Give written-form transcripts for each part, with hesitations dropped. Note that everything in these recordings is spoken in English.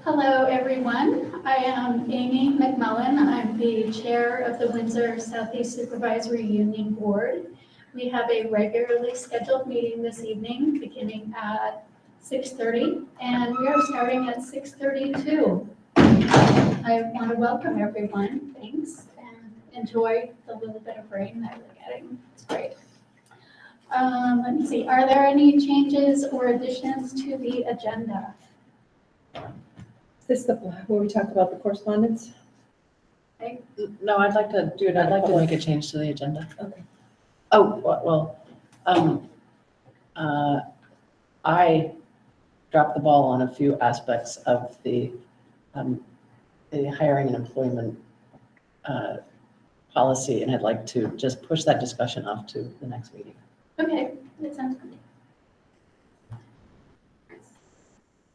Hello, everyone. I am Amy McMullen. I'm the chair of the Windsor Southeast Supervisory Union Board. We have a regularly scheduled meeting this evening beginning at 6:30, and we are starting at 6:32. I want to welcome everyone. Thanks, and enjoy the little bit of rain that we're getting. It's great. Let me see. Are there any changes or additions to the agenda? Is this where we talked about the correspondence? No, I'd like to do it. I'd like to make a change to the agenda. Okay. Oh, I dropped the ball on a few aspects of the hiring and employment policy, and I'd like to just push that discussion off to the next meeting. Okay, that sounds good.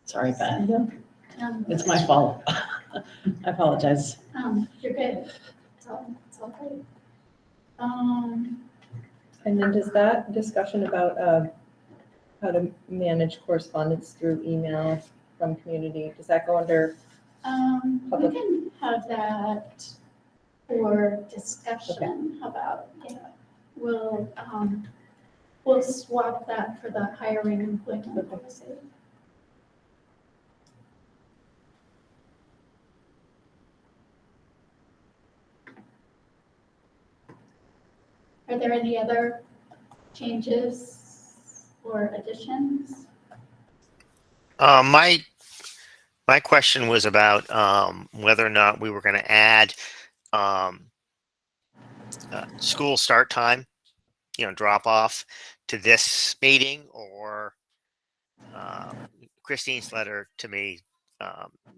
Sorry, Beth. Um, It's my fault. I apologize. You're good. It's all good. And then does that discussion about how to manage correspondence through email from community, does that go under? We can have that for discussion. How about, we'll swap that for the hiring and employment policy. Are there any other changes or additions? My question was about whether or not we were going to add school start time, drop off to this meeting, or Christine's letter to me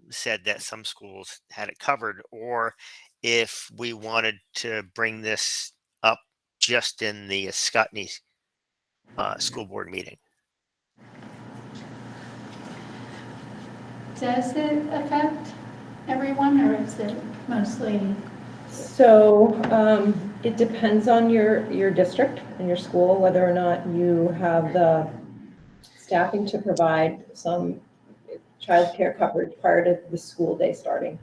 said that some schools had it covered, or if we wanted to bring this up just in the Scotney school board meeting. Does it affect everyone, or is it mostly? So it depends on your district and your school, whether or not you have the staffing to provide some childcare coverage prior to the school day starting.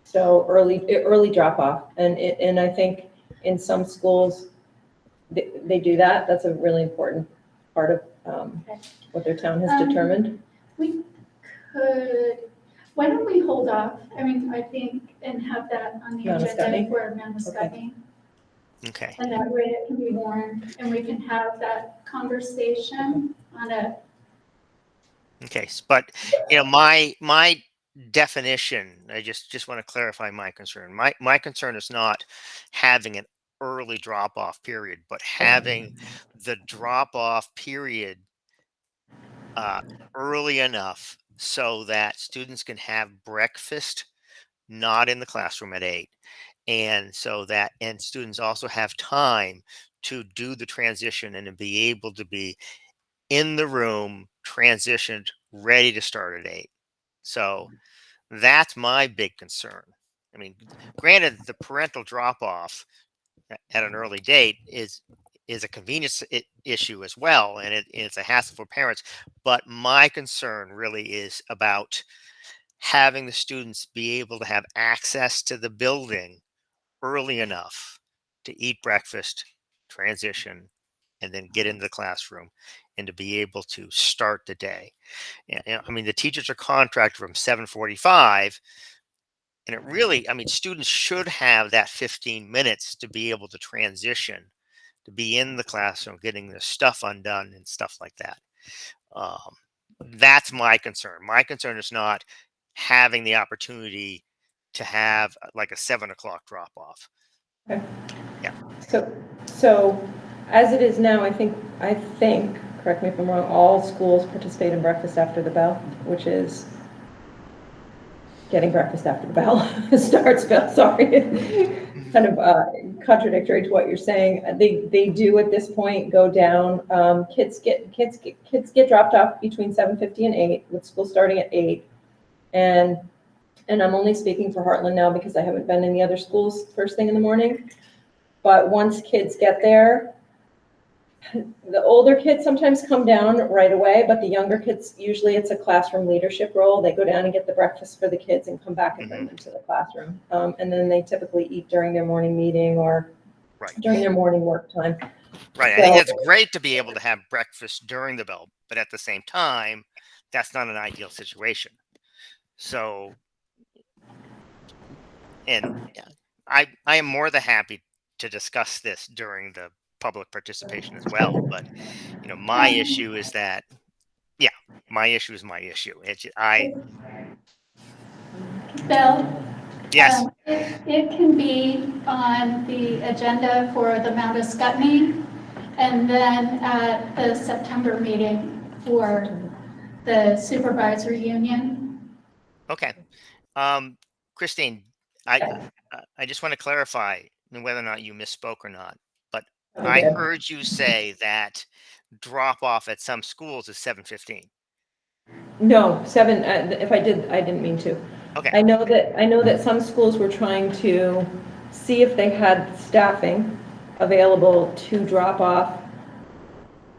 So early drop off, and I think in some schools they do that. That's a really important part of what their town has determined. We could, why don't we hold off? I think, and have that on the agenda Manascutney? for Manascutney. Okay. And that way it can be warned, and we can have that conversation on it. Okay, but my definition, I just want to clarify my concern. My concern is not having an early drop off period, but having the drop off period early enough so that students can have breakfast not in the classroom at 8, and students also have time to do the transition and to be able to be in the room, transitioned, ready to start at 8. So that's my big concern. Granted, the parental drop off at an early date is a convenience issue as well, and it's a hassle for parents. But my concern really is about having the students be able to have access to the building early enough to eat breakfast, transition, and then get into the classroom and to be able to start the day. The teachers are contracted from 7:45, and it really, students should have that 15 minutes to be able to transition, to be in the classroom, getting the stuff undone and stuff like that. That's my concern. My concern is not having the opportunity to have like a 7 o'clock drop off. Okay. Yeah. So as it is now, I think, correct me if I'm wrong, all schools participate in breakfast after the bell, which is getting breakfast after the bell starts bell. Sorry, kind of contradictory to what you're saying. They do at this point go down. Kids get dropped off between 7:50 and 8, with school starting at 8. And I'm only speaking for Heartland now because I haven't been in the other schools first thing in the morning. But once kids get there, The older kids sometimes come down right away, but the younger kids, usually it's a classroom leadership role. They go down and get the breakfast for the kids and come back and bring them to the classroom. And then they typically eat during their morning meeting or Right. during their morning work time. Right. I think it's great to be able to have breakfast during the bell, but at the same time, that's not an ideal situation. So, and yeah, I am more than happy to discuss this during the public participation as well. But my issue is that, yeah, my issue is my issue. Bill? Yes. It can be on the agenda for the Mount Escutney, and then at the September meeting for the supervisory union. Okay. Christine, I just want to clarify whether or not you misspoke or not, but I heard you say that drop off at some schools is 7:15. No, 7, if I did, I didn't mean to. Okay. I know that some schools were trying to see if they had staffing available to drop off.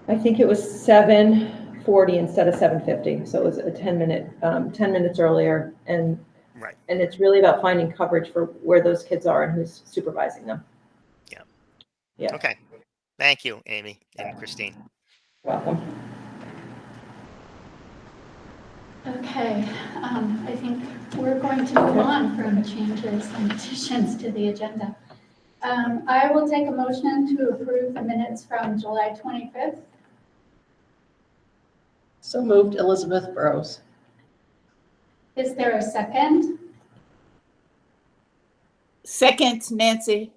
I think it was 7:40 instead of 7:50, so it was a 10 minutes earlier, and Right. and it's really about finding coverage for where those kids are and who's supervising them. Yeah. Yeah. Okay. Thank you, Amy and Christine. Welcome. Okay, I think we're going to move on from changes and additions to the agenda. I will take a motion to approve the minutes from July 25th. So moved, Elizabeth Burrows. Is there a second? Second, Nancy.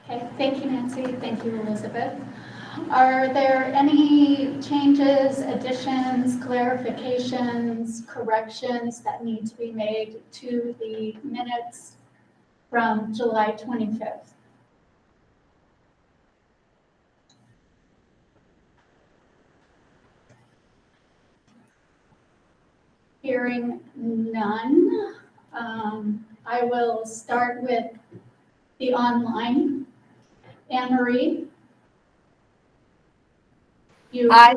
Okay, thank you, Nancy. Thank you, Elizabeth. Are there any changes, additions, clarifications, corrections that need to be made to the minutes from July 25th? Hearing none, I will start with the online. Anne Marie? Aye.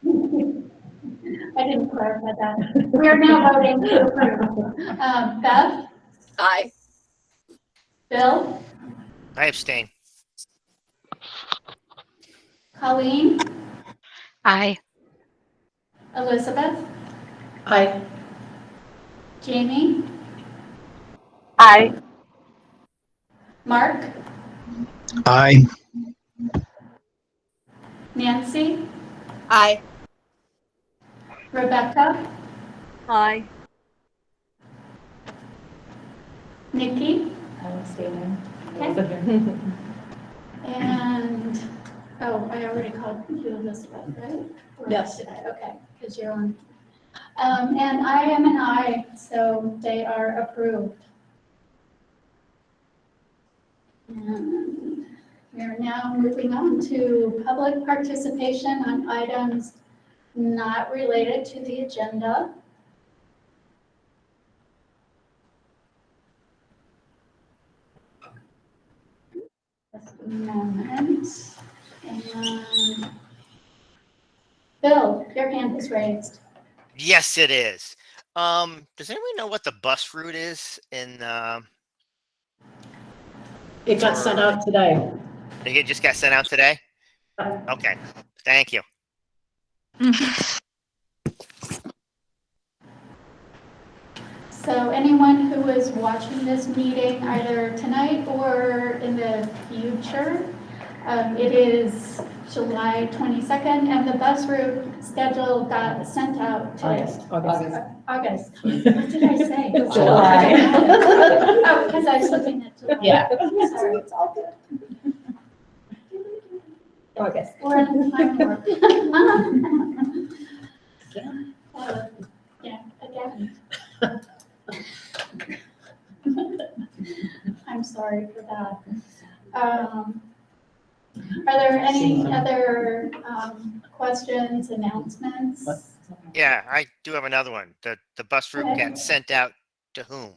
I didn't clarify that. We are now voting to approve. Beth? Aye. Bill? I abstain. Colleen? Aye. Elizabeth? Aye. Jamie? Aye. Mark? Aye. Nancy? Aye. Rebecca? Aye. Nikki? I'm abstaining. Okay. And, oh, I already called you Elizabeth, right? Or Yes. did I? Okay, because you're on. And I am an aye, so they are approved. And we are now moving on to public participation on items not related to the agenda. Just a moment. And Bill, your hand is raised. Yes, it is. Does anyone know what the bus route is in? It got sent out today. It just got sent out today. Okay. Thank you. So anyone who is watching this meeting either tonight or in the future, it is July 22nd, and the bus route schedule got sent out today. August. What did I say? July. Oh, because I was looking at July. Yeah. Sorry. It's all good. August. We're in time warp. Yeah, again. I'm sorry for that. Are there any other questions, announcements? Yeah, I do have another one. The bus route Okay. got sent out to whom?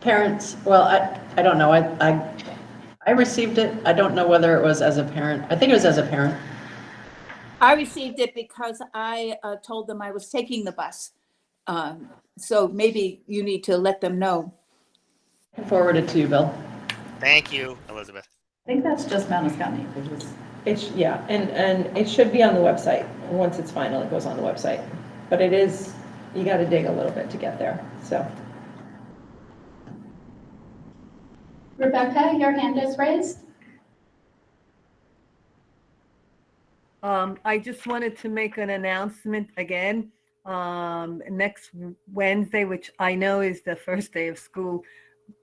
Parents, well, I don't know. I I received it. I don't know whether it was as a parent. I think it was as a parent. I received it because I told them I was taking the bus. So maybe you need to let them know. Forward it to you, Bill. Thank you, Elizabeth. I think that's just Mount Escutney. Yeah, and it should be on the website. Once it's final, it goes on the website. But it is, you got to dig a little bit to get there, so. Rebecca, your hand is raised. I just wanted to make an announcement again. Next Wednesday, which I know is the first day of school,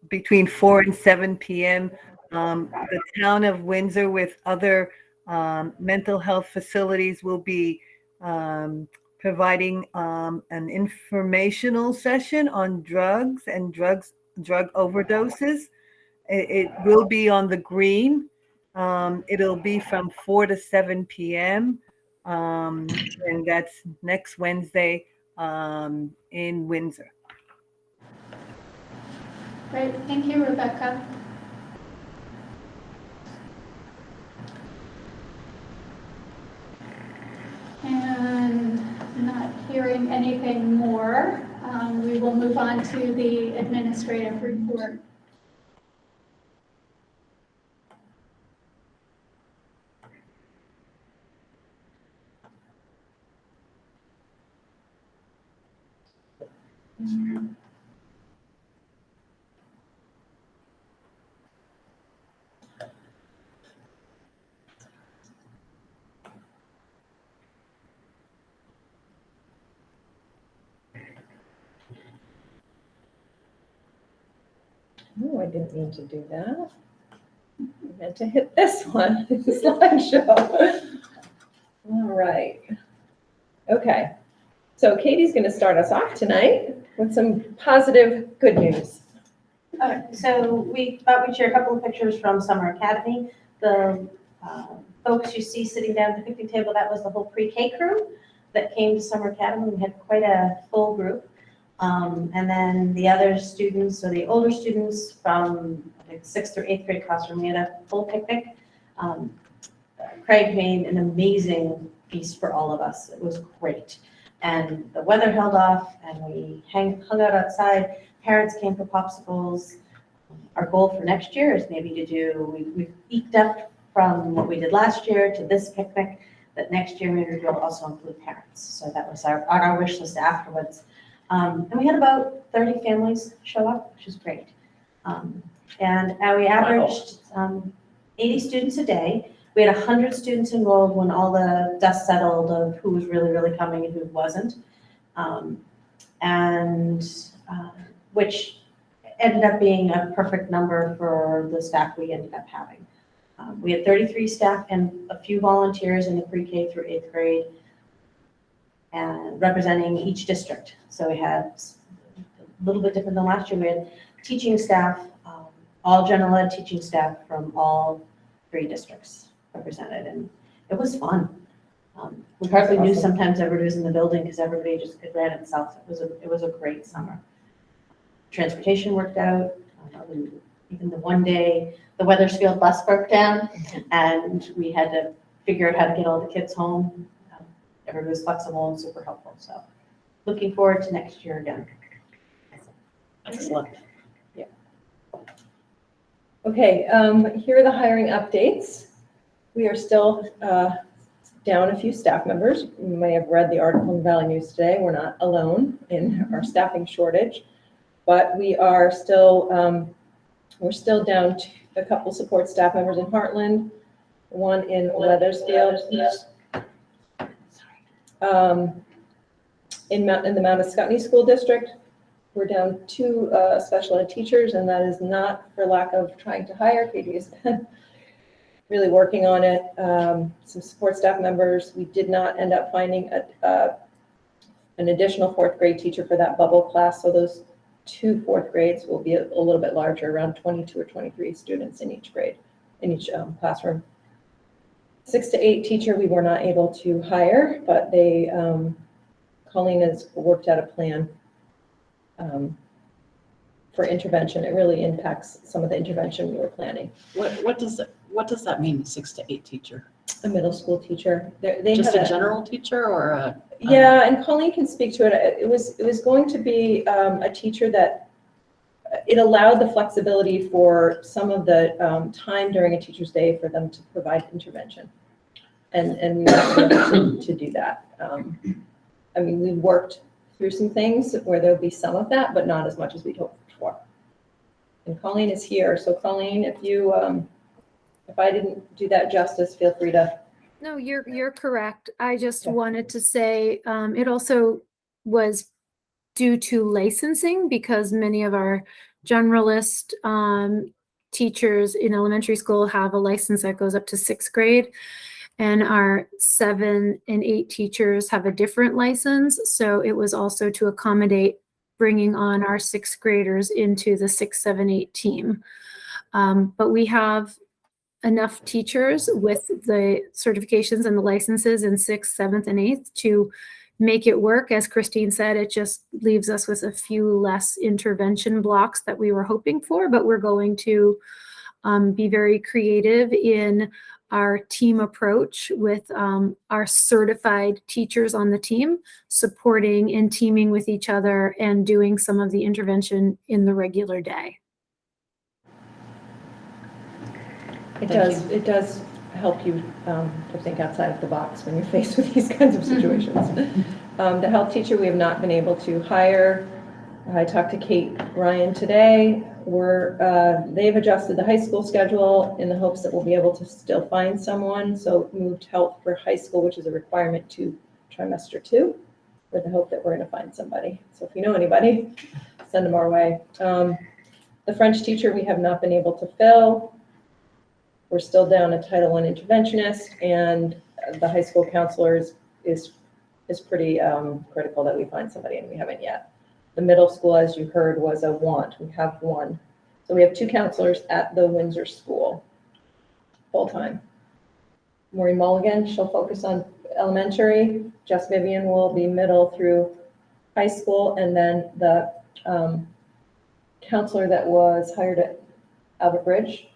between 4 and 7 p.m., the town of Windsor with other mental health facilities will be providing an informational session on drugs and drug overdoses. It will be on the green. It'll be from 4 to 7 p.m. And that's next Wednesday in Windsor. Great, thank you, Rebecca. And not hearing anything more, we will move on to the administrative report. Oh, I didn't mean to do that. I meant to hit this one, slideshow. All right. Okay. So Katie's going to start us off tonight with some positive good news. Okay, so we thought we'd share a couple of pictures from Summer Academy. The folks you see sitting down at the picnic table, that was the whole pre-K crew that came to Summer Academy. We had quite a full group. And then the other students, so the older students from like 6th or 8th grade classroom, we had a full picnic. Craig made an amazing feast for all of us. It was great. And the weather held off and we hung out outside. Parents came for popsicles. Our goal for next year is maybe to do, we've eked up from what we did last year to this picnic, that next year maybe we'll also include parents. So that was our wish list afterwards. And we had about 30 families show up, which is great. And we averaged 80 students a day. We had 100 students enrolled when all the dust settled of who was really, really coming and who wasn't. Which ended up being a perfect number for the staff we ended up having. We had 33 staff and a few volunteers in the pre-K through 8th grade and representing each district. So we had a little bit different than last year. We had teaching staff, all general ed teaching staff from all 3 districts represented, and it was fun. We hardly knew sometimes everybody was in the building because everybody just ran itself. It was a great summer. Transportation worked out. Even the one day the Weathersfield bus broke down and we had to figure out how to get all the kids home. Everybody was flexible and super helpful. So looking forward to next year again. Excellent. Yeah. Okay, here are the hiring updates. We are still down a few staff members. You may have read the article in Valley News today. We're not alone in our staffing shortage, but we are still, we're still down to a couple support staff members in Heartland, one in Weathersfield, in the Mount Escutney School District. We're down 2 special ed teachers, and that is not for lack of trying to hire. Katie has been really working on it. Some support staff members. We did not end up finding an additional 4th grade teacher for that bubble class, so those 2 4th grades will be a little bit larger, around 22 or 23 students in each grade, in each classroom. 6 to 8 teacher we were not able to hire, but they, Colleen has worked out a plan for intervention. It really impacts some of the intervention we were planning. What does that mean, 6 to 8 teacher? A middle school teacher, they Just had a general teacher or a? Yeah, and Colleen can speak to it. It was going to be a teacher that it allowed the flexibility for some of the time during a teacher's day for them to provide intervention. And we were able to do that. I mean, we worked through some things where there'll be some of that, but not as much as we'd hoped for. And Colleen is here. So Colleen, if you, if I didn't do that justice, feel free to. No, you're correct. I just wanted to say it also was due to licensing because many of our generalist teachers in elementary school have a license that goes up to 6th grade. And our 7 and 8 teachers have a different license. So it was also to accommodate bringing on our 6th graders into the 6, 7, 8 team. But we have enough teachers with the certifications and the licenses in 6th, 7th, and 8th to make it work. As Christine said, it just leaves us with a few less intervention blocks that we were hoping for, but we're going to be very creative in our team approach with our certified teachers on the team, supporting and teaming with each other and doing some of the intervention in the regular day. It does help you to think outside of the box when you're faced with these kinds of situations. The health teacher we have not been able to hire. I talked to Kate Ryan today. They've adjusted the high school schedule in the hopes that we'll be able to still find someone. So moved health for high school, which is a requirement to trimester 2, with the hope that we're going to find somebody. So if you know anybody, send them our way. The French teacher we have not been able to fill. We're still down a Title I interventionist, and the high school counselor is pretty critical that we find somebody, and we haven't yet. The middle school, as you heard, was a want. We have one. So we have 2 counselors at the Windsor School, full-time. Maureen Mulligan, she'll focus on elementary. Jess Vivian will be middle through high school. And then the counselor that was hired at Albert Bridge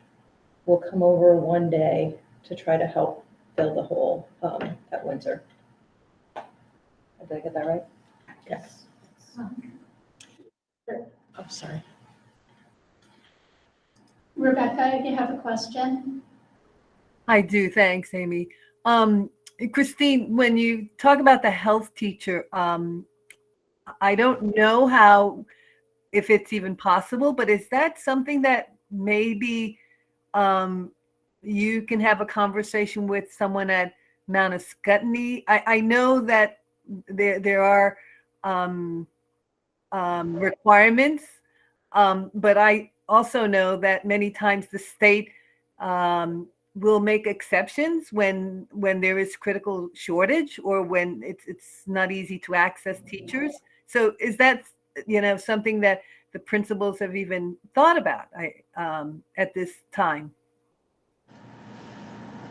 will come over one day to try to help fill the hole at Windsor. Did I get that right? Yes. Oh, sorry. Rebecca, if you have a question. I do. Thanks, Amy. Christine, when you talk about the health teacher, I don't know if it's even possible, but is that something that maybe you can have a conversation with someone at Mount Ascutney? I know that there are requirements, but I also know that many times the state will make exceptions when there is critical shortage or when it's not easy to access teachers. So is that something that the principals have even thought about at this time?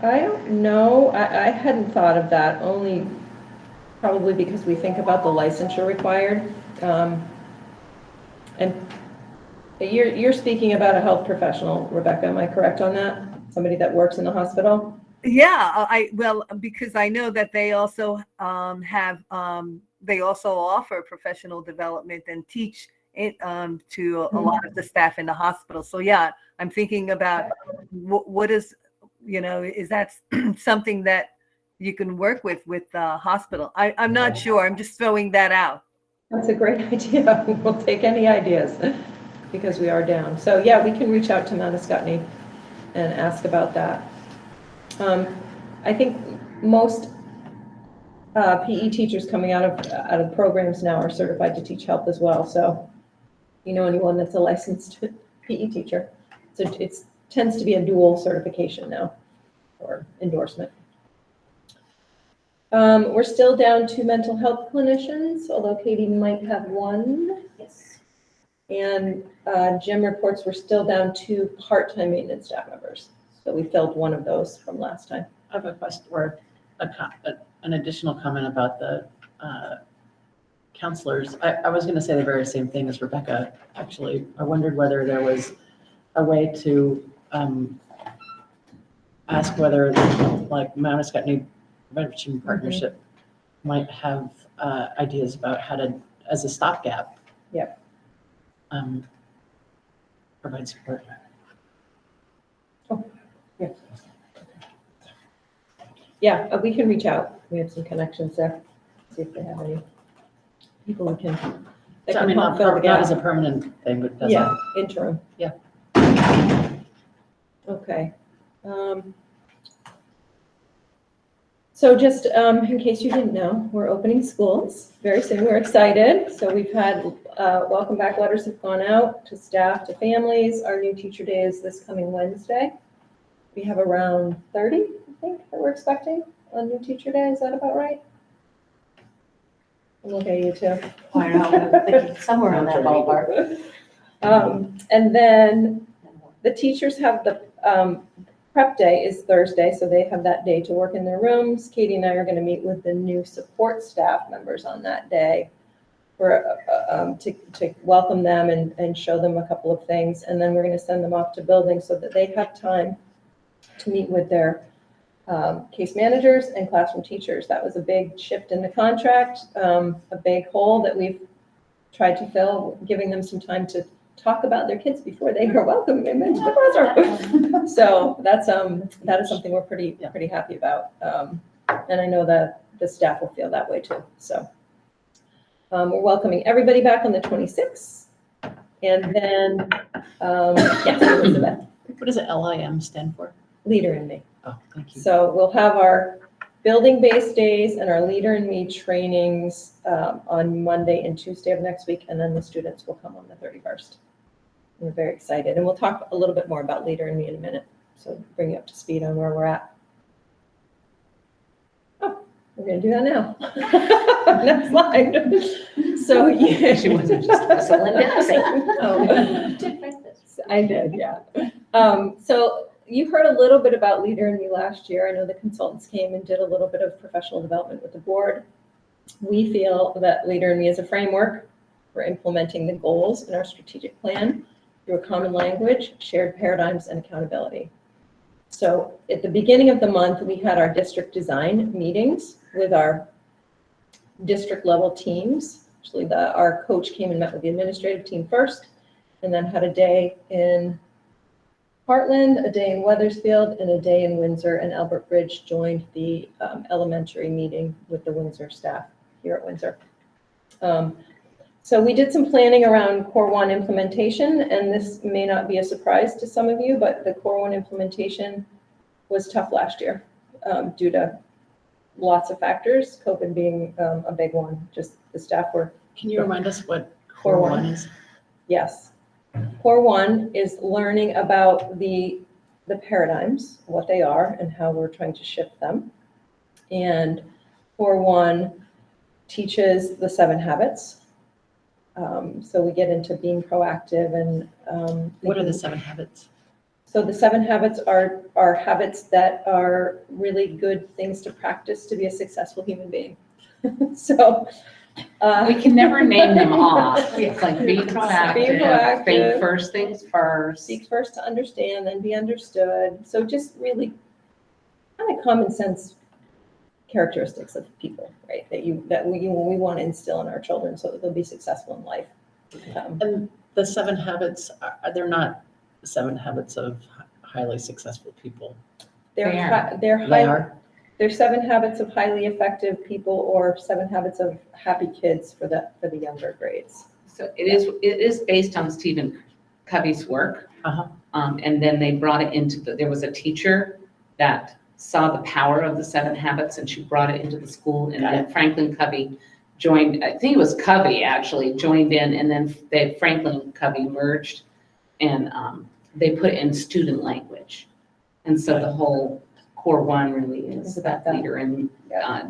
I don't know. I hadn't thought of that, only probably because we think about the licensure required. And you're speaking about a health professional, Rebecca, am I correct on that? Somebody that works in the hospital? Yeah, because I know that they also they also offer professional development and teach it to a lot of the staff in the hospital. So yeah, I'm thinking about what is, is that something that you can work with the hospital? I'm not sure. I'm just throwing that out. That's a great idea. We'll take any ideas because we are down. So yeah, we can reach out to Mount Ascutney and ask about that. I think most PE teachers coming out of programs now are certified to teach health as well. So anyone that's a licensed PE teacher. So it tends to be a dual certification now or endorsement. We're still down 2 mental health clinicians, although Katie might have 1. Yes. And Jim reports we're still down 2 part-time maintenance staff members. So we filled 1 of those from last time. I have a question or an additional comment about the counselors, I was gonna say the very same thing as Rebecca, actually. I wondered whether there was a way to ask whether, like, Mount Scottney Prevention Partnership might have ideas about how to, as a stopgap. Yep. Provide support. Yeah, we can reach out. We have some connections there. See if they have any people we can, that So, I can mean, help not fill the as a gap. permanent thing, but as Yeah, a, interim. Yeah. Okay. So just in case you didn't know, we're opening schools very soon. We're excited. So we've had welcome back letters have gone out to staff, to families. Our new teacher day is this coming Wednesday. We have around 30, I think, that we're expecting on new teacher day. Is that about right? I'm looking at you too. I don't know, I'm thinking somewhere in that ballpark. And then the teachers have the prep day is Thursday, so they have that day to work in their rooms. Katie and I are going to meet with the new support staff members on that day for to welcome them and show them a couple of things. And then we're going to send them off to buildings so that they have time to meet with their case managers and classroom teachers. That was a big shift in the contract, a big hole that we've tried to fill, giving them some time to talk about their kids before they are welcoming them into the classroom. So that is something we're pretty happy about. And I know that the staff will feel that way too. So we're welcoming everybody back on the 26th. And then, yes, Elizabeth, what does it LIM stand for? Leader in Me. Oh, thank you. So we'll have our building-based days and our Leader in Me trainings on Monday and Tuesday of next week, and then the students will come on the 31st. We're very excited, and we'll talk a little bit more about Leader in Me in a minute, so bring you up to speed on where we're at. Oh, we're going to do that now. Next slide. So yeah. She wasn't just whistling dancing. I did, yeah. So you heard a little bit about Leader in Me last year. I know the consultants came and did a little bit of professional development with the board. We feel that Leader in Me is a framework for implementing the goals in our strategic plan through a common language, shared paradigms, and accountability. So at the beginning of the month, we had our district design meetings with our district level teams. Actually, our coach came and met with the administrative team first, and then had a day in Heartland, a day in Weathersfield, and a day in Windsor, and Albert Bridge joined the elementary meeting with the Windsor staff here at Windsor. So we did some planning around Core 1 implementation, and this may not be a surprise to some of you, but the Core 1 implementation was tough last year due to lots of factors, COVID being a big one. Just the staff were. Can you remind us what Core Core 1 1 is? Yes. Core 1 is learning about the paradigms, what they are, and how we're trying to shift them. And Core 1 teaches the 7 habits. So we get into being proactive and What are the 7 habits? So the 7 habits are habits that are really good things to practice to be a successful human being. So we can never name them all. It's like be Being proactive, proactive. think first things first. seek first to understand, then be understood. So just really kind of common sense characteristics of people, right? That we want to instill in our children so that they'll be successful in life. And the 7 habits, they're not 7 habits of highly successful people. They're They are. 7 habits of highly effective people, or 7 habits of happy kids for the younger grades. So it is based on Stephen Covey's work. And then they brought it into there was a teacher that saw the power of the 7 habits and she brought it into the school, and then Franklin Covey joined, I think it was Covey actually joined in, and then Franklin Covey merged, and they put it in student language. And so the whole Core 1 really is about that that. leader in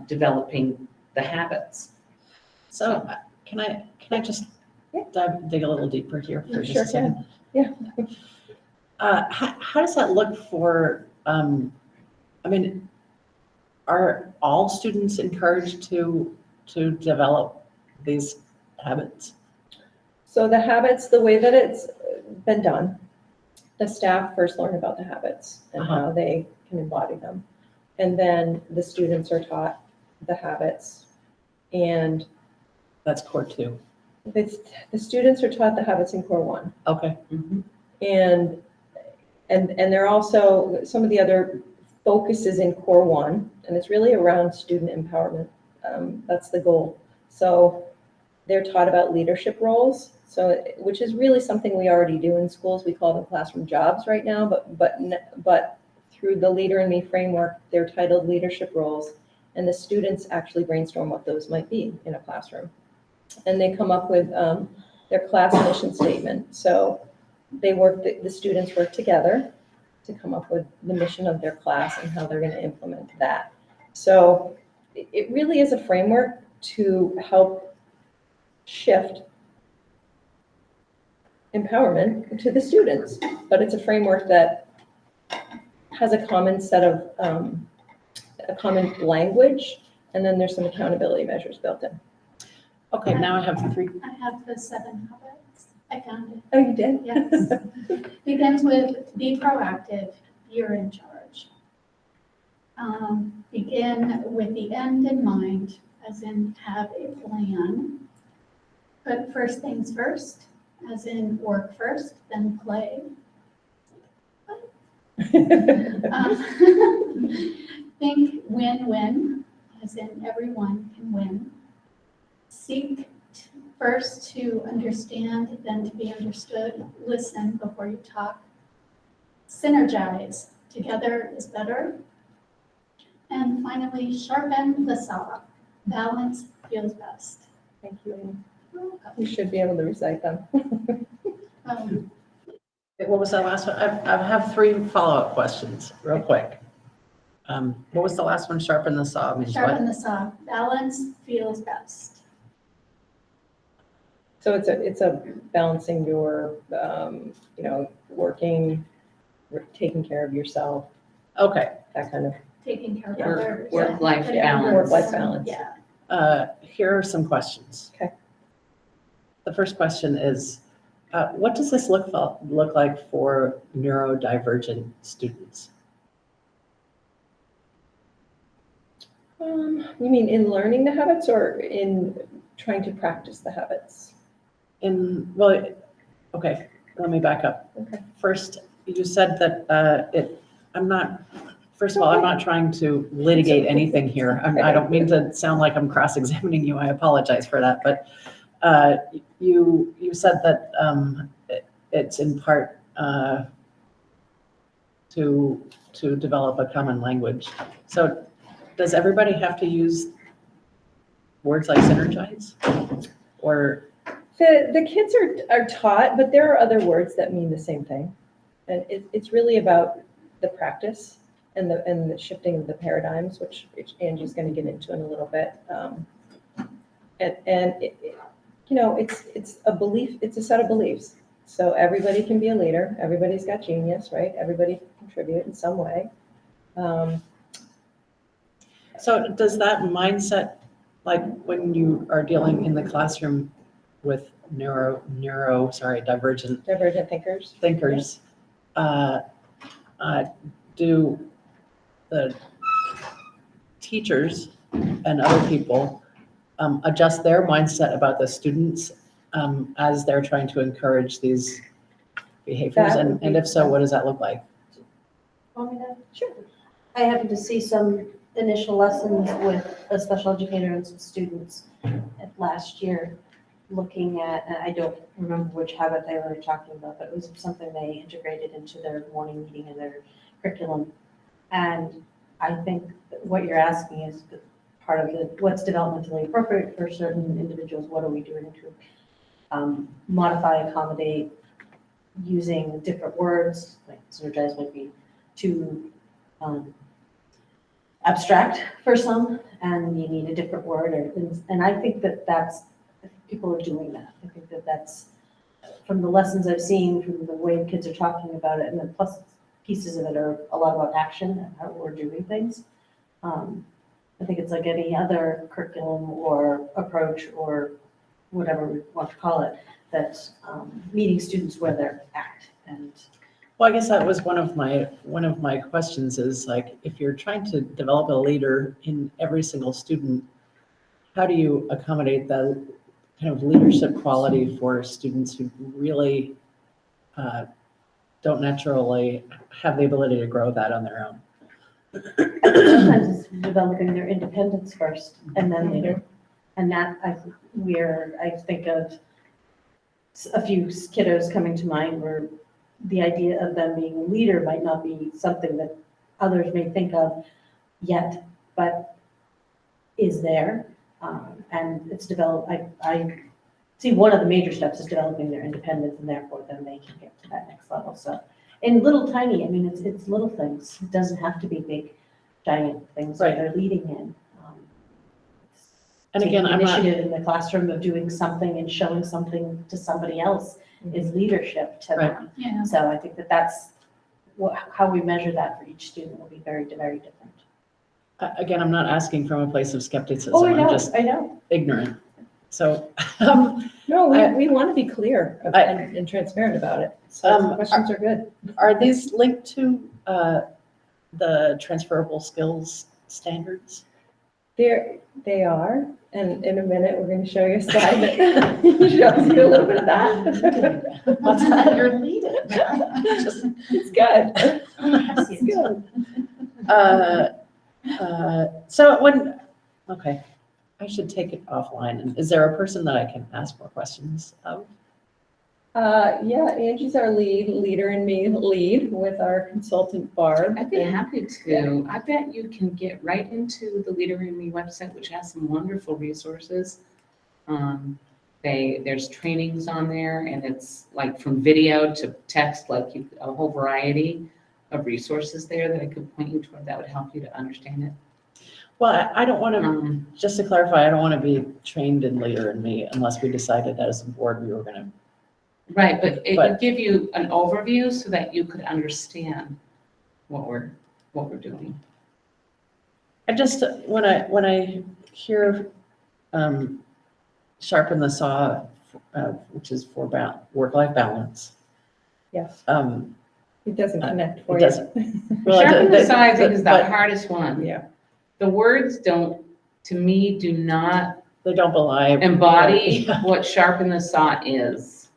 developing the habits. So can I just dig a little deeper here for just Sure a second? can. Yeah. How does that look for, I mean, are all students encouraged to develop these habits? So the habits, the way that it's been done, the staff first learn about the habits and how they can embody them. And then the students are taught the habits. And That's core 2. the students are taught the habits in core 1. Okay. And they're also, some of the other focuses in core 1, and it's really around student empowerment. That's the goal. So they're taught about leadership roles, so which is really something we already do in schools. We call them classroom jobs right now, but through the Leader in Me framework, they're titled leadership roles, and the students actually brainstorm what those might be in a classroom. And they come up with their class mission statement. So the students work together to come up with the mission of their class and how they're going to implement that. So it really is a framework to help shift empowerment to the students, but it's a framework that has a common set of, a common language, and then there's some accountability measures built in. Okay, now I have 3. I have the 7 habits. I found it. Oh, you did? Yes. Begins with be proactive, you're in charge. Begin with the end in mind, as in have a plan. Put first things first, as in work first, then play. Think win-win, as in everyone can win. Seek first to understand, then to be understood. Listen before you talk. Synergize, together is better. And finally, sharpen the saw. Balance feels best. Thank you, Amy. You should be able to recite them. What was that last one? I have 3 follow-up questions, real quick. What was the last one? Sharpen the saw means what? Sharpen the saw. Balance feels best. So it's a balancing your, working, taking care of yourself, Okay. that kind of Taking care of Yeah. others. Work-life Putting balance. others- Work-life balance. Yeah. Here are some questions. Okay. The first question is, what does this look like for neurodivergent students? You mean in learning the habits or in trying to practice the habits? Okay, let me back up. Okay. First, you said that first of all, I'm not trying to litigate anything here. I don't mean to sound like I'm cross-examining you. I apologize for that. But you said that it's in part to develop a common language. So does everybody have to use words like synergize? Or The kids are taught, but there are other words that mean the same thing. And it's really about the practice and the shifting of the paradigms, which Angie's going to get into in a little bit. It's a belief, it's a set of beliefs. So everybody can be a leader. Everybody's got genius, right? Everybody can contribute in some way. so does that mindset, like when you are dealing in the classroom with divergent Divergent thinkers. thinkers, do the teachers and other people adjust their mindset about the students as they're trying to encourage these behaviors? That would And be- if so, what does that look like? Want me to? Sure. I happened to see some initial lessons with a special educator and some students last year, looking at, and I don't remember which habit they were talking about, but it was something they integrated into their morning meeting and their curriculum. And I think that what you're asking is part of what's developmentally appropriate for certain individuals. What are we doing to modify, accommodate, using different words, like synergize might be too abstract for some, and you need a different word. And I think people are doing that. I think that's from the lessons I've seen, from the way kids are talking about it, and then plus pieces of it are a lot about action and how we're doing things. I think it's like any other curriculum or approach or whatever we want to call it, that meeting students where they're at. And Well, I guess that was one of my questions is like, if you're trying to develop a leader in every single student, how do you accommodate the kind of leadership quality for students who really don't naturally have the ability to grow that on their own? I think sometimes it's developing their independence first and then later. And that I think of a few kiddos coming to mind where the idea of them being a leader might not be something that others may think of yet, but is there. And it's developed, I see one of the major steps is developing their independence, and therefore then they can get to that next level. So, and little tiny, I mean, it's little things. It doesn't have to be big, giant things that they're leading in. And again, I'm not, initiative in the classroom of doing something and showing something to somebody else is leadership to them. Yeah. So I think that's how we measure that for each student will be very, very different. again, I'm not asking from a place of skepticism. Oh, I'm just I know. ignorant. So, No, I- we want to be clear and transparent about it. So questions are good. are these linked to the transferable skills standards? They are, and in a minute, we're going to show you a slide that shows you a little bit of that. What's that you're leading? It's good. It's good. So okay, I should take it offline. And is there a person that I can ask more questions of? Yeah, Angie's our leader and me lead with our consultant Barb. I'd be happy to. I bet you can get right into the Leader in Me website, which has some wonderful resources. There's trainings on there, and it's like from video to text, like a whole variety of resources there that I could point you toward that would help you to understand it. Well, I don't want to, just to clarify, I don't want to be trained in Leader in Me unless we decided as a board we were going to. Right, but it would give you an overview so that you could understand what we're doing. I just, when I hear sharpen the saw, which is for work-life balance. Yes, It it doesn't connect for you. doesn't. Well, Sharpen the saw, I think, is the but- hardest one. Yeah. The words do not They don't belie. embody Yeah. what sharpen the saw is.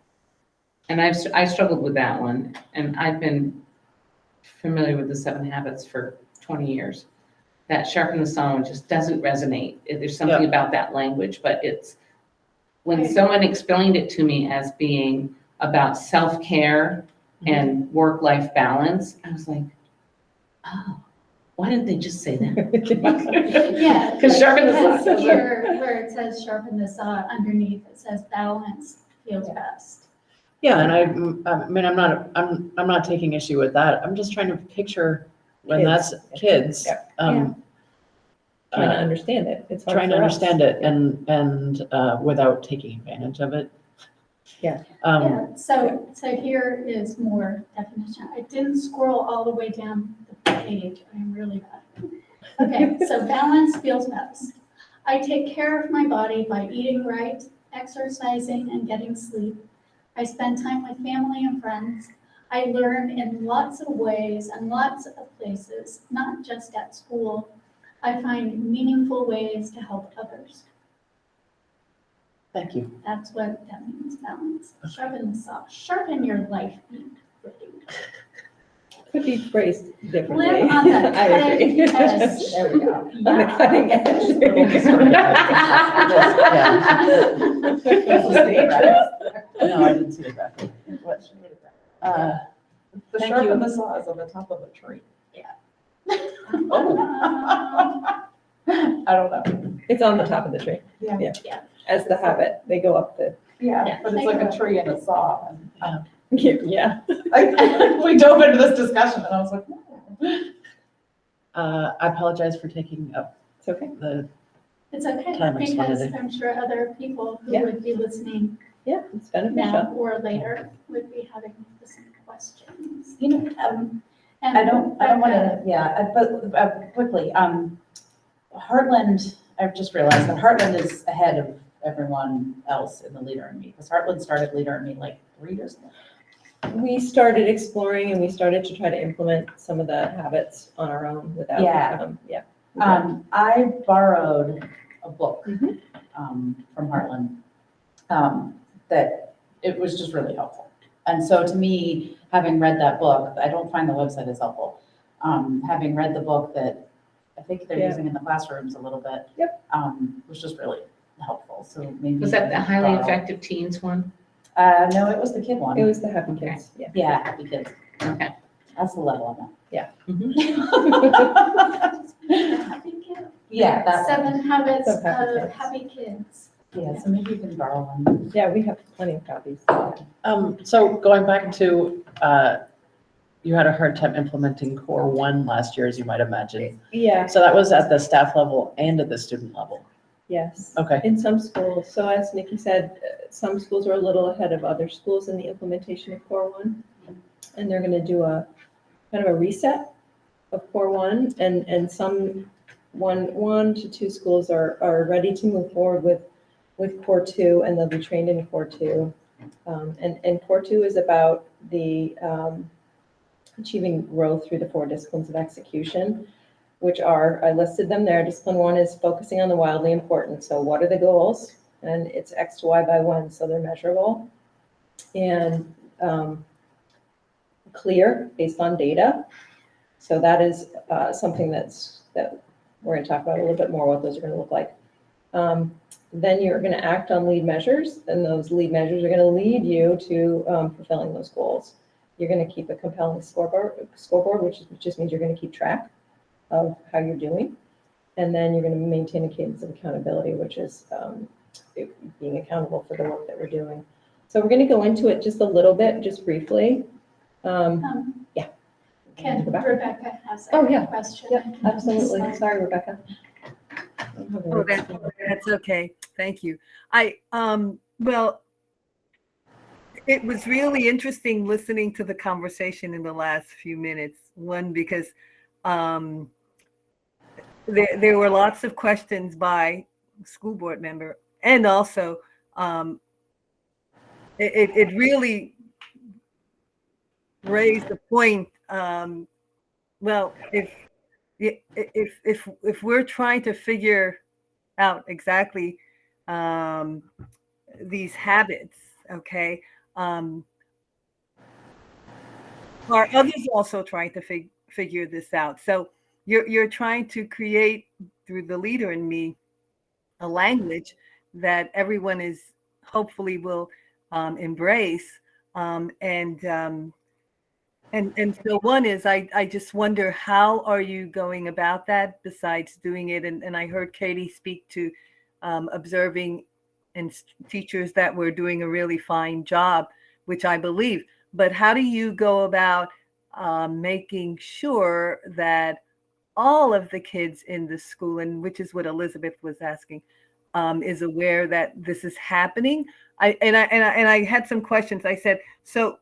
And I struggled with that one, and I've been familiar with the 7 Habits for 20 years. That sharpen the saw one just doesn't resonate. There's something about that language, but it's, when someone explained it to me as being about self-care and work-life balance, I was like, oh, why didn't they just say that? Yeah. Because sharpen the saw. Because here, where it says sharpen the saw, underneath it says balance feels best. Yeah, and I mean, I'm not taking issue with that. I'm just trying to picture when Kids. that's kids. Yeah. uh, Trying to understand it. It's hard trying to for us. understand it and without taking advantage of it. Yeah. Yeah, so here is more definition. I didn't scroll all the way down the page. I'm really bad. Okay, so balance feels best. I take care of my body by eating right, exercising, and getting sleep. I spend time with family and friends. I learn in lots of ways and lots of places, not just at school. I find meaningful ways to help others. Thank you. That's what that means, balance. Sharpen the saw, sharpen your life beat. Could be phrased differently. Live on the I agree. cutting edge. There we go. On the cutting edge. There you go. No, I didn't see the graphic. The Thank sharp you. and the saw is on the top of a tree. Oh, I don't know. It's on the top of the tree. Yeah. Yeah. As the habit, they go up the, Yeah, but it's like a tree and a saw. And, yeah. we dove into this discussion and I was like, I apologize for taking up It's okay. the, It's okay, Time because expanded. I'm sure other people who Yeah. would be listening Yeah, it's now beneficial. or later would be having the same questions. You know, And I don't want to, yeah, but quickly, Heartland, I've just realized that Heartland is ahead of everyone else in the Leader in Me? Because Heartland started Leader in Me like 3 years ago. We started exploring and we started to try to implement some of the habits on our own without, Yeah. I borrowed a book Mhm. from Heartland that it was just really helpful. And so to me, having read that book, I don't find the website as helpful. Having read the book that I think they're Yeah. using in the classrooms a little bit. Yep. Was just really helpful. So maybe. Was that the highly borrow. effective teens one? No, it was the kid one. it was the Happy Kids, yeah. Yeah, Happy Kids. Okay. That's the level I'm at. Yeah. Happy Kids. Yeah, that one. 7 Habits Of Happy of Kids. Happy Kids. Yeah, so maybe you can borrow one. Yeah, we have plenty of copies. So going back to, you had a hard time implementing Core 1 last year, as you might imagine. Yeah, So that was at the staff level and at the student level. yes. Okay. In some schools, so as Nikki said, some schools are a little ahead of other schools in the implementation of Core 1. And they're gonna do a kind of a reset of Core 1 and some one to 2 schools are ready to move forward with Core 2 and they'll be trained in Core 2. And Core 2 is about the achieving growth through the 4 disciplines of execution, which are, I listed them there. Discipline 1 is focusing on the wildly important. So what are the goals? And it's X to Y by 1, so they're measurable. And clear based on data. So that is something that we're going to talk about a little bit more, what those are going to look like. Then you're going to act on lead measures, and those lead measures are going to lead you to fulfilling those goals. You're going to keep a compelling scoreboard, which just means you're going to keep track of how you're doing. And then you're going to maintain a cadence of accountability, which is being accountable for the work that we're doing. So we're going to go into it just a little bit, just briefly. Yeah. Can Rebecca? Rebecca has Oh, a yeah. question? Yep, absolutely. Sorry, Rebecca. Oh, that's okay. Thank you. Well, it was really interesting listening to the conversation in the last few minutes. One, because there were lots of questions by school board member, and also it really raised the point. Well, if we're trying to figure out exactly these habits, okay, are others also trying to figure this out? So you're trying to create, through the Leader in Me, a language that everyone is hopefully will embrace, and so one is, I just wonder, how are you going about that besides doing it? And I heard Katie speak to observing and teachers that were doing a really fine job, which I believe. But how do you go about making sure that all of the kids in the school, and which is what Elizabeth was asking, is aware that this is happening? I had some questions. I said, so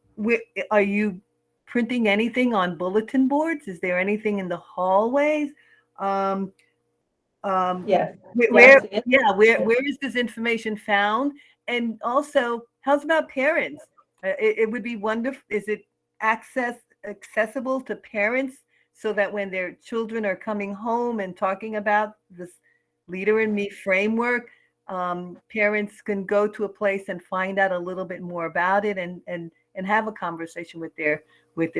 are you printing anything on bulletin boards? Is there anything in the hallways? Yes. Where is this information found? And also, how's about parents? It would be wonderful. Is it accessible to parents so that when their children are coming home and talking about this Leader in Me framework, parents can go to a place and find out a little bit more about it and have a conversation with their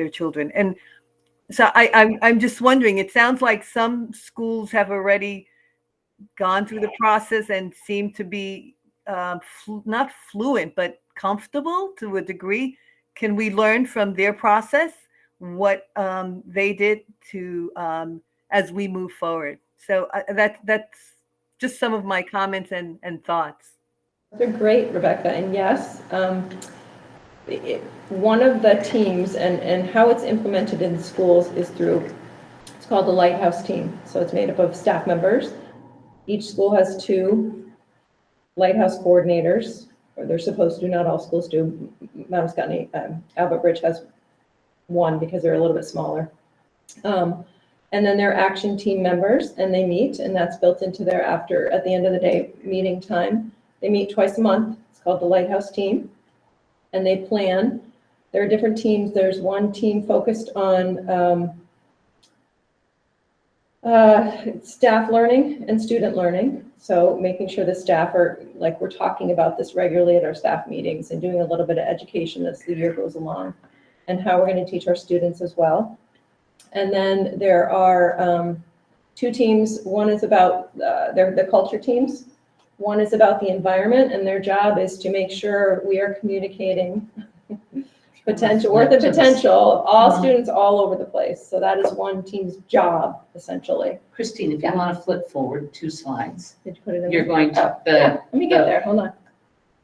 children. And so I'm just wondering, it sounds like some schools have already gone through the process and seem to be not fluent, but comfortable to a degree. Can we learn from their process what they did to as we move forward? So that's just some of my comments and thoughts. They're great, Rebecca. And yes, one of the teams and how it's implemented in schools is through, it's called the Lighthouse team. So it's made up of staff members. Each school has 2 Lighthouse coordinators, or they're supposed to, not all schools do. Mount Scottney, Albert Bridge has 1 because they're a little bit smaller. And then they're action team members, and they meet, and that's built into their at the end of the day meeting time. They meet twice a month. It's called the Lighthouse Team. And they plan. There are different teams. There's one team focused on staff learning and student learning. So making sure the staff are, like, we're talking about this regularly at our staff meetings and doing a little bit of education as the year goes along, and how we're going to teach our students as well. And then there are two teams. One is about, they're the culture teams. One is about the environment, and their job is to make sure we are communicating potential, worth of potential, all students all over the place. So that is one team's job, essentially. Christine, if you want to flip forward 2 slides, Did you put it in? you're going to, Yeah, let me get the there, hold on.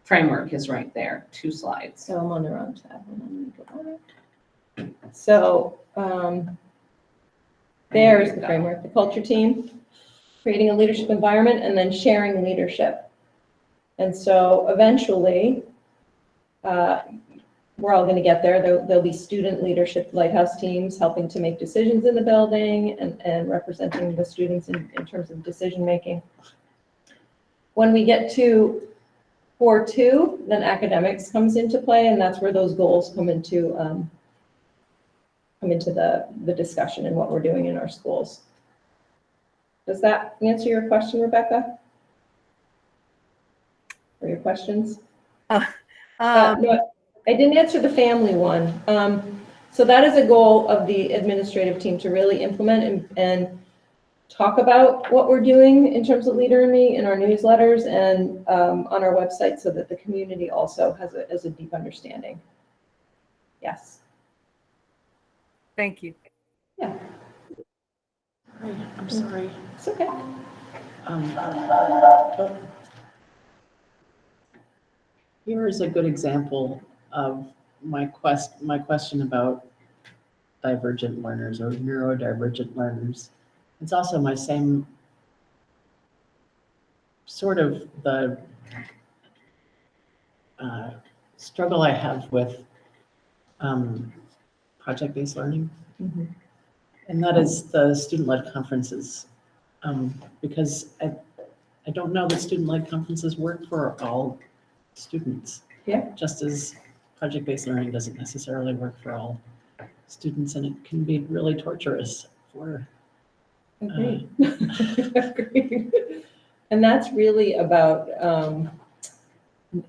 framework is right there, 2 slides. So I'm on the wrong tab. Hold on, let me go back. So there's the framework, the culture team, creating a leadership environment, and then sharing leadership. And so eventually, we're all going to get there. There'll be student leadership Lighthouse teams helping to make decisions in the building and representing the students in terms of decision making. When we get to 4.2, then academics comes into play, and that's where those goals come into the discussion and what we're doing in our schools. Does that answer your question, Rebecca? Or your questions? No, I didn't answer the family one. So that is a goal of the administrative team to really implement and talk about what we're doing in terms of Leader in Me in our newsletters and on our website, so that the community also has a deep understanding. Yes. Thank you. Yeah, I'm sorry. it's okay. Here is a good example of my question about divergent learners or neurodivergent learners. It's also my same sort of the struggle I have with project-based learning. Mm-hmm. And that is the student-led conferences. Because I don't know that student-led conferences work for all students. Yeah. Just as project-based learning doesn't necessarily work for all students, and it can be really torturous for. Agreed. Agreed. And that's really about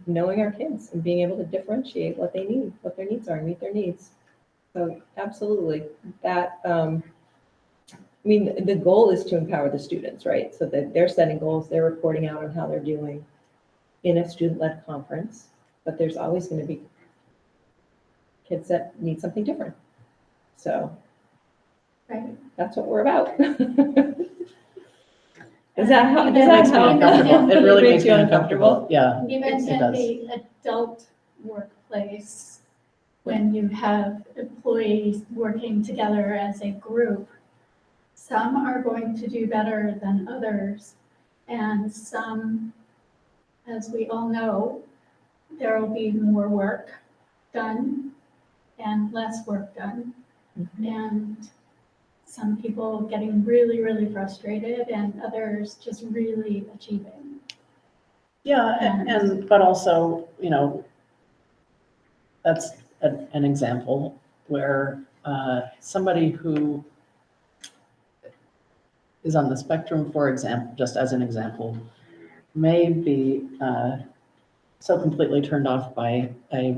knowing our kids and being able to differentiate what they need, what their needs are, and meet their needs. So absolutely, that, I mean, the goal is to empower the students, right? So that they're setting goals, they're reporting out on how they're doing in a student-led conference, but there's always going to be kids that need something different. So Right. that's what we're about. Does that help? Even Does that help? Uncomfortable. It really makes me uncomfortable. uncomfortable. Yeah. Even it in does. the adult workplace, when you have employees working together as a group, some are going to do better than others. And some, as we all know, there will be more work done and less work done. And some people getting really, really frustrated and others just really achieving. Yeah, and but also, you know, that's an example where somebody who is on the spectrum, for example, just as an example, may be so completely turned off by a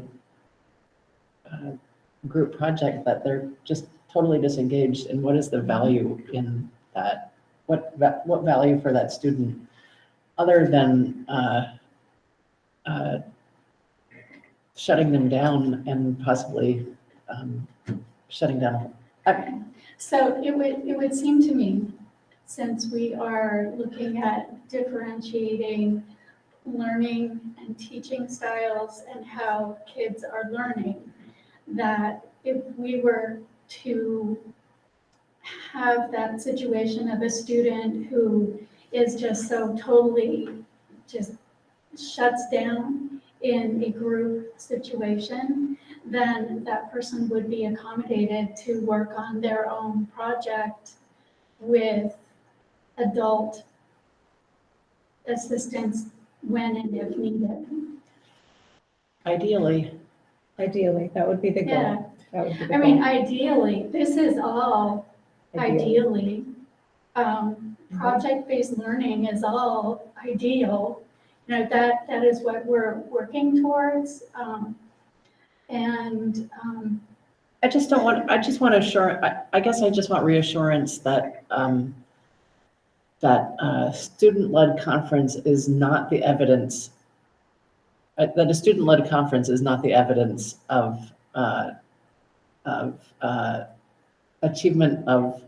group project that they're just totally disengaged. And what is the value in that? What value for that student, other than shutting them down and possibly shutting down? So it would seem to me, since we are looking at differentiating learning and teaching styles and how kids are learning, that if we were to have that situation of a student who is just so totally just shuts down in a group situation, then that person would be accommodated to work on their own project with adult assistance when and if needed. Ideally, Ideally, that would be the Yeah, goal. That would be the I mean, goal. ideally, this is all ideally. Project-based learning is all ideal. You know, that is what we're working towards. I just don't want, I just want I guess I just want reassurance that, student-led conference is not the evidence, that a student-led conference is not the evidence of achievement of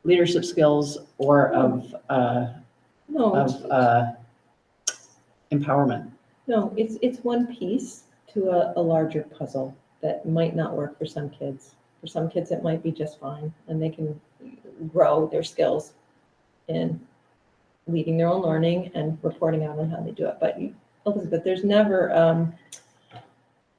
leadership skills or of No, empowerment. no, it's one piece to a larger puzzle that might not work for some kids. For some kids, it might be just fine, and they can grow their skills in leading their own learning and reporting out on how they do it. But Elizabeth, there's never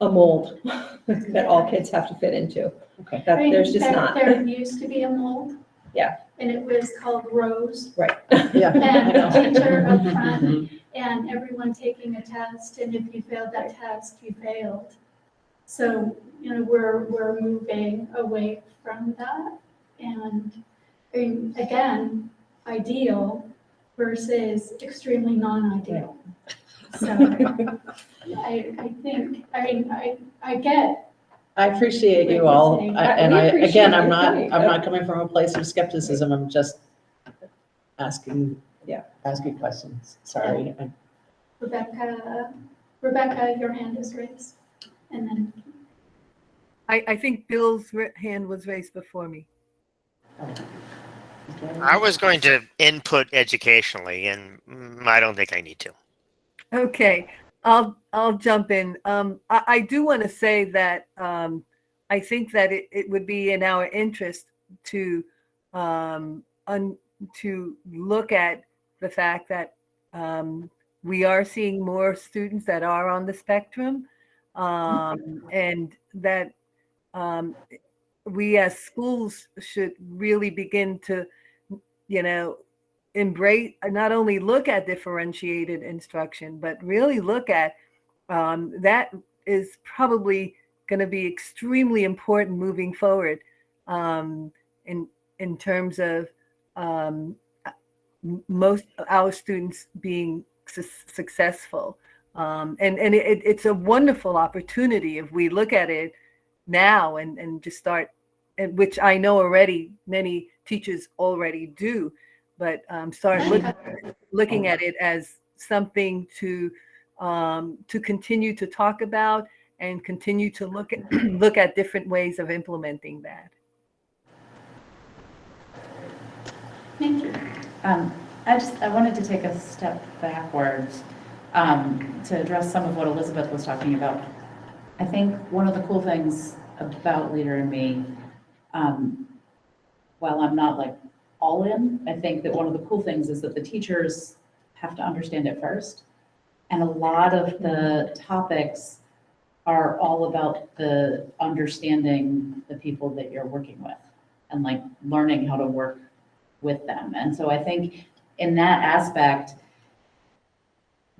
a mold that all kids have to fit into. Okay. That, I mean, there's just not. There used to be a mold. Yeah. And it was called Rose. Right. Yeah. And I a know. teacher up front, and everyone taking a test, and if you failed that test, you failed. So, you know, we're moving away from that. And, I mean, again, ideal versus extremely non-ideal. So I think, I mean, I get, I appreciate you all, We and appreciate again, you coming. I'm not coming from a place of skepticism, I'm just asking questions, sorry. Rebecca, your hand is raised. And then, I think Bill's hand was raised before me. I was going to input educationally, and I don't think I need to. Okay, I'll jump in. I do want to say that I think that it would be in our interest to to look at the fact that we are seeing more students that are on the spectrum, and that we as schools should really begin to, you know, embrace, not only look at differentiated instruction, but really look at that is probably going to be extremely important moving forward in terms of most of our students being successful. And it's a wonderful opportunity if we look at it now and just start, and which I know already many teachers already do, but start looking at it as something to continue to talk about and continue to look at different ways of implementing that. thank you. I wanted to take a step backwards to address some of what Elizabeth was talking about. I think one of the cool things about Leader in Me, while I'm not like all in, I think that one of the cool things is that the teachers have to understand it first. And a lot of the topics are all about the understanding the people that you're working with and like learning how to work with them. And so I think in that aspect,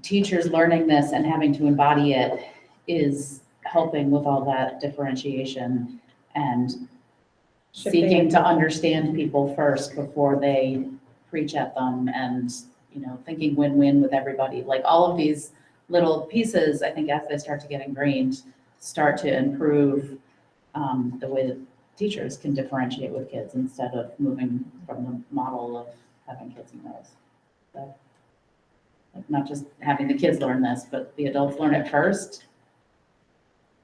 teachers learning this and having to embody it is helping with all that differentiation and seeking to understand people first before they preach at them, and, you know, thinking win-win with everybody. Like all of these little pieces, I think as they start to get ingrained, start to improve the way that teachers can differentiate with kids instead of moving from the model of having kids in rows. So, like not just having the kids learn this, but the adults learn it first.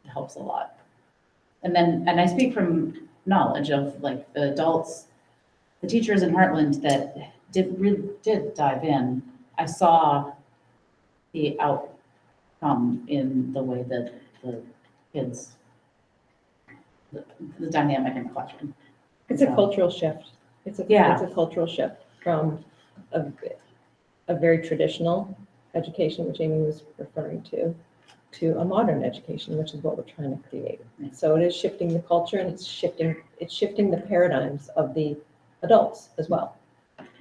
It helps a lot. And I speak from knowledge of like the adults, the teachers in Heartland that did dive in. I saw the outcome in the way that the kids, the dynamic in the classroom. It's a cultural shift. It's a cultural shift from a very traditional education, which Amy was referring to a modern education, which is what we're trying to create. So it is shifting the culture, and it's shifting the paradigms of the adults as well.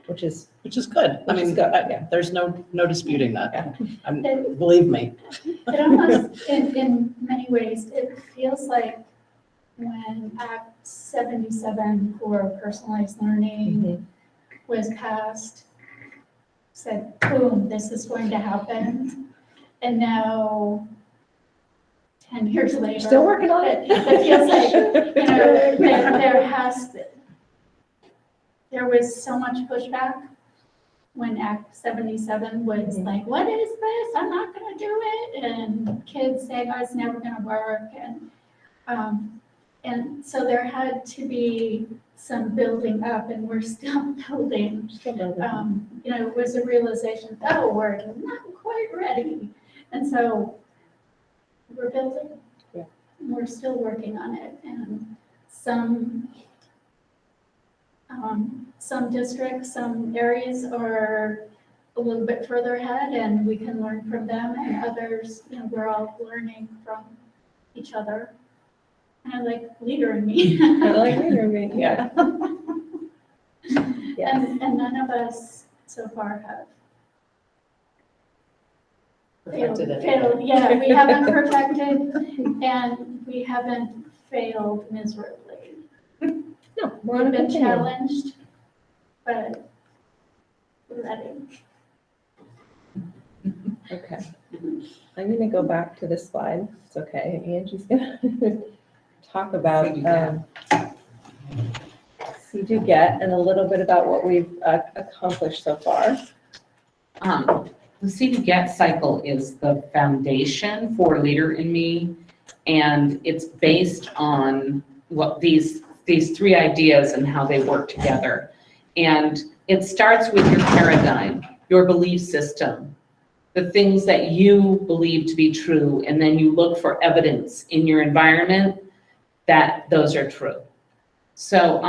which is good. I Which is mean, good, yeah. there's no disputing that. It Believe me. it almost, in many ways, it feels like when Act 77 for personalized learning was passed, said, boom, this is going to happen. And now, 10 years later. Still working on it. It feels like, you know, there was so much pushback when Act 77 was like, what is this? I'm not gonna do it. And kids saying, oh, it's never gonna work. And so there had to be some building up, and we're still building. You know, it was a realization, oh, we're not quite ready. And so we're building. Yeah. We're still working on it. And some districts, some areas are a little bit further ahead, and we can learn from them, and others, you know, we're all learning from each other. And I like leader in me. I like leader in me, yeah. Yes. And none of us so far have Perfected it. failed. Yeah, we haven't perfected, and we haven't failed miserably. No, we're on We've a been continuum. challenged, but we're ready. Okay. I'm gonna go back to this slide. It's okay. Angie's gonna talk about See-Do-Get and a little bit about what we've accomplished so far. The See-Do-Get cycle is the foundation for Leader in Me, and it's based on what these three ideas and how they work together. And it starts with your paradigm, your belief system, the things that you believe to be true, and then you look for evidence in your environment that those are true. So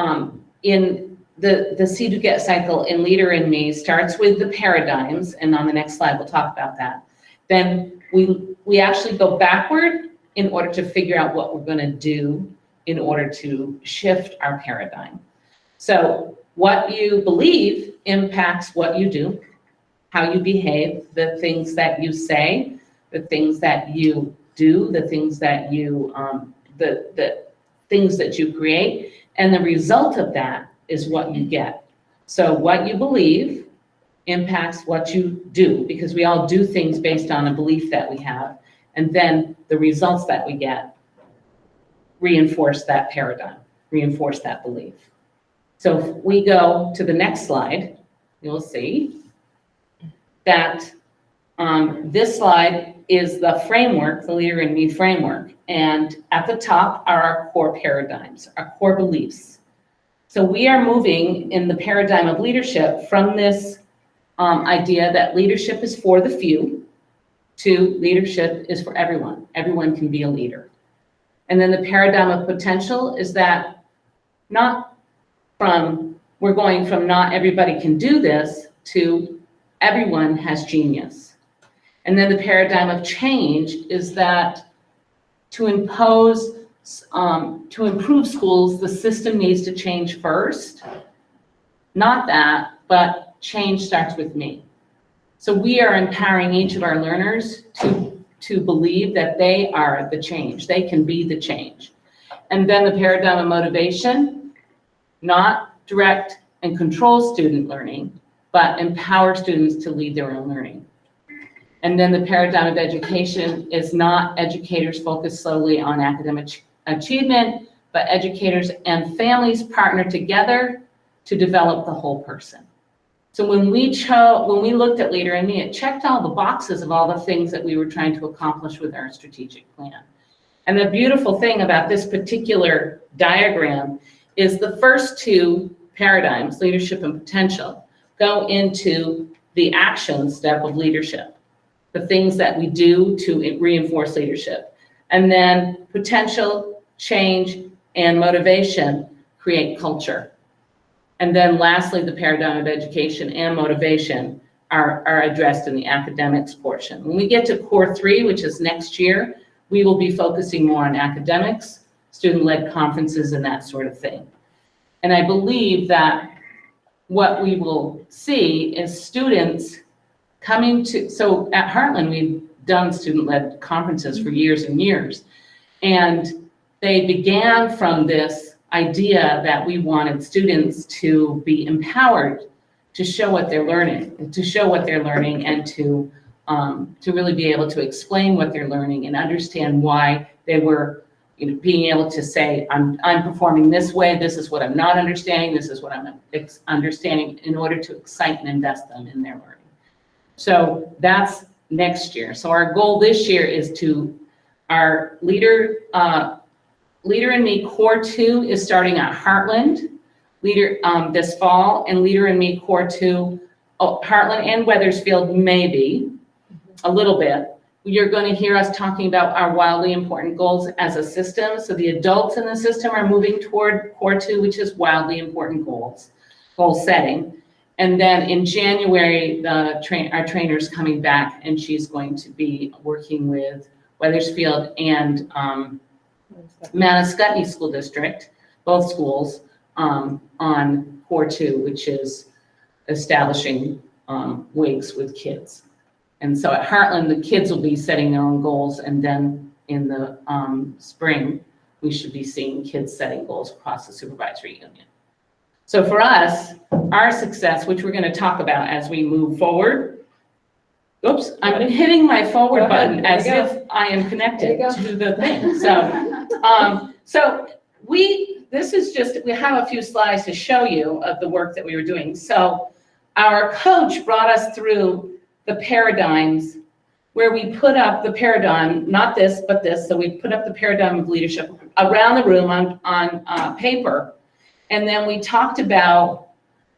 in the See-Do-Get cycle in Leader in Me starts with the paradigms, and on the next slide we'll talk about that. Then we actually go backward in order to figure out what we're going to do in order to shift our paradigm. So what you believe impacts what you do, how you behave, the things that you say, the things that you do, the things that you the things that you create, and the result of that is what you get. So what you believe impacts what you do, because we all do things based on a belief that we have, and then the results that we get reinforce that paradigm, reinforce that belief. So if we go to the next slide, you'll see that this slide is the framework, the Leader in Me framework. And at the top are our core paradigms, our core beliefs. So we are moving in the paradigm of leadership from this idea that leadership is for the few to leadership is for everyone. Everyone can be a leader. And then the paradigm of potential is that we're going from not everybody can do this to everyone has genius. And then the paradigm of change is that to improve schools, the system needs to change first. Not that, but change starts with me. So we are empowering each of our learners to believe that they are the change. They can be the change. And then the paradigm of motivation, not direct and control student learning, but empower students to lead their own learning. And then the paradigm of education is not educators focused solely on academic achievement, but educators and families partner together to develop the whole person. So when we looked at Leader in Me, it checked all the boxes of all the things that we were trying to accomplish with our strategic plan. And the beautiful thing about this particular diagram is the first two paradigms, leadership and potential, go into the action step of leadership, the things that we do to reinforce leadership. And then potential, change, and motivation create culture. And then lastly, the paradigm of education and motivation are addressed in the academics portion. When we get to core 3, which is next year, we will be focusing more on academics, student-led conferences, and that sort of thing. And I believe that what we will see is students coming to, so at Heartland, we've done student-led conferences for years and years. And they began from this idea that we wanted students to be empowered to show what they're learning, and to really be able to explain what they're learning and understand why they were, being able to say, I'm performing this way, this is what I'm not understanding, this is what I'm understanding, in order to excite and invest them in their learning. So that's next year. So our goal this year is to, our Leader in Me Core 2 is starting at Heartland this fall, and Leader in Me Core 2, Heartland and Wethersfield maybe, a little bit. You're going to hear us talking about our wildly important goals as a system. So the adults in the system are moving toward Core 2, which is wildly important goals, goal setting. And then in January, our trainer's coming back, and she's going to be working with Wethersfield and Manascutney School District, both schools, on Core 2, which is establishing WIGs with kids. And so at Heartland, the kids will be setting their own goals, and then in the spring, we should be seeing kids setting goals across the supervisory union. So for us, our success, which we're going to talk about as we move forward. Oops, I'm hitting my forward button as if I am connected to the thing. So, we have a few slides to show you of the work that we were doing. So our coach brought us through the paradigms, where we put up the paradigm, not this, but this. So we put up the paradigm of leadership around the room on paper. And then we talked about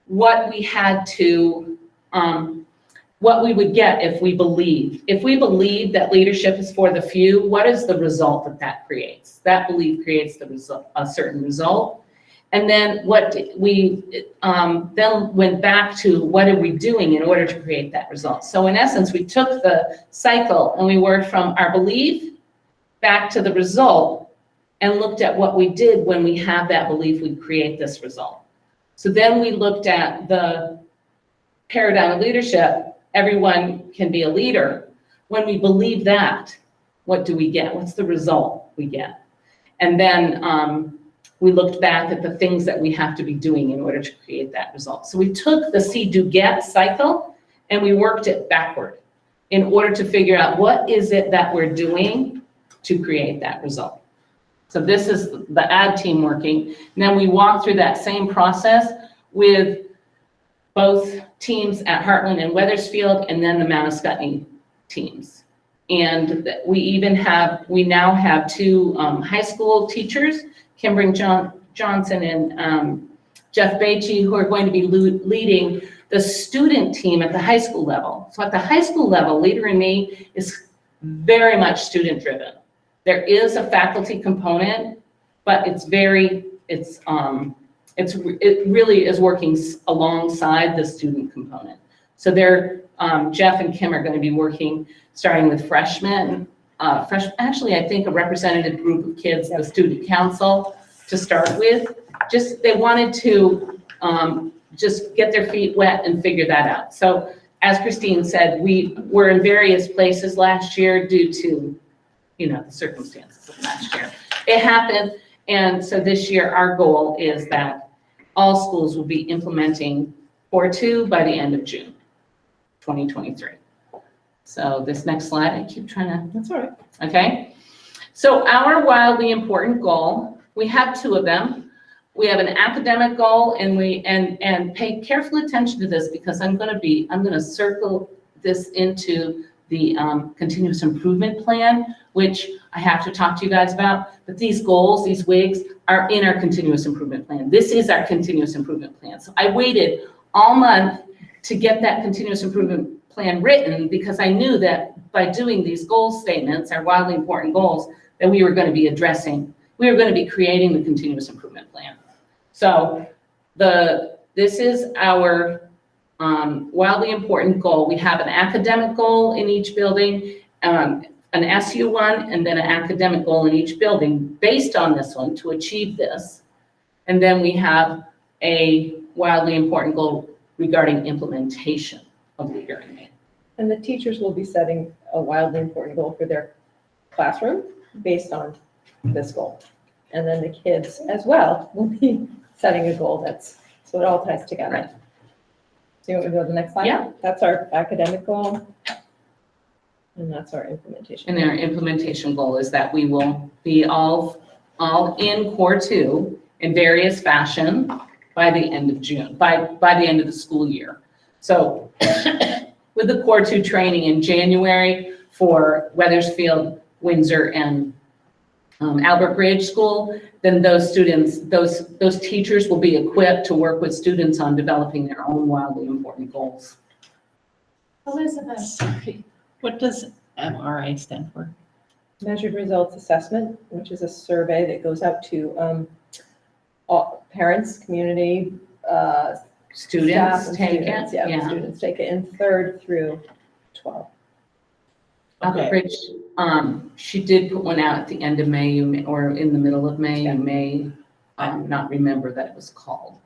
what we had to, what we would get if we believed. If we believe that leadership is for the few, what is the result that creates? That belief creates a certain result. And then we then went back to what are we doing in order to create that result. So in essence, we took the cycle and we worked from our belief back to the result and looked at what we did when we have that belief we'd create this result. So then we looked at the paradigm of leadership. Everyone can be a leader. When we believe that, what do we get? What's the result we get? And then we looked back at the things that we have to be doing in order to create that result. So we took the see, do, get cycle and we worked it backward in order to figure out what is it that we're doing to create that result. So this is the ad team working. And then we walked through that same process with both teams at Heartland and Wethersfield, and then the Manascutney teams. And we now have two high school teachers, Kimber Johnson and Jeff Beachy, who are going to be leading the student team at the high school level. So at the high school level, Leader in Me is very much student driven. There is a faculty component, but it really is working alongside the student component. So Jeff and Kim are going to be working, starting with freshmen. Actually, I think a representative group of kids, the student council to start with. They wanted to just get their feet wet and figure that out. So as Christine said, we were in various places last year due to, the circumstances of last year. It happened. And so this year, our goal is that all schools will be implementing Core 2 by the end of June, 2023. So this next slide, I keep trying to. That's all right. Okay. So our wildly important goal, we have two of them. We have an academic goal, and pay careful attention to this because I'm going to circle this into the continuous improvement plan, which I have to talk to you guys about. But these goals, these WIGs, are in our continuous improvement plan. This is our continuous improvement plan. So I waited all month to get that continuous improvement plan written because I knew that by doing these goal statements, our wildly important goals, that we were going to be creating the continuous improvement plan. So this is our wildly important goal. We have an academic goal in each building, an SU one, and then an academic goal in each building based on this one to achieve this. And then we have a wildly important goal regarding implementation of the hearing aid. And the teachers will be setting a wildly important goal for their classroom based on this goal. And then the kids as well will be setting a goal so it all ties together. Right. So you want me to go to the next slide? Yeah. That's our academic goal. And that's our implementation. And our implementation goal is that we will be all in core 2 in various fashion by the end of June, by the end of the school year. So with the core 2 training in January for Weathersfield, Windsor, and Albert Bridge School, then those students, those teachers will be equipped to work with students on developing their own wildly important goals. Elizabeth. Sorry. What does MRA stand for? Measured Results Assessment, which is a survey that goes out to all parents, community, staff Students and take students. it, Yeah, yeah. students take it in 3rd through 12th. Albert Bridge, she did put one out at the end of May, or in the middle of May, you may not remember that it was called.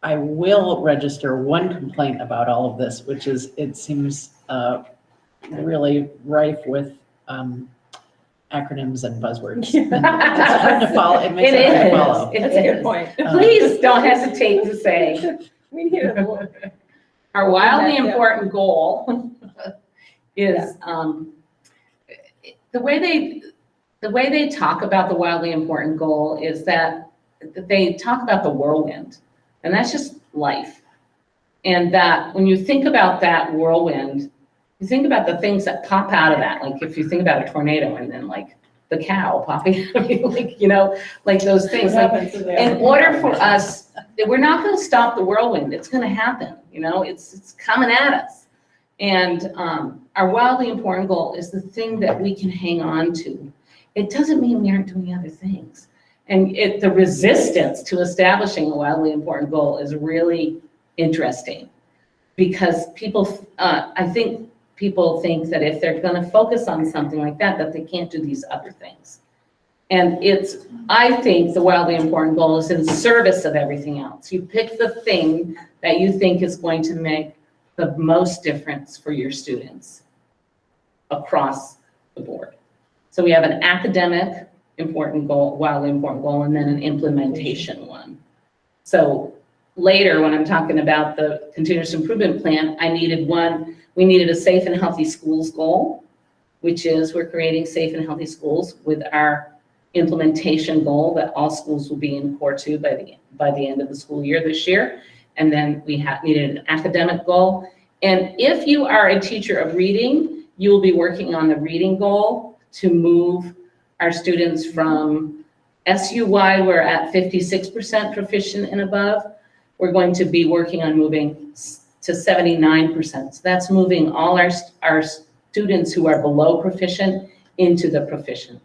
I will register one complaint about all of this, which is it seems really rife with acronyms and buzzwords. It's hard to follow. It makes it hard to follow. That's a good point. Please don't hesitate to say, We need a little. our wildly Yeah. important goal is, the way they talk about the wildly important goal is that they talk about the whirlwind, and that's just life. And that when you think about that whirlwind, you think about the things that pop out of that. Like if you think about a tornado and then like the cow popping out of you, like, you know, like those things. What Like, happens to them? in order for us, we're not going to stop the whirlwind. It's going to happen. You know, it's coming at us. And our wildly important goal is the thing that we can hang on to. It doesn't mean we aren't doing other things. And the resistance to establishing a wildly important goal is really interesting because people, I think people think that if they're going to focus on something like that, that they can't do these other things. And I think the wildly important goal is in service of everything else. You pick the thing that you think is going to make the most difference for your students across the board. So we have an academic important goal, wildly important goal, and then an implementation one. So later, when I'm talking about the continuous improvement plan, we needed a safe and healthy schools goal, which is we're creating safe and healthy schools with our implementation goal that all schools will be in core 2 by the end of the school year this year. And then we needed an academic goal. And if you are a teacher of reading, you will be working on the reading goal to move our students from SU-wide, we're at 56% proficient and above. We're going to be working on moving to 79%. So that's moving all our students who are below proficient into the proficient.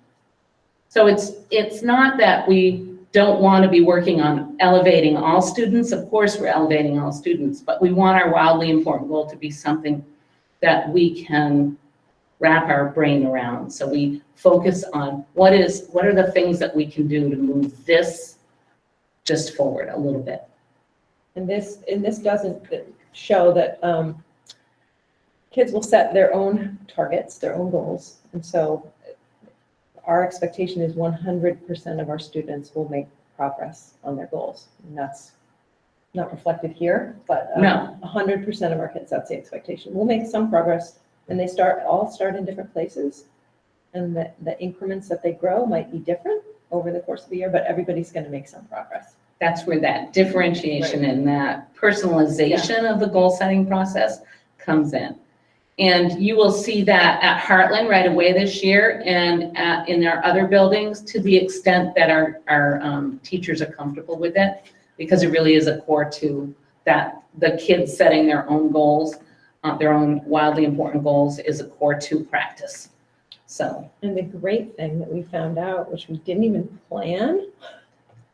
So it's not that we don't want to be working on elevating all students. Of course, we're elevating all students, but we want our wildly important goal to be something that we can wrap our brain around. So we focus on what are the things that we can do to move this just forward a little bit. And this doesn't show that kids will set their own targets, their own goals. And so our expectation is 100% of our students will make progress on their goals. And that's not reflected here, but No. 100% of our kids, that's the expectation. We'll make some progress, and they all start in different places. And the increments that they grow might be different over the course of the year, but everybody's going to make some progress. That's where that differentiation and that personalization of the goal setting process comes in. And you will see that at Heartland right away this year and in our other buildings to the extent that our teachers are comfortable with it, because it really is a core to that the kids setting their own goals, their own wildly important goals is a core to practice. So. And the great thing that we found out, which we didn't even plan,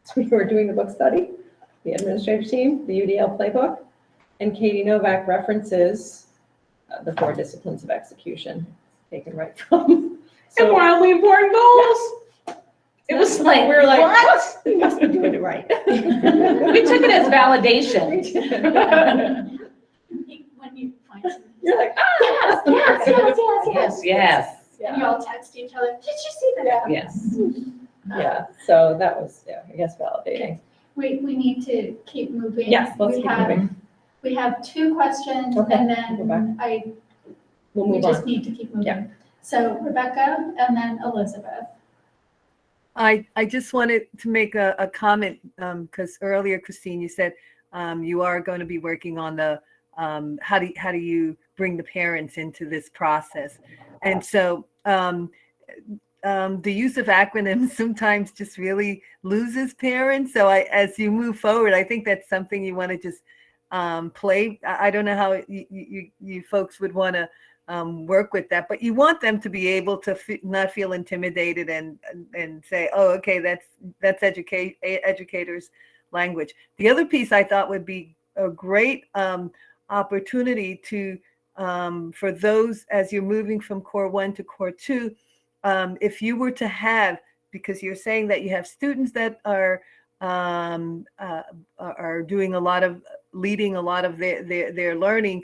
so we were doing the book study, the administrative team, the UDL playbook, and Katie Novak references the 4 disciplines of execution, taken right from. And wildly important goals. It was like, We were like, what? we must be doing it right. We took it as validation. When you find something. You're like, ah, Yes, yes, And you all text each other, did you see that? yes. Yeah, so that was, yeah, I guess validating. We need to keep moving. Yes, let's We keep have- moving. We have 2 questions Okay, and go back. then We'll we move just on. need to keep moving. Yeah. So Rebecca and then Elizabeth. I just wanted to make a comment, because earlier, Christine, you said you are going to be working on the how do you bring the parents into this process? And so the use of acronyms sometimes just really loses parents. So as you move forward, I think that's something you want to just play. I don't know how you folks would want to work with that, but you want them to be able to not feel intimidated and say, oh, okay, that's educators' language. The other piece I thought would be a great opportunity to for those as you're moving from Core 1 to Core 2, if you were to have, because you're saying that you have students that are doing leading a lot of their learning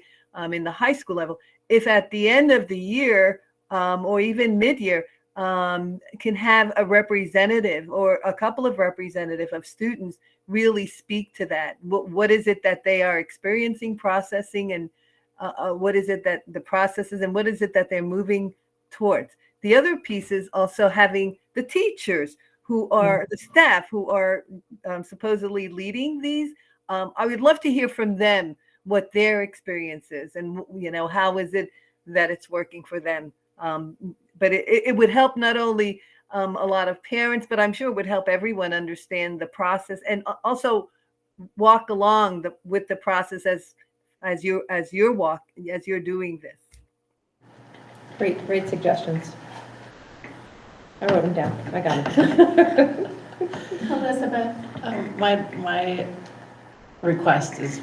in the high school level. If at the end of the year or even mid-year can have a representative or a couple of representative of students really speak to that. What is it that they are experiencing, processing, and what is it that the processes and what is it that they're moving towards? The other piece is also having the teachers who are the staff who are supposedly leading these. I would love to hear from them what their experience is and, how is it that it's working for them. But it would help not only a lot of parents, but I'm sure it would help everyone understand the process and also walk along with the process as you're doing this. Great suggestions. I wrote them down. I got it. Elizabeth. My request is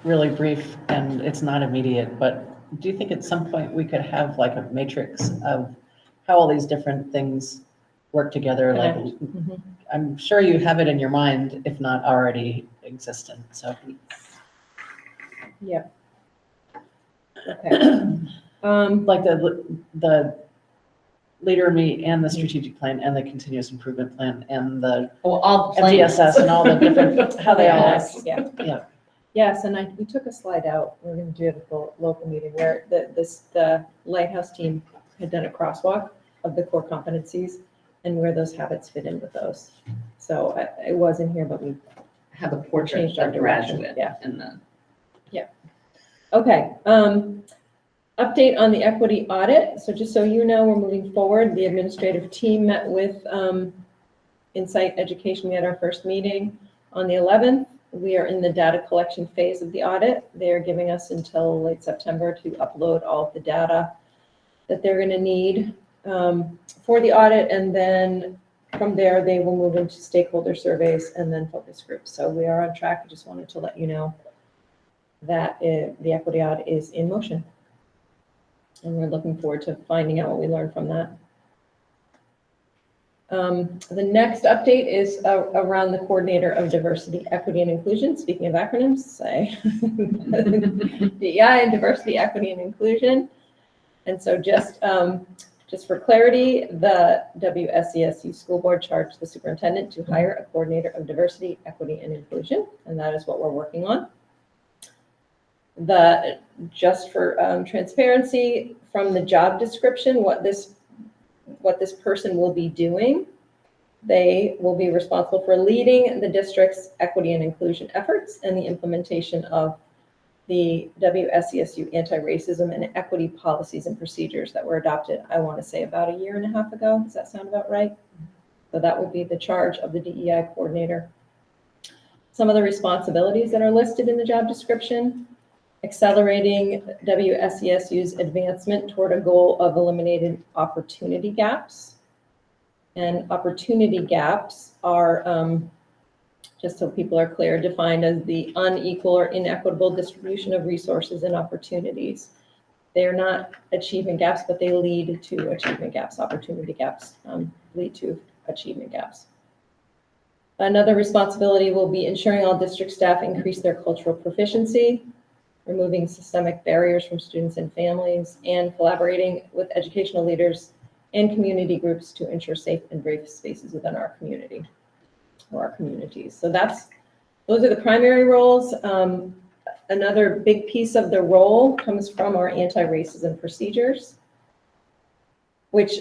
really brief and it's not immediate, but do you think at some point we could have like a matrix of how all these different things work together? Like, Mhm. I'm sure you have it in your mind, if not already existent, so. Yeah. Okay. Like the Leader in Me and the strategic plan and the continuous improvement plan and the All the plans. MTSS and all the different, how they all work. Yeah. Yeah. Yes, and we took a slide out, we're going to do it at the local meeting, where the Lighthouse team had done a crosswalk of the core competencies and where those habits fit in with those. So it was in here, but we Have a portrait changed our of the direction. graduate. Yeah. And the. Okay. Update on the equity audit. So just so you know, we're moving forward. The administrative team met with Insight Education. We had our first meeting on the 11th. We are in the data collection phase of the audit. They're giving us until late September to upload all of the data that they're going to need for the audit. And then from there, they will move into stakeholder surveys and then focus groups. So we are on track. I just wanted to let you know that the equity audit is in motion. And we're looking forward to finding out what we learned from that. The next update is around the coordinator of diversity, equity, and inclusion. Speaking of acronyms, say DEI and diversity, equity, and inclusion. And so just for clarity, the WSESU school board charged the superintendent to hire a coordinator of diversity, equity, and inclusion. And that is what we're working on. Just for transparency, from the job description, what this person will be doing, they will be responsible for leading the district's equity and inclusion efforts and the implementation of the WSESU anti-racism and equity policies and procedures that were adopted, I want to say about 1.5 years ago. Does that sound about right? So that would be the charge of the DEI coordinator. Some of the responsibilities that are listed in the job description: accelerating WSESU's advancement toward a goal of eliminating opportunity gaps. And opportunity gaps are, just so people are clear, defined as the unequal or inequitable distribution of resources and opportunities. They're not achievement gaps, but they lead to achievement gaps. Opportunity gaps lead to achievement gaps. Another responsibility will be ensuring all district staff increase their cultural proficiency, removing systemic barriers from students and families, and collaborating with educational leaders and community groups to ensure safe and brave spaces within our community or our communities. So those are the primary roles. Another big piece of the role comes from our anti-racism procedures, which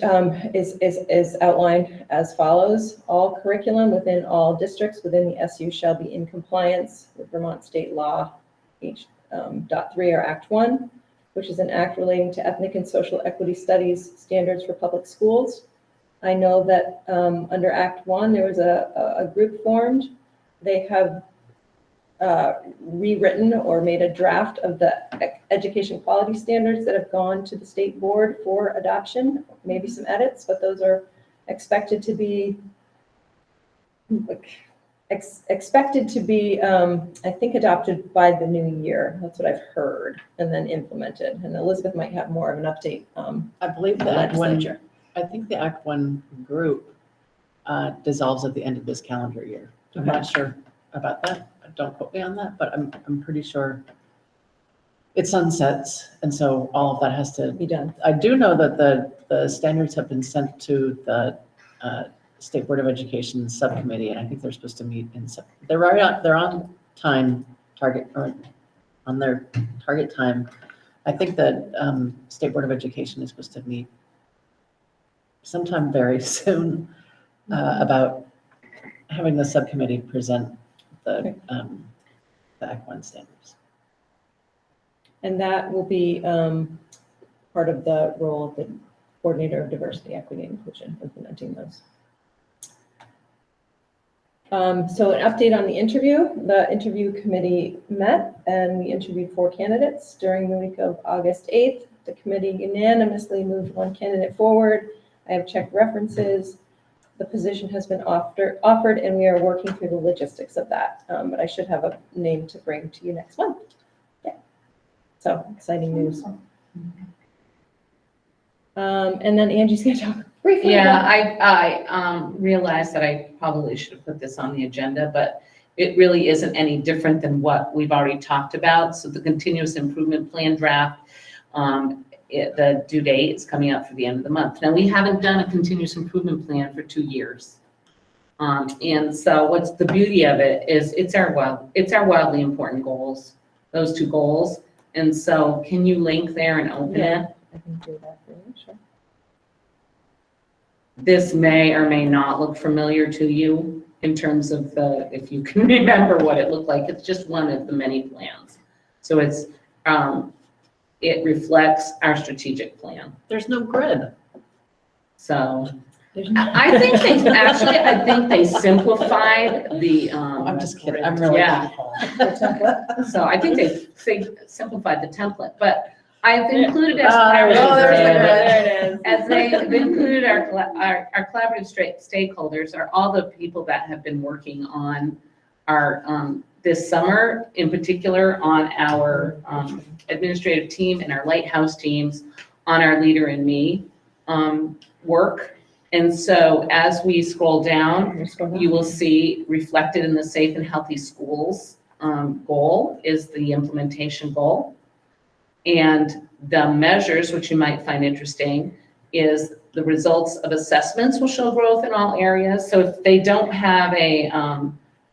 is outlined as follows. All curriculum within all districts within the SU shall be in compliance with Vermont State Law H.3 or Act 1, which is an act relating to ethnic and social equity studies standards for public schools. I know that under Act 1, there was a group formed. They have rewritten or made a draft of the education quality standards that have gone to the state board for adoption, maybe some edits, but those are expected to be I think, adopted by the new year. That's what I've heard, and then implemented. And Elizabeth might have more of an update. I believe the Act One, I think the Act One group dissolves at the end of this calendar year. I'm not sure about that. Don't quote me on that, but I'm pretty sure it sunsets, and so all of that has to be done. I do know that the standards have been sent to the State Board of Education subcommittee, and I think they're supposed to meet they're on time target, or on their target time. I think that State Board of Education is supposed to meet sometime very soon about having the subcommittee present the Act 1 standards. And that will be part of the role of the coordinator of diversity, equity, and inclusion, implementing those. So an update on the interview. The interview committee met and we interviewed 4 candidates during the week of August 8th. The committee unanimously moved 1 candidate forward. I have checked references. The position has been offered and we are working through the logistics of that. But I should have a name to bring to you next month. Yeah. So exciting news. And then Angie's gonna talk briefly. Yeah, I realized that I probably should have put this on the agenda, but it really isn't any different than what we've already talked about. So the continuous improvement plan draft, the due date is coming up for the end of the month. Now, we haven't done a continuous improvement plan for 2 years. And so what's the beauty of it is it's our wildly important goals, those 2 goals. And so can you link there and open it? I can do that for you, sure. This may or may not look familiar to you in terms of if you can remember what it looked like. It's just one of the many plans. So it's, it reflects our strategic plan. There's no grid. So I think they simplified the. I'm just kidding. I'm really yeah. So I think they simplified the template, but I've included as they've included our collaborative stakeholders are all the people that have been working on our this summer, in particular on our administrative team and our lighthouse teams, on our Leader in Me work. And so as we scroll down, you will see reflected in the Safe and Healthy Schools goal is the implementation goal. And the measures, which you might find interesting, is the results of assessments will show growth in all areas. So if they don't have a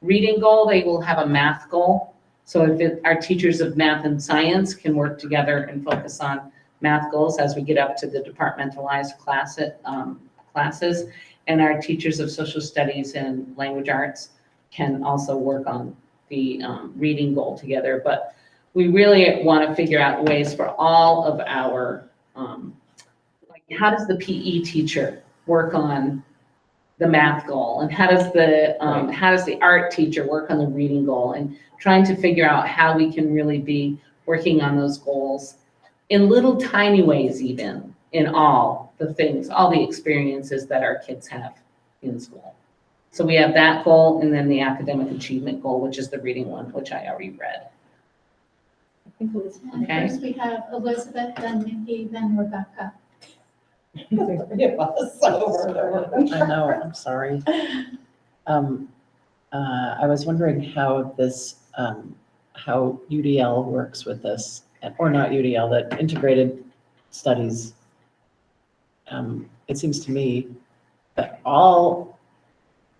reading goal, they will have a math goal. So if our teachers of math and science can work together and focus on math goals as we get up to the departmentalized classes, and our teachers of social studies and language arts can also work on the reading goal together. But we really want to figure out ways for all of our, like how does the PE teacher work on the math goal, and how does the art teacher work on the reading goal, and trying to figure out how we can really be working on those goals in little tiny ways, even in all the things, all the experiences that our kids have in school. So we have that goal, and then the academic achievement goal, which is the reading one, which I already read. And Okay. first we have Elizabeth, then Nikki, then Rebecca. Three of us over and over. I know, I'm sorry. I was wondering how this, how UDL works with this, or not UDL, that integrated studies. It seems to me that all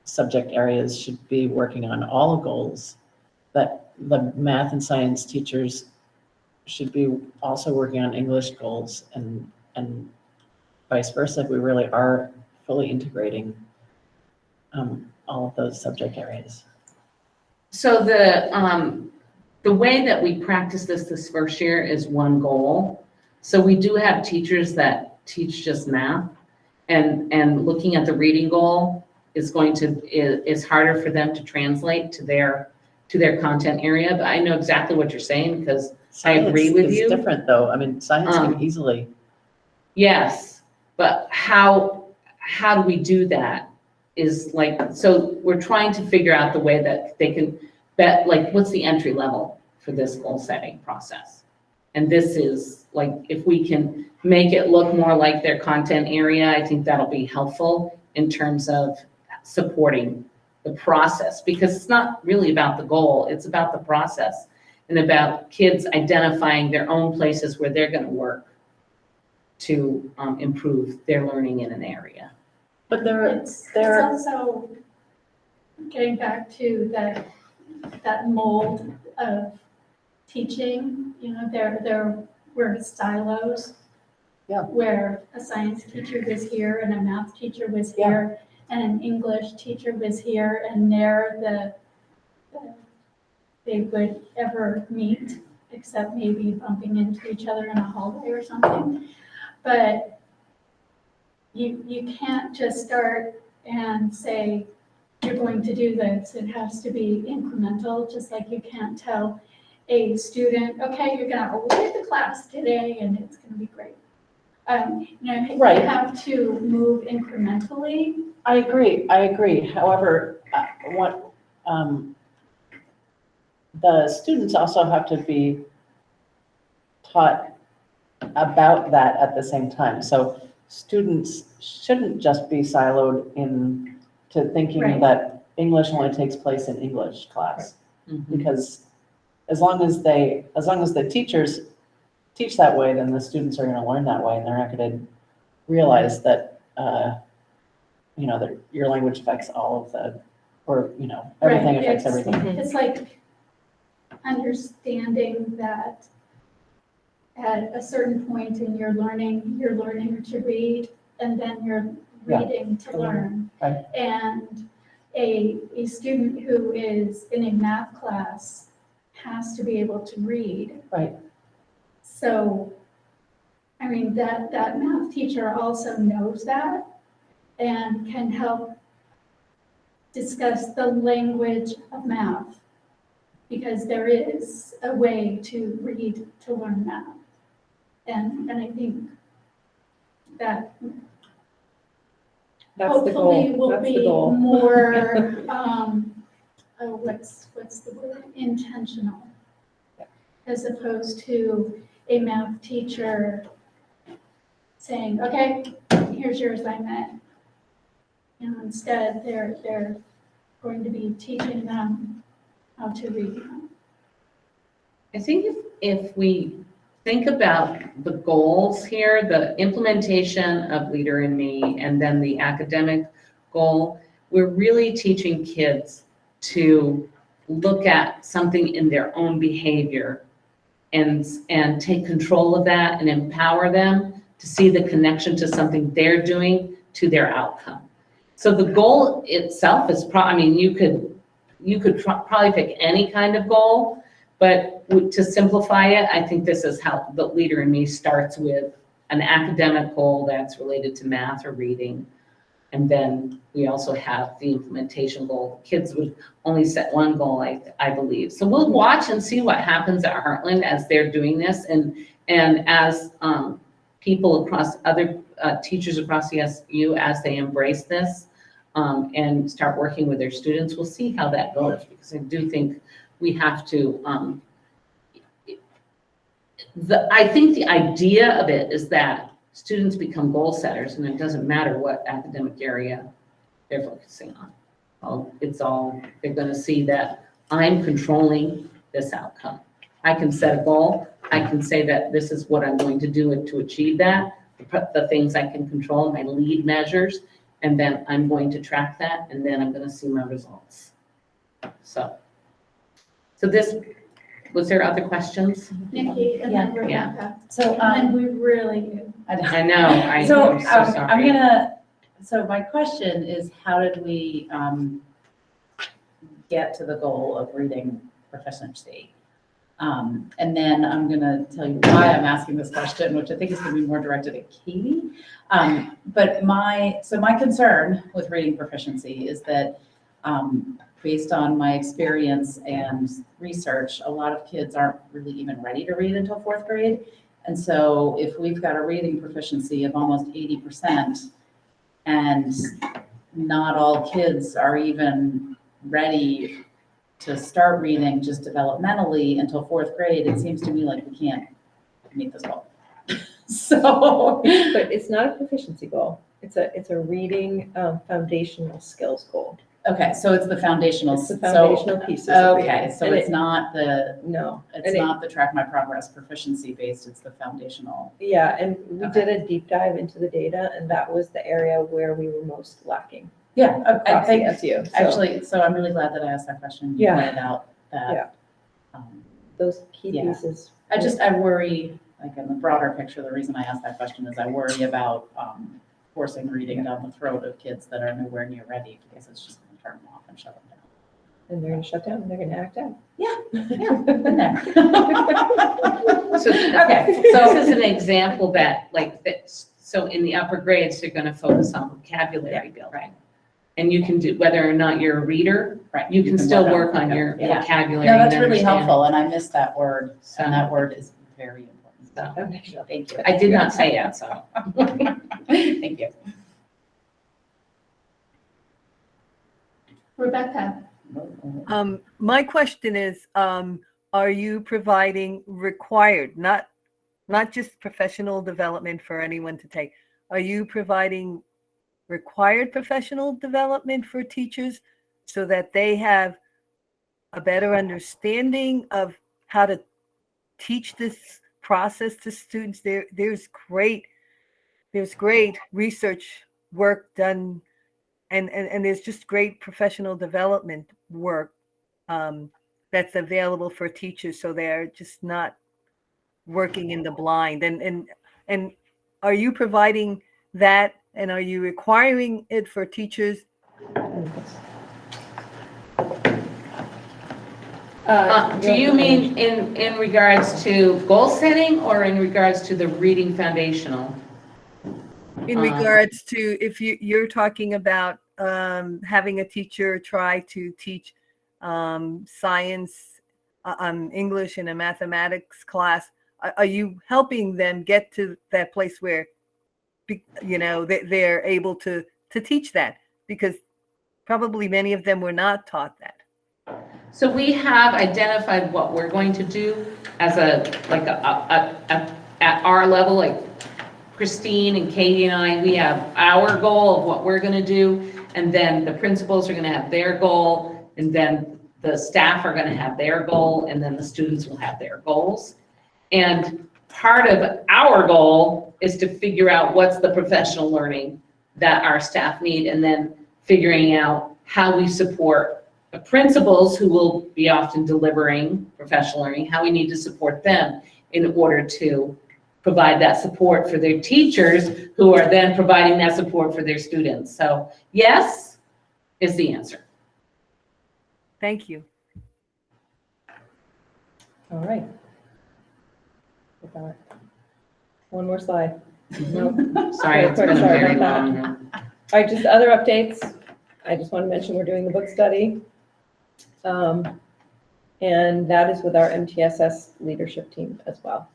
subject areas should be working on all goals, that the math and science teachers should be also working on English goals, and vice versa. We really are fully integrating all of those subject areas. So the way that we practice this first year is one goal. So we do have teachers that teach just math, and looking at the reading goal is harder for them to translate to their content area. But I know exactly what you're saying, because I agree with you. Science is different though. I mean, science can easily. Yes, but how do we do that? Is like, so we're trying to figure out the way that they can like, what's the entry level for this goal setting process? And this is like, if we can make it look more like their content area, I think that'll be helpful in terms of supporting the process, because it's not really about the goal, it's about the process and about kids identifying their own places where they're going to work to improve their learning in an area. But It's also getting back to that mold of teaching, you know, there were silos. Yeah. Where a science teacher was here and a math teacher was here and an English teacher was here, and they would ever meet, except maybe bumping into each other in a hallway or something. But you can't just start and say, you're going to do this. It has to be incremental, just like you can't tell a student, okay, you're gonna lead the class today and it's gonna be great. You know, Right. you have to move incrementally. I agree. However, the students also have to be taught about that at the same time. So students shouldn't just be siloed into thinking Right. that English only takes place in English class. Mhm. Because as long as the teachers teach that way, then the students are gonna learn that way, and they're not gonna realize that, you know, that your language affects all of the, or, you know, everything Right, affects it's- everything. It's like understanding that at a certain point in your learning, you're learning to read, and then you're Yeah. reading to learn. Right. And a student who is in a math class has to be able to read. Right. So, I mean, that math teacher also knows that and can help discuss the language of math, because there is a way to read to learn math. And I think that That's the hopefully goal. will That's the be goal. more, what's the word, intentional. As opposed to a math teacher saying, okay, here's your assignment. And instead, they're going to be teaching them how to read. I think if we think about the goals here, the implementation of Leader in Me and then the academic goal, we're really teaching kids to look at something in their own behavior and take control of that and empower them to see the connection to something they're doing to their outcome. So the goal itself is you could probably pick any kind of goal, but to simplify it, I think this is how the Leader in Me starts with an academic goal that's related to math or reading. And then we also have the implementation goal. Kids would only set one goal, I believe. So we'll watch and see what happens at Heartland as they're doing this, and as people across other teachers across the SU, as they embrace this and start working with their students, we'll see how that goes, because I do think we have to. I think the idea of it is that students become goal setters, and it doesn't matter what academic area they're focusing on. They're gonna see that I'm controlling this outcome. I can set a goal, I can say that this is what I'm going to do to achieve that, the things I can control, my lead measures, and then I'm going to track that, and then I'm gonna see my results. So this, was there other questions? Nikki, and then Rebecca. So, And then we really do. I know, I'm So, so I'm sorry. so my question is, how did we get to the goal of reading proficiency? And then I'm gonna tell you why I'm asking this question, which I think is gonna be more directed at Katie. But my concern with reading proficiency is that, based on my experience and research, a lot of kids aren't really even ready to read until 4th grade. And so if we've got a reading proficiency of almost 80%, and not all kids are even ready to start reading just developmentally until 4th grade, it seems to me like we can't meet this goal. So, But it's not a proficiency goal. It's a reading foundational skills goal. okay, so it's the foundational. It's the foundational pieces of reading. Okay, so And it's not the, No. it's And it- not the track my progress proficiency based, it's the foundational. Yeah, and we Okay. did a deep dive into the data, and that was the area where we were most lacking. Yeah, I across the think, SU. So actually, so I'm really glad that I asked that question. You Yeah. pointed out that. Yeah. Those key Yeah. pieces. I worry, like in the broader picture, the reason I asked that question is I worry about forcing reading down the throat of kids that are nowhere near ready, because it's just gonna turn them off and shut them down. And they're gonna shut down, and they're gonna act out. Yeah, been there. So, okay, so this is an example that, so in the upper grades, they're gonna focus on vocabulary building. And you can do, whether or not you're a reader, Right. you can still work on your Yeah. vocabulary. No, that's and really understanding. helpful, and I missed that word, So- and that word is very important. So, So, thank you. I did not say it, so. Thank you. Rebecca, My question is, are you providing required, not just professional development for anyone to take? Are you providing required professional development for teachers so that they have a better understanding of how to teach this process to students? There's great research work done, and there's just great professional development work that's available for teachers, so they're just not working in the blind. And are you providing that, and are you requiring it for teachers? Do you mean in regards to goal setting or in regards to the reading foundational? In regards to, if you're talking about having a teacher try to teach science, English in a mathematics class, are you helping them get to that place where, they're able to teach that? Because probably many of them were not taught that. So we have identified what we're going to do as at our level, like Christine and Katie and I, we have our goal of what we're gonna do, and then the principals are gonna have their goal, and then the staff are gonna have their goal, and then the students will have their goals. And part of our goal is to figure out what's the professional learning that our staff need, and then figuring out how we support the principals who will be often delivering professional learning, how we need to support them in order to provide that support for their teachers, who are then providing that support for their students. So yes is the answer. Thank you. All right. One more slide. Nope. Sorry, it's been a Sorry very about long. All right, just other updates. I just want to mention we're doing the book study. And that is with our MTSS leadership team as well.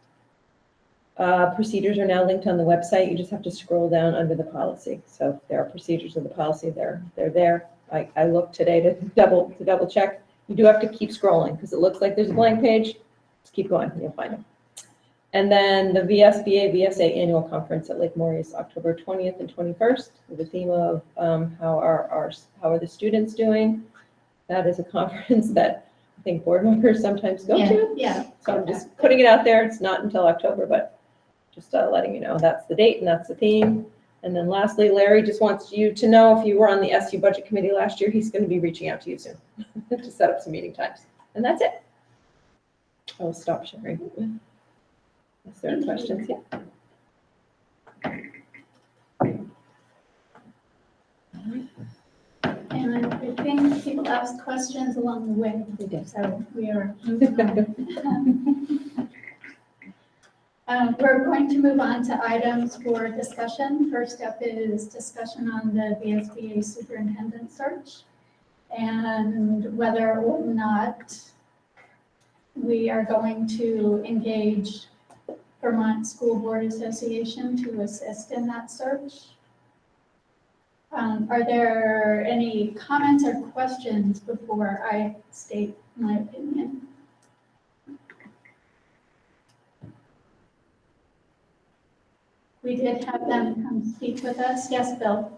Procedures are now linked on the website. You just have to scroll down under the policy. So if there are procedures in the policy, they're there. I looked today to double check. You do have to keep scrolling because it looks like there's a blank page. Just keep going, you'll find them. And then the VSBA, VSA Annual Conference at Lake Maurice, October 20th and 21st, with the theme of how are the students doing? That is a conference that I think board members sometimes go to. Yeah. So I'm just putting it out there. It's not until October, but just letting you know that's the date and that's the theme. And then lastly, Larry just wants you to know if you were on the SU Budget Committee last year, he's going to be reaching out to you soon to set up some meeting times. And that's it. I will stop sharing. Is there any questions? Yeah. And I think people asked questions along the way. We did. So we are moving on. We're going to move on to items for discussion. First up is discussion on the VSBA superintendent search and whether or not we are going to engage Vermont School Board Association to assist in that search. Are there any comments or questions before I state my opinion? We did have them come speak with us. Yes, Bill?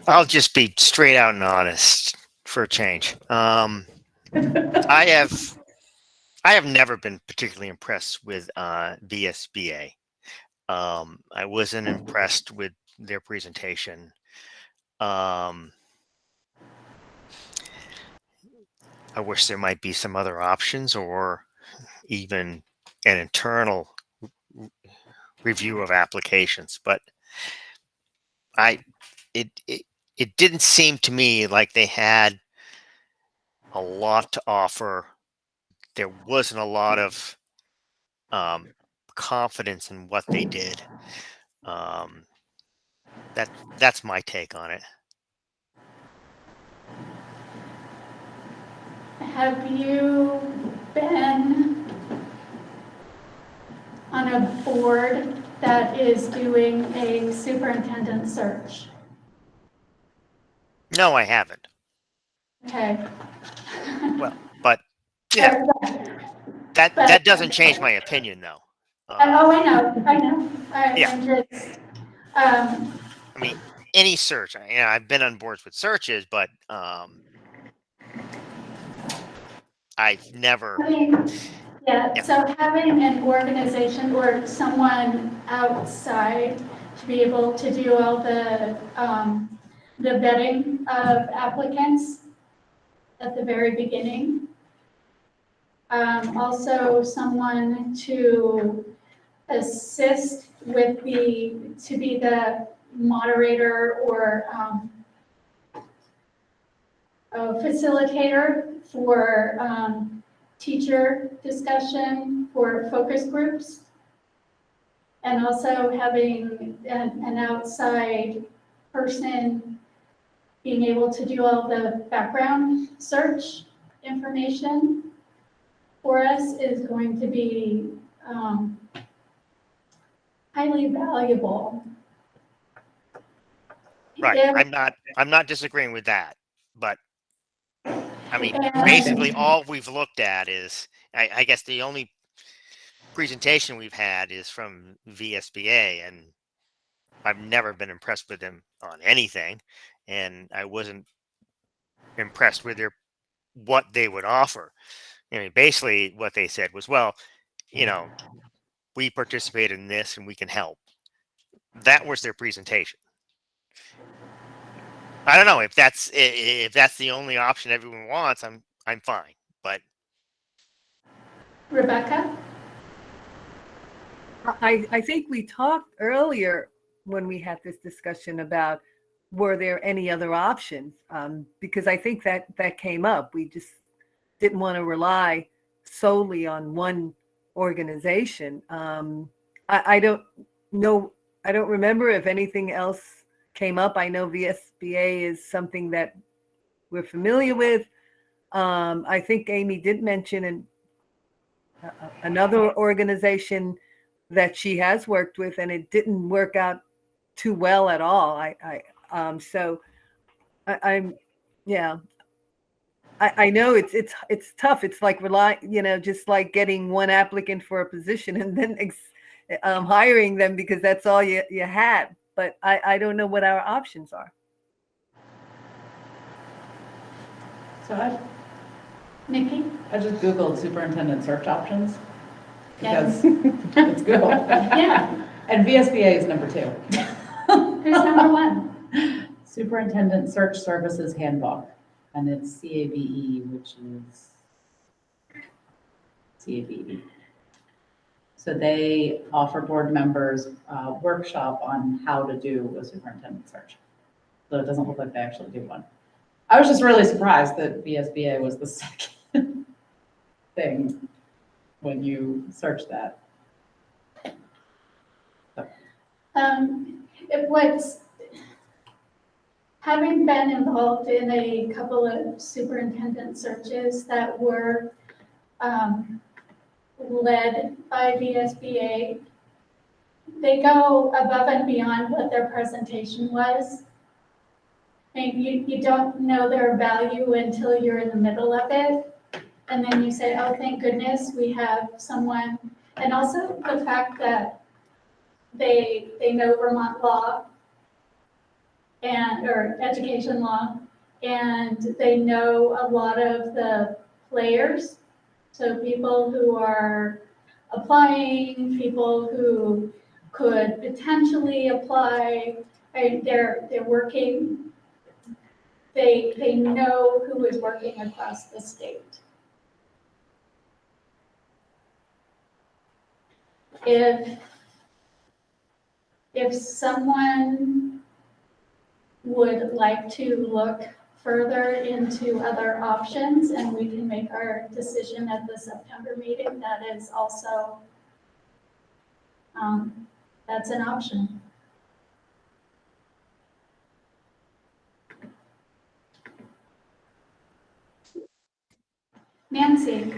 I'll just be straight out and honest for a change. I have never been particularly impressed with VSBA. I wasn't impressed with their presentation. I wish there might be some other options or even an internal review of applications, but it didn't seem to me like they had a lot to offer. There wasn't a lot of confidence in what they did. That's my take on it. Have you been on a board that is doing a superintendent search? No, I haven't. Okay. Well, but yeah, that doesn't change my opinion, though. Oh, I know. Yeah. I'm just, I mean, any search. I've been on boards with searches, but I've never. Yeah, so having an organization or someone outside to be able to do all the vetting of applicants at the very beginning. Also someone to assist with to be the moderator or facilitator for teacher discussion for focus groups, and also having an outside person being able to do all the background search information for us is going to be highly valuable. Right. If- I'm not disagreeing with that, but I mean, Yeah. basically all we've looked at is, I guess the only presentation we've had is from VSBA, and I've never been impressed with them on anything, and I wasn't impressed with what they would offer. I mean, basically what they said was, well, we participate in this and we can help. That was their presentation. I don't know if that's the only option everyone wants. I'm fine, but Rebecca? I think we talked earlier when we had this discussion about were there any other options? Because I think that came up. We just didn't want to rely solely on one organization. I don't know. I don't remember if anything else came up. I know VSBA is something that we're familiar with. I think Amy did mention another organization that she has worked with, and it didn't work out too well at all. I know it's tough. It's like just like getting one applicant for a position and then hiring them because that's all you had. But I don't know what our options are. So Nikki? I just Googled superintendent search options Yes. because it's Google. Yeah. And VSBA is number 2. Who's number 1? Superintendent Search Services Handbook, and it's CABE, which is CABE. So they offer board members a workshop on how to do a superintendent search. So it doesn't look like they actually do one. I was just really surprised that VSBA was the second thing when you search that. Having been involved in a couple of superintendent searches that were led by VSBA, they go above and beyond what their presentation was. And you don't know their value until you're in the middle of it. And then you say, oh, thank goodness we have someone. And also the fact that they know Vermont law or education law, and they know a lot of the players. So people who are applying, people who could potentially apply, and they're working. They know who is working across the state. If someone would like to look further into other options and we can make our decision at the September meeting, that is also, that's an option. Nancy.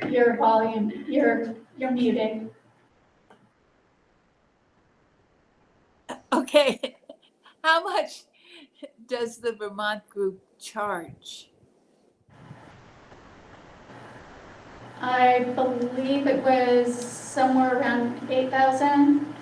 Your volume, you're muted. Okay. How much does the Vermont group charge? I believe it was somewhere around 8,000.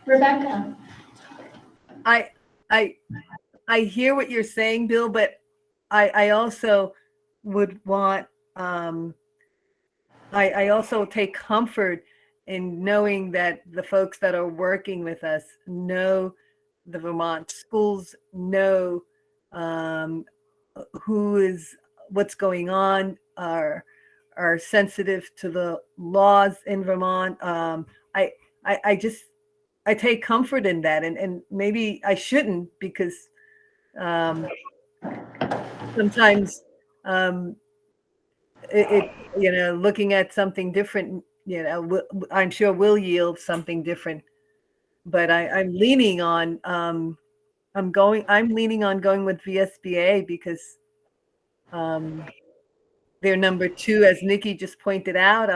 Rebecca. I hear what you're saying, Bill, but I also would want, I also take comfort in knowing that the folks that are working with us know the Vermont schools, know what's going on, are sensitive to the laws in Vermont. I take comfort in that, and maybe I shouldn't because sometimes looking at something different, I'm sure will yield something different. But I'm leaning on going with VSBA because they're number 2, as Nikki just pointed out.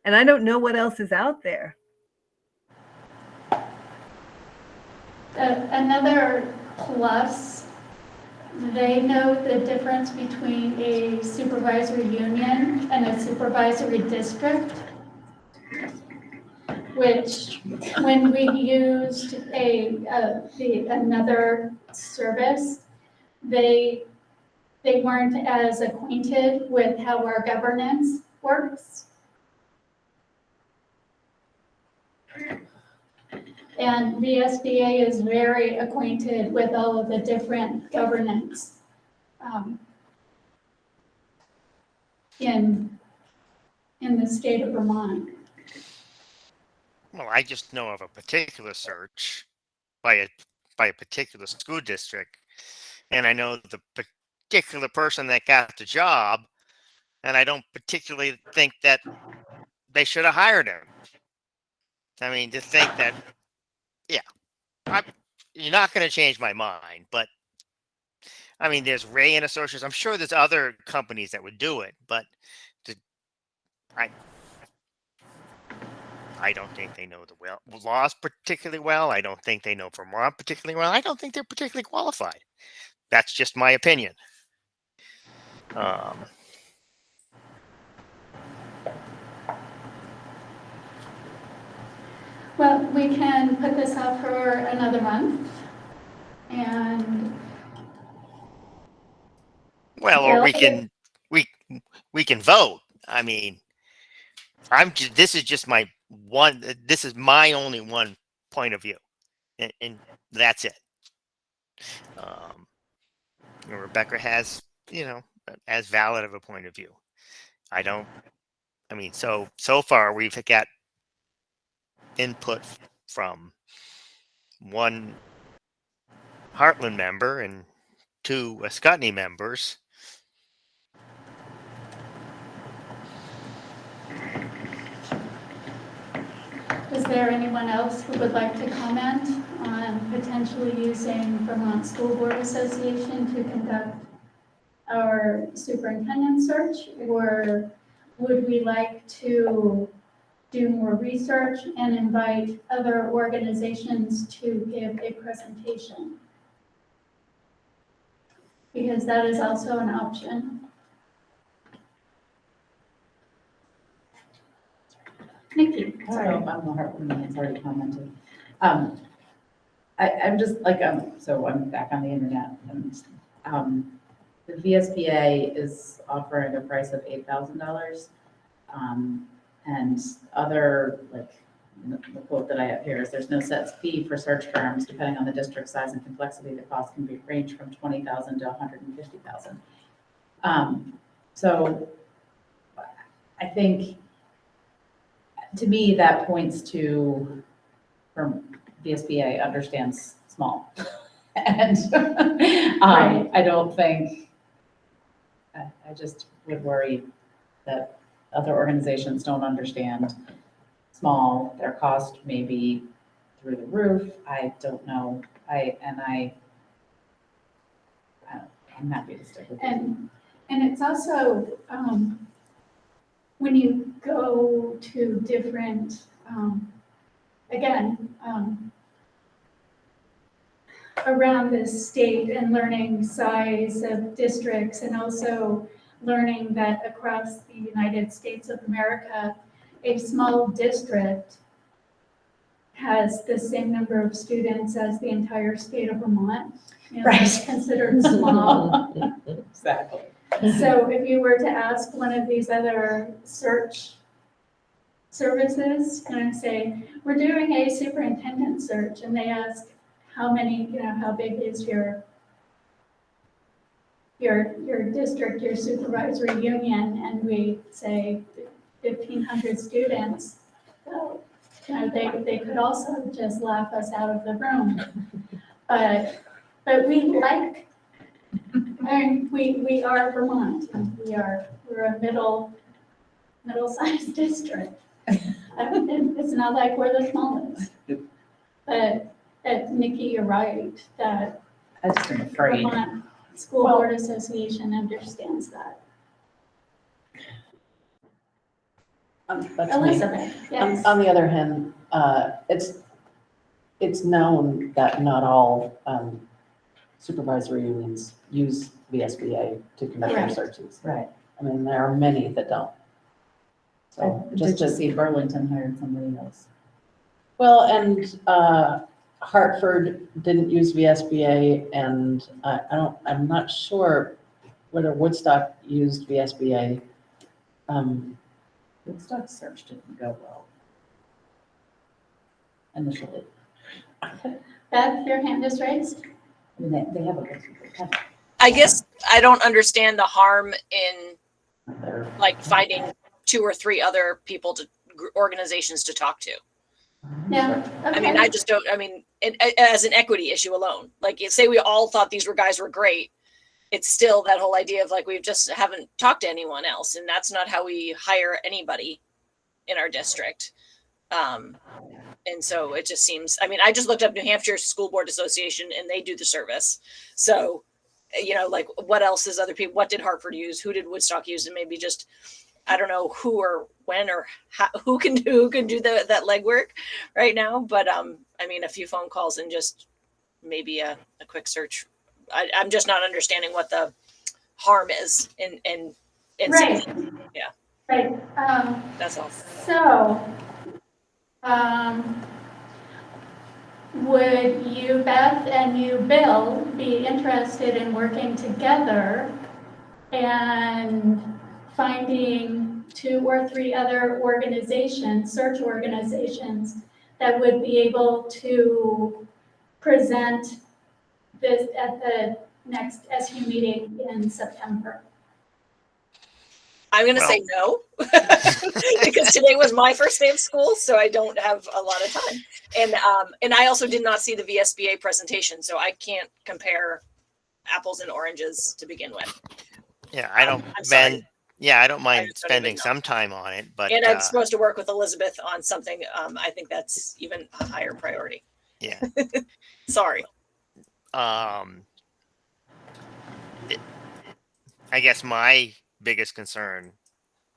And I don't know what else is out there. Another plus, they know the difference between a supervisory union and a supervisory district, which when we used another service, they weren't as acquainted with how our governance works. And VSBA is very acquainted with all of the different governance in the state of Vermont. Well, I just know of a particular search by a particular school district, and I know the particular person that got the job, and I don't particularly think that they should have hired him. I mean, to think that, yeah. you're not going to change my mind, but I mean, there's Ray and Associates. I'm sure there's other companies that would do it, but I don't think they know the laws particularly well. I don't think they know Vermont particularly well. I don't think they're particularly qualified. That's just my opinion. Well, we can put this out for another month. And Well, or we Bill? can vote. I mean, this is just my one. This is my only one point of view, and that's it. Rebecca has, as valid of a point of view. So far we've got input from one Heartland member and two Ascutney members. Is there anyone else who would like to comment on potentially using Vermont School Board Association to conduct our superintendent search? Or would we like to do more research and invite other organizations to give a presentation? Because that is also an option. Nikki, I sorry. don't know if I'm the Heartland that's already commented. I'm just like, so I'm back on the internet and, the VSBA is offering a price of $8,000. And other, like, the quote that I have here is there's no set fee for search firms. Depending on the district size and complexity, the cost can be range from $20,000 to $150,000. So I think, to me, that points to, from VSBA understands small. And I don't think, I just would worry that other organizations don't understand small. Their cost may be through the roof. I don't know. I'm happy to stick with it. And it's also, when you go to different, around this state and learning size of districts, and also learning that across the United States of America, a small district has the same number of students as the entire state of Vermont. That's considered small. Exactly. So if you were to ask one of these other search services, and say, we're doing a superintendent search, and they ask how many, how big is your district, your supervisory union, and we say 1,500 students, well, they could also just laugh us out of the room. But we like, we are Vermont, and we're a middle-sized district. It's not like we're the smallest. But Nikki, you're right, that I just am afraid. Vermont School Board Association understands that. That's me. Elizabeth, yes. On the other hand, it's known that not all supervisory unions use VSBA to conduct their Correct. searches. Right. I mean, there are many that don't. So Just to see Burlington hired somebody else. well, and Hartford didn't use VSBA, and I'm not sure whether Woodstock used VSBA. Woodstock search didn't go well initially. Beth, your hand is raised. I mean, they have a good. I guess I don't understand the harm in They're- like finding 2 or 3 other people organizations to talk to. Yeah. I mean, I just don't, as an equity issue alone, like say we all thought these guys were great. It's still that whole idea of like, we just haven't talked to anyone else. And that's not how we hire anybody in our district. And so it just seems, I mean, I just looked up New Hampshire School Board Association and they do the service. So, like what else is other people, what did Hartford use? Who did Woodstock use? And maybe just, I don't know who or when or how, who can do that legwork right now. But I mean, a few phone calls and just maybe a quick search. I'm just not understanding what the harm is in Right. Yeah. Right. That's all. So, would you, Beth, and you, Bill, be interested in working together and finding 2 or 3 other organizations, search organizations, that would be able to present this at the next SU meeting in September? I'm going to say no because today was my first day of school, so I don't have a lot of time. And I also did not see the VSBA presentation, so I can't compare apples and oranges to begin with. Yeah, I don't, I'm sorry. Ben, yeah, I don't mind just don't even spending know. some time on it, but And I'm supposed to work with Elizabeth on something. I think that's even a higher priority. yeah. Sorry. I guess my biggest concern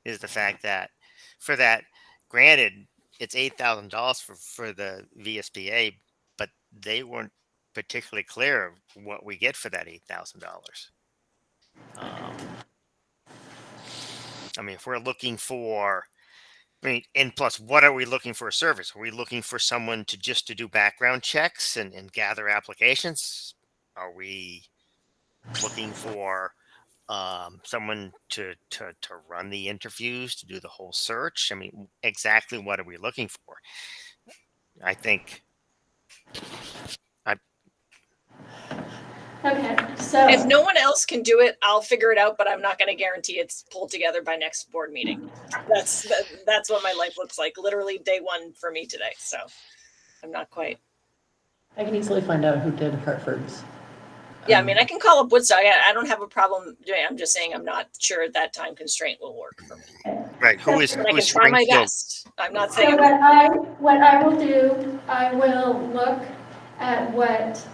is the fact that for that, granted, it's $8,000 for the VSBA, but they weren't particularly clear of what we get for that $8,000. I mean, if we're looking for, and plus, what are we looking for a service? Are we looking for someone to do background checks and gather applications? Are we looking for someone to run the interviews, to do the whole search? I mean, exactly what are we looking for? I think Okay, so. If no one else can do it, I'll figure it out, but I'm not going to guarantee it's pulled together by next board meeting. That's what my life looks like. Literally day 1 for me today. So I'm not quite. I can easily find out who did Hartford's. Yeah, I mean, I can call up Woodstock. I don't have a problem doing it. I'm just saying I'm not sure that time constraint will work for me. right. But I can try my Springfield? best. I'm not So saying. what I will do, I will look at what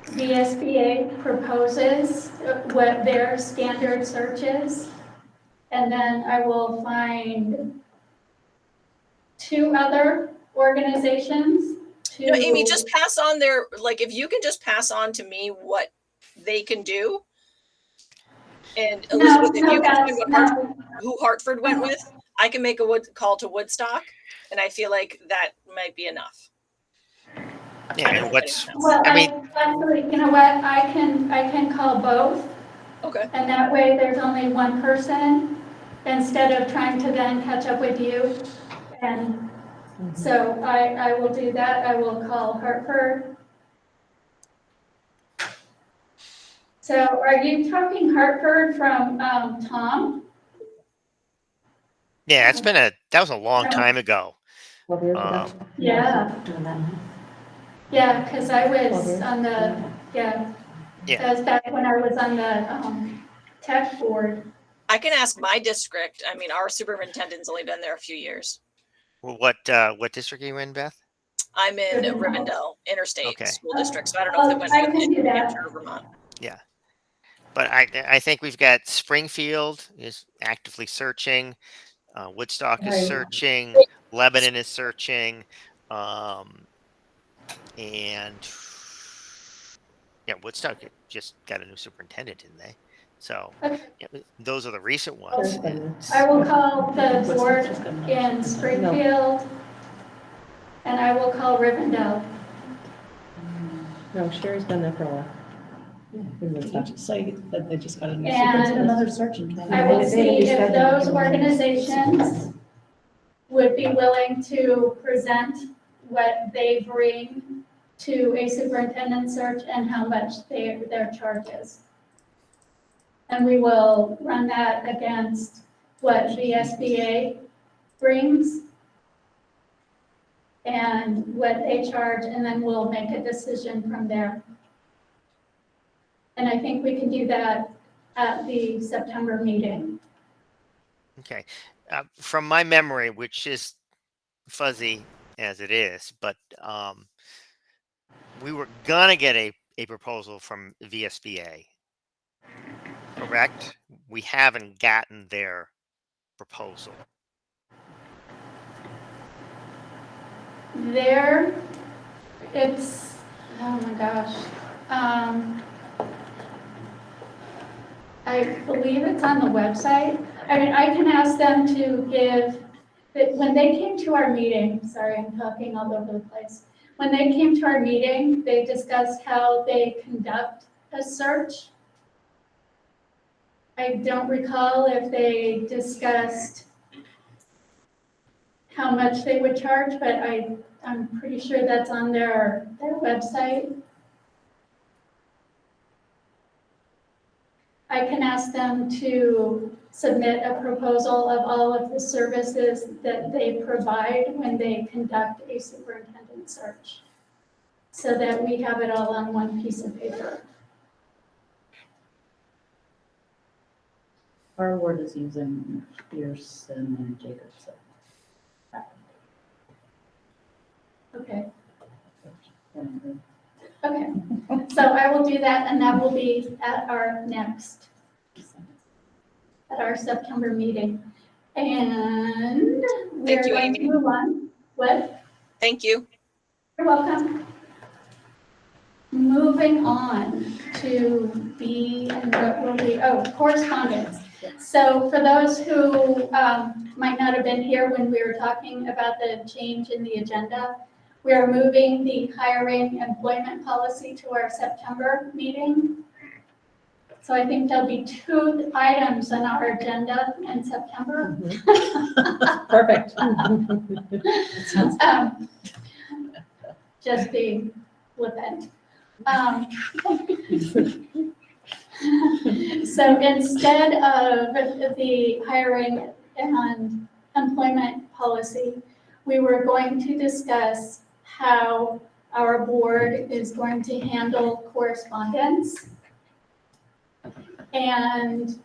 VSBA proposes, what their standard search is, and then I will find 2 other organizations. Amy, just pass on their, like, if you can just pass on to me what they can do. And Elizabeth, if you can find who Hartford went with, I can make a call to Woodstock, and I feel like that might be enough. Yeah, and what's, Well, I mean, actually, you know what, I can call both. Okay. And that way there's only one person instead of trying to then catch up with you. And so I will do that. I will call Hartford. So are you talking Hartford from Tom? yeah, that was a long time ago. Yeah. Yeah, because I was on the, that was back when I was on the tech board. I can ask my district. I mean, our superintendent's only been there a few years. Well, what district are you in, Beth? I'm in Rivendell Interstate Okay. School District, so I don't know if they went with New Hampshire or Vermont. Yeah. But I think we've got Springfield is actively searching, Woodstock is searching, Lebanon is searching, and yeah, Woodstock just got a new superintendent, didn't they? So yeah, those are the recent ones. I will call the board in Springfield, and I will call Rivendell. No, Sherry's been there for a while. Did you say that they just got a new And Another search in I will see if those organizations would be willing to present what they bring to a superintendent search and how much their charge is. And we will run that against what VSBA brings and what they charge, and then we'll make a decision from there. And I think we can do that at the September meeting. Okay. From my memory, which is fuzzy as it is, but we were gonna get a proposal from VSBA, correct? We haven't gotten their proposal. There, it's, oh my gosh. I believe it's on the website. I mean, I can ask them to give, when they came to our meeting, sorry, I'm talking all over the place. When they came to our meeting, they discussed how they conduct a search. I don't recall if they discussed how much they would charge, but I'm pretty sure that's on their website. I can ask them to submit a proposal of all of the services that they provide when they conduct a superintendent search, so that we have it all on one piece of paper. Our ward is using Pearson and Jacobson. Okay. Okay, so I will do that, and that will be at our September meeting. And we're Thank you, going to Amy. move on. What? Thank you. You're welcome. Moving on to B, and what will be, correspondence. So for those who might not have been here when we were talking about the change in the agenda, we are moving the hiring employment policy to our September meeting. So I think there'll be 2 items on our agenda in September. Perfect. Just being flippant. So instead of the hiring and employment policy, we were going to discuss how our board is going to handle correspondence. And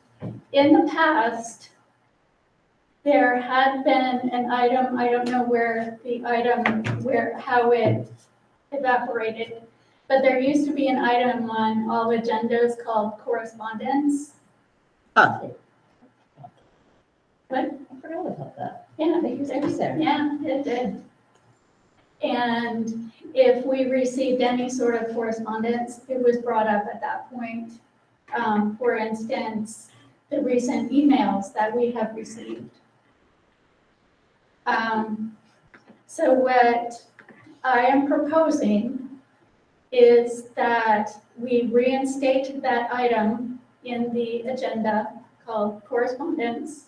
in the past, there had been an item, I don't know how it evaporated, but there used to be an item on all agendas called correspondence. Huh. What? I forgot about that. Yeah, It used to be there. yeah, it did. And if we received any sort of correspondence, it was brought up at that point. For instance, the recent emails that we have received. So what I am proposing is that we reinstate that item in the agenda called correspondence.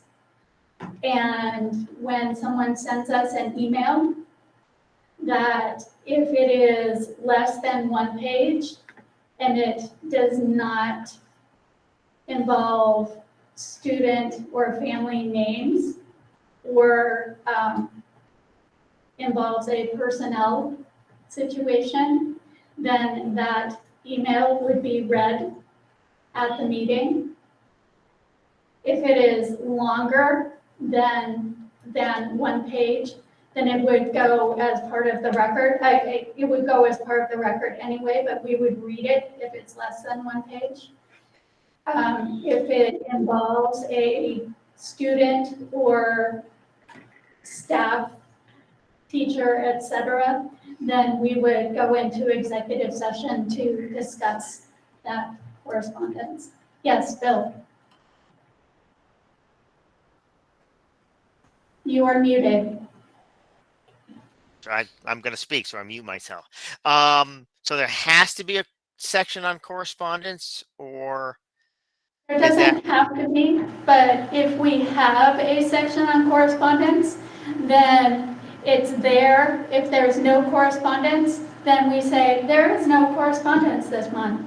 And when someone sends us an email, that if it is less than 1 page and it does not involve student or family names or involves a personnel situation, then that email would be read at the meeting. If it is longer than 1 page, then it would go as part of the record. It would go as part of the record anyway, but we would read it if it's less than 1 page. If it involves a student or staff, teacher, etc., then we would go into executive session to discuss that correspondence. Yes, Bill. You are muted. So I'm going to speak, so I mute myself. So there has to be a section on correspondence, or There is that doesn't have to be, but if we have a section on correspondence, then it's there. If there's no correspondence, then we say, there is no correspondence this month.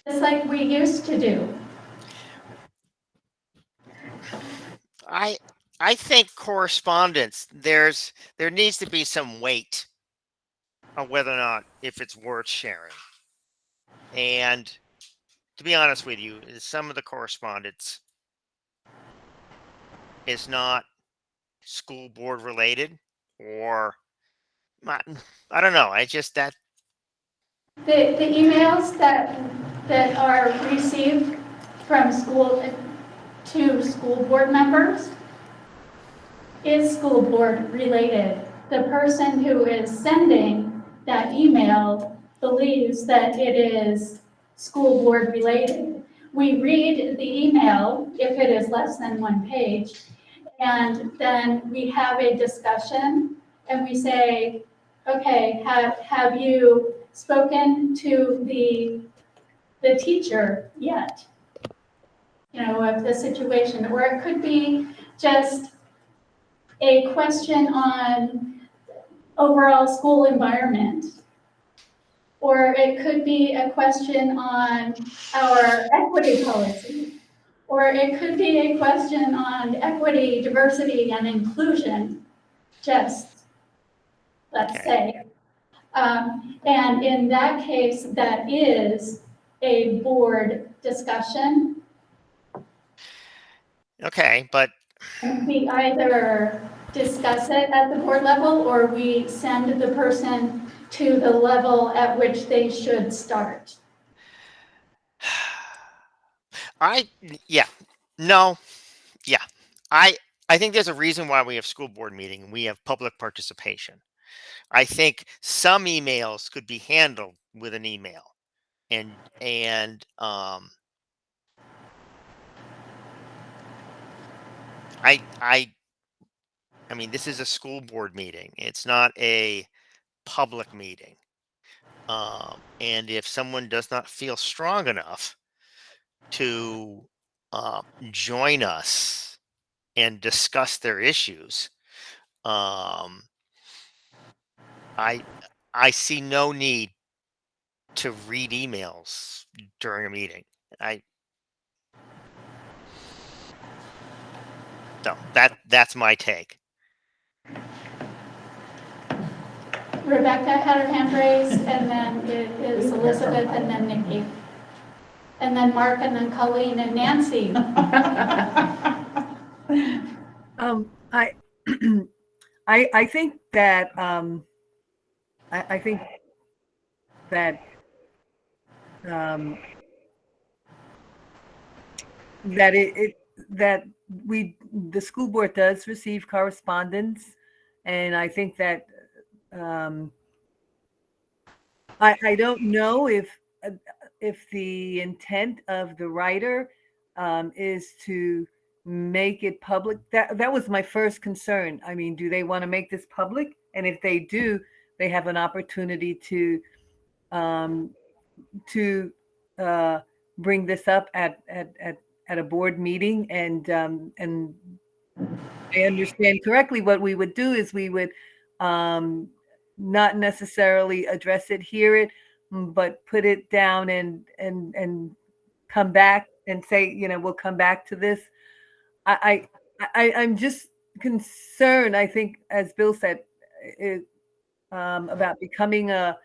Just like we used to do. I think correspondence, there needs to be some weight on whether or not if it's worth sharing. And to be honest with you, some of the correspondence, is not school board related, or I don't know. I just that The emails that are received from school to school board members is school board related. The person who is sending that email believes that it is school board related. We read the email if it is less than 1 page, and then we have a discussion and we say, okay, have you spoken to the teacher yet? You know, of the situation, or it could be just a question on overall school environment. Or it could be a question on our equity policy. Or it could be a question on equity, diversity, and inclusion, just, let's say. And in that case, that is a board discussion. okay, but We either discuss it at the board level or we send the person to the level at which they should start. yeah, I think there's a reason why we have school board meeting and we have public participation. I think some emails could be handled with an email, and I mean, this is a school board meeting. It's not a public meeting. And if someone does not feel strong enough to join us and discuss their issues, I see no need to read emails during a meeting. So that's my take. Rebecca had her hand raised, and then it is Elizabeth, and then Nikki. And then Mark, and then Colleen, and Nancy. I think that I think that that the school board does receive correspondence, and I think that I don't know if the intent of the writer is to make it public. That was my first concern. I mean, do they want to make this public? And if they do, they have an opportunity to bring this up at a board meeting. And I understand correctly, what we would do is we would not necessarily address it, hear it, but put it down and come back and say, you know, we'll come back to this. I'm just concerned, I think, as Bill said, about becoming an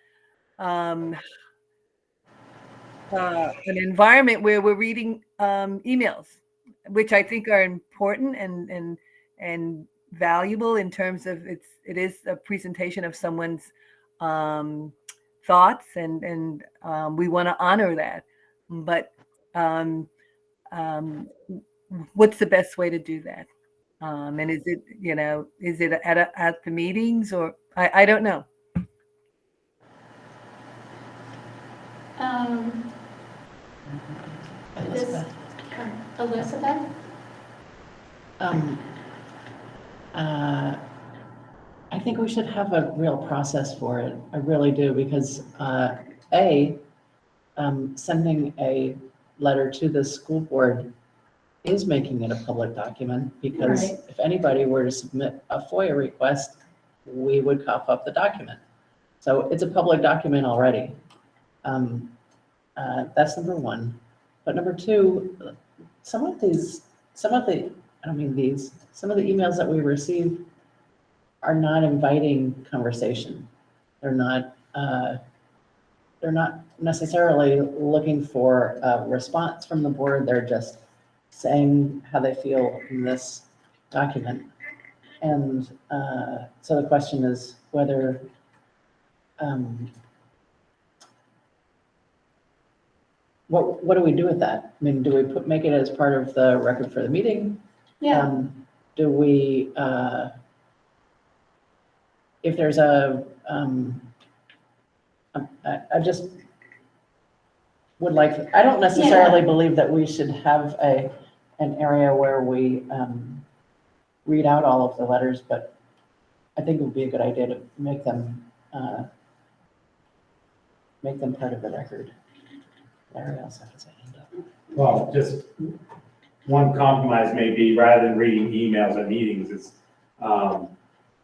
environment where we're reading emails, which I think are important and valuable in terms of it is a presentation of someone's thoughts, and we want to honor that. But what's the best way to do that? And is it, you know, is it at the meetings, or I don't know. Elizabeth? I think we should have a real process for it. I really do, because sending a letter to the school board is making it a public document, because Right. if anybody were to submit a FOIA request, we would cough up the document. So it's a public document already. That's number one. But number two, some of the emails that we receive are not inviting conversation. They're not necessarily looking for a response from the board. They're just saying how they feel in this document. And so the question is whether what do we do with that? I mean, do we make it as part of the record for the meeting? Yeah, Do we, if there's a, I just would like, I don't necessarily believe that we should have an area where we read out all of the letters, but I think it would be a good idea to make them part of the record. Larry else has a hand up. Well, just one compromise may be, rather than reading emails at meetings, is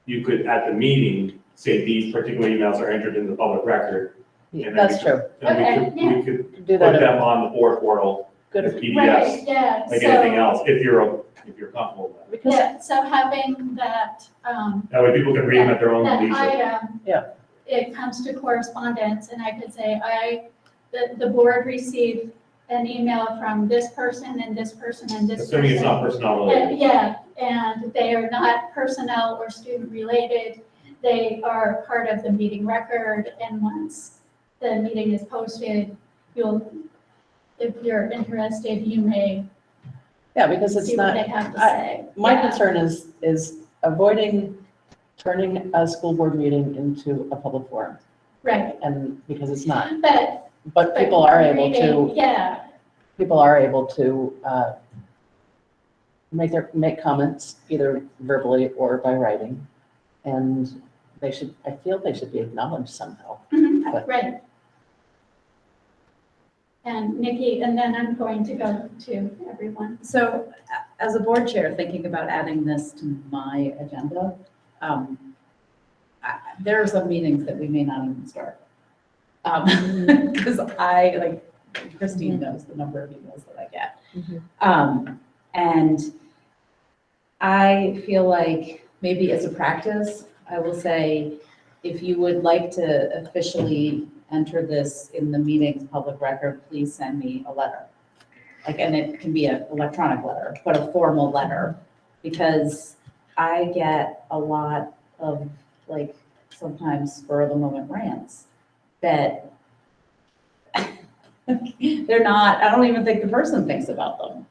you could, at the meeting, say these particular emails are entered in the public record. And then That's true. we could Do put that. them on the board portal Good. as PDFs, right, yeah. like So- anything else, if you're comfortable with that. Because Yeah, so having that, That way people can read them at their own that leisure. item. Yeah. It comes to correspondence, and I could say, the board received an email from this person and this person and this person. Assuming it's not personnel related. Yeah, and they are not personnel or student related. They are part of the meeting record, and once the meeting is posted, if you're interested, you may Yeah, because it's see what they not, have to say. my Yeah. concern is avoiding turning a school board meeting into a public forum. Right, And because it's not, but. but people are able to, reading- Yeah, make comments either verbally or by writing. And I feel they should be acknowledged somehow. But- right. And Nikki, and then I'm going to go to everyone. So as a board chair, thinking about adding this to my agenda, there are some meetings that we may not even start. Because like Christine knows the number of emails that I get. And I feel like maybe as a practice, I will say, if you would like to officially enter this in the meeting's public record, please send me a letter. And it can be an electronic letter, but a formal letter, because I get a lot of sometimes spur of the moment rants that they're not, I don't even think the person thinks about them.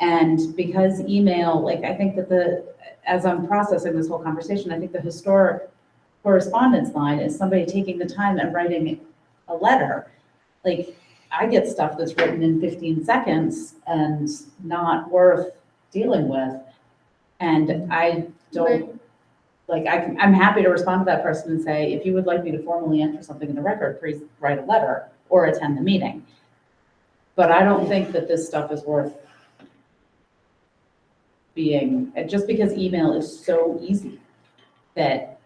And because email, I think that as I'm processing this whole conversation, I think the historic correspondence line is somebody taking the time and writing a letter. I get stuff that's written in 15 seconds and not worth dealing with. And I don't, I'm happy to respond to that person and say, if you would like me to formally enter something in the record, please write a letter or attend the meeting. But I don't think that this stuff is worth being, just because email is so easy that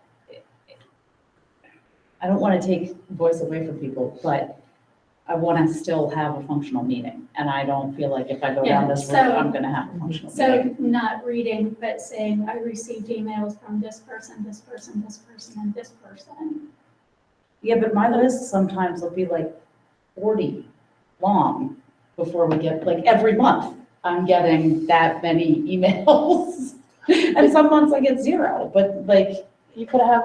I don't want to take voice away from people, but I want to still have a functional meeting. And I don't feel like if I go down this road, I'm going to have a functional meeting. So not reading, but saying, I received emails from this person, this person, this person, and this person. Yeah, but my list sometimes will be 40 long before we get, every month, I'm getting that many emails. And some months I get 0, but You could have,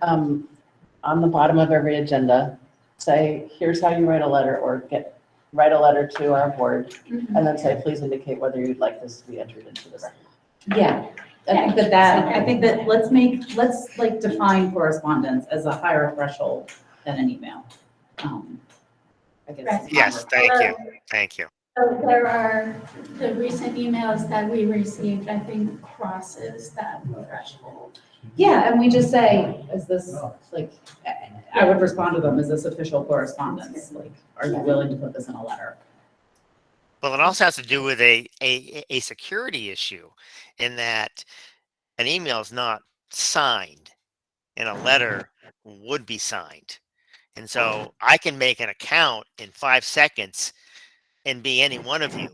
on the bottom of every agenda, say, here's how you write a letter, or write a letter to our board, and then say, please indicate whether you'd like this to be entered into the record. yeah. I think that let's define correspondence as a higher threshold than an email. I guess. Yes, thank you. So there are the recent emails that we received, I think crosses that threshold. Yeah, and we just say, is this, I would respond to them, is this official correspondence? Are you willing to put this in a letter? Well, it also has to do with a security issue in that an email is not signed and a letter would be signed. And so I can make an account in 5 seconds and be any one of you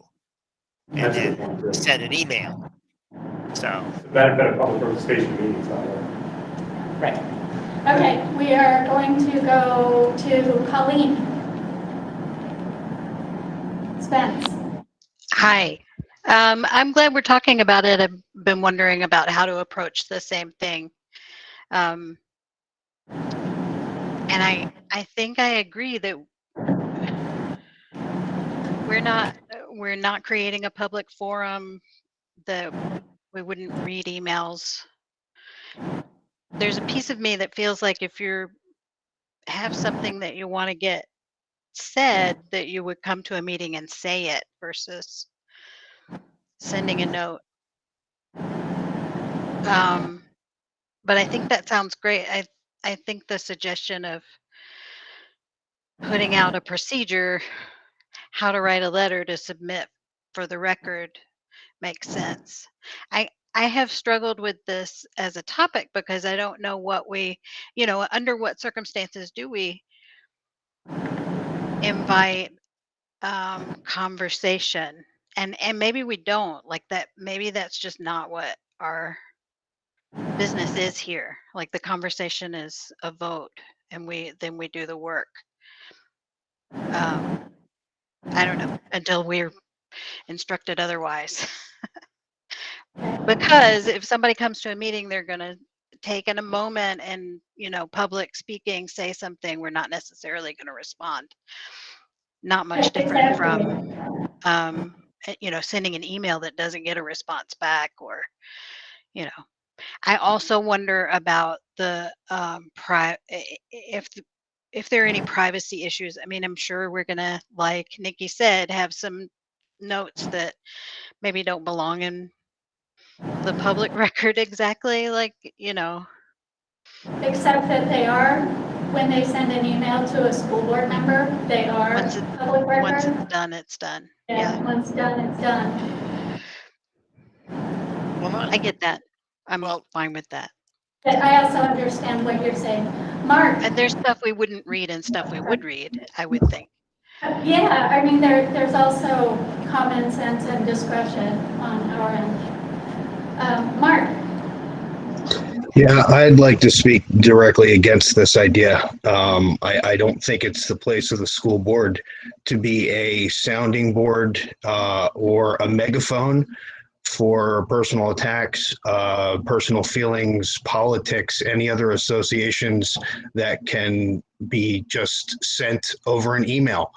and then send an email. So The benefit of public participation meetings, Right. Okay, we are going to go to Colleen. Spence. Hi. I'm glad we're talking about it. I've been wondering about how to approach the same thing. And I think I agree that we're not creating a public forum, that we wouldn't read emails. There's a piece of me that feels like if you have something that you want to get said, that you would come to a meeting and say it versus sending a note. But I think that sounds great. I think the suggestion of putting out a procedure, how to write a letter to submit for the record, makes sense. I have struggled with this as a topic because I don't know what we, under what circumstances do we invite conversation? And maybe we don't, like that, maybe that's just not what our business is here. Like the conversation is a vote and then we do the work. I don't know, until we're instructed otherwise. Because if somebody comes to a meeting, they're going to take in a moment and, public speaking, say something, we're not necessarily going to respond. Not much different from, sending an email that doesn't get a response back, or, I also wonder about the if there are any privacy issues. I mean, I'm sure we're going to, like Nikki said, have some notes that maybe don't belong in the public record exactly, Except that they are, when they send an email to a school board member, they are public record. Once it's done, it's done. Yeah, once done, it's done. Well, I get that. I'm fine with that. But I also understand what you're saying. Mark? And there's stuff we wouldn't read and stuff we would read, I would think. Yeah, I mean, there's also common sense and discretion on our end. Mark? Yeah, I'd like to speak directly against this idea. I don't think it's the place of the school board to be a sounding board or a megaphone for personal attacks, personal feelings, politics, any other associations that can be just sent over an email.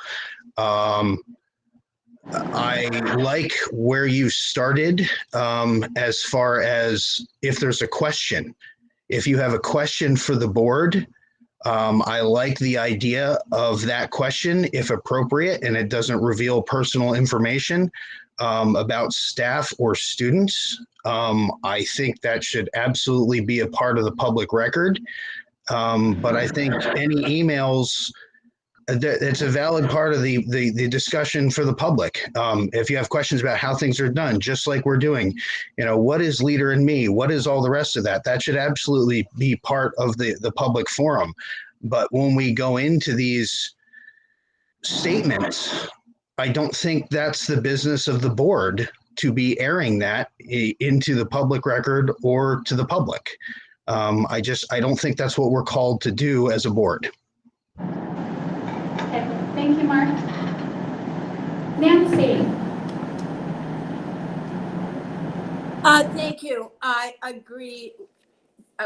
I like where you started as far as if there's a question. If you have a question for the board, I like the idea of that question, if appropriate, and it doesn't reveal personal information about staff or students. I think that should absolutely be a part of the public record. But I think any emails, it's a valid part of the discussion for the public. If you have questions about how things are done, just like we're doing, what is Leader in Me? What is all the rest of that? That should absolutely be part of the public forum. But when we go into these statements, I don't think that's the business of the board to be airing that into the public record or to the public. I don't think that's what we're called to do as a board. Okay, thank you, Mark. Nancy? Thank you. I agree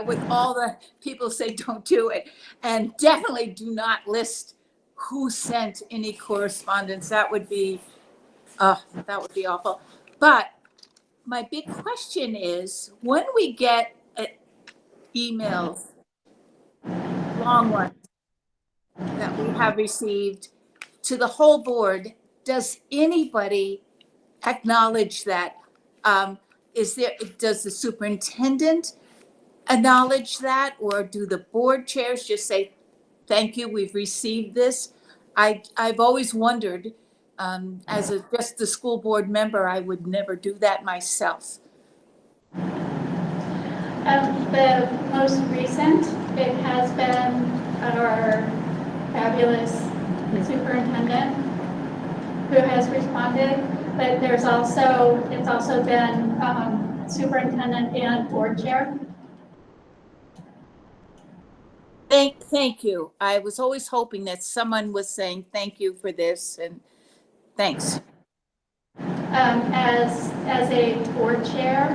with all the people who say don't do it, and definitely do not list who sent any correspondence. That would be awful. But my big question is, when we get emails, long ones, that we have received to the whole board, does anybody acknowledge that? Does the superintendent acknowledge that, or do the board chairs just say, thank you, we've received this? I've always wondered, as just a school board member, I would never do that myself. The most recent, it has been our fabulous superintendent who has responded, but it's also been superintendent and board chair. Thank you. I was always hoping that someone was saying thank you for this, and thanks. As as a board chair,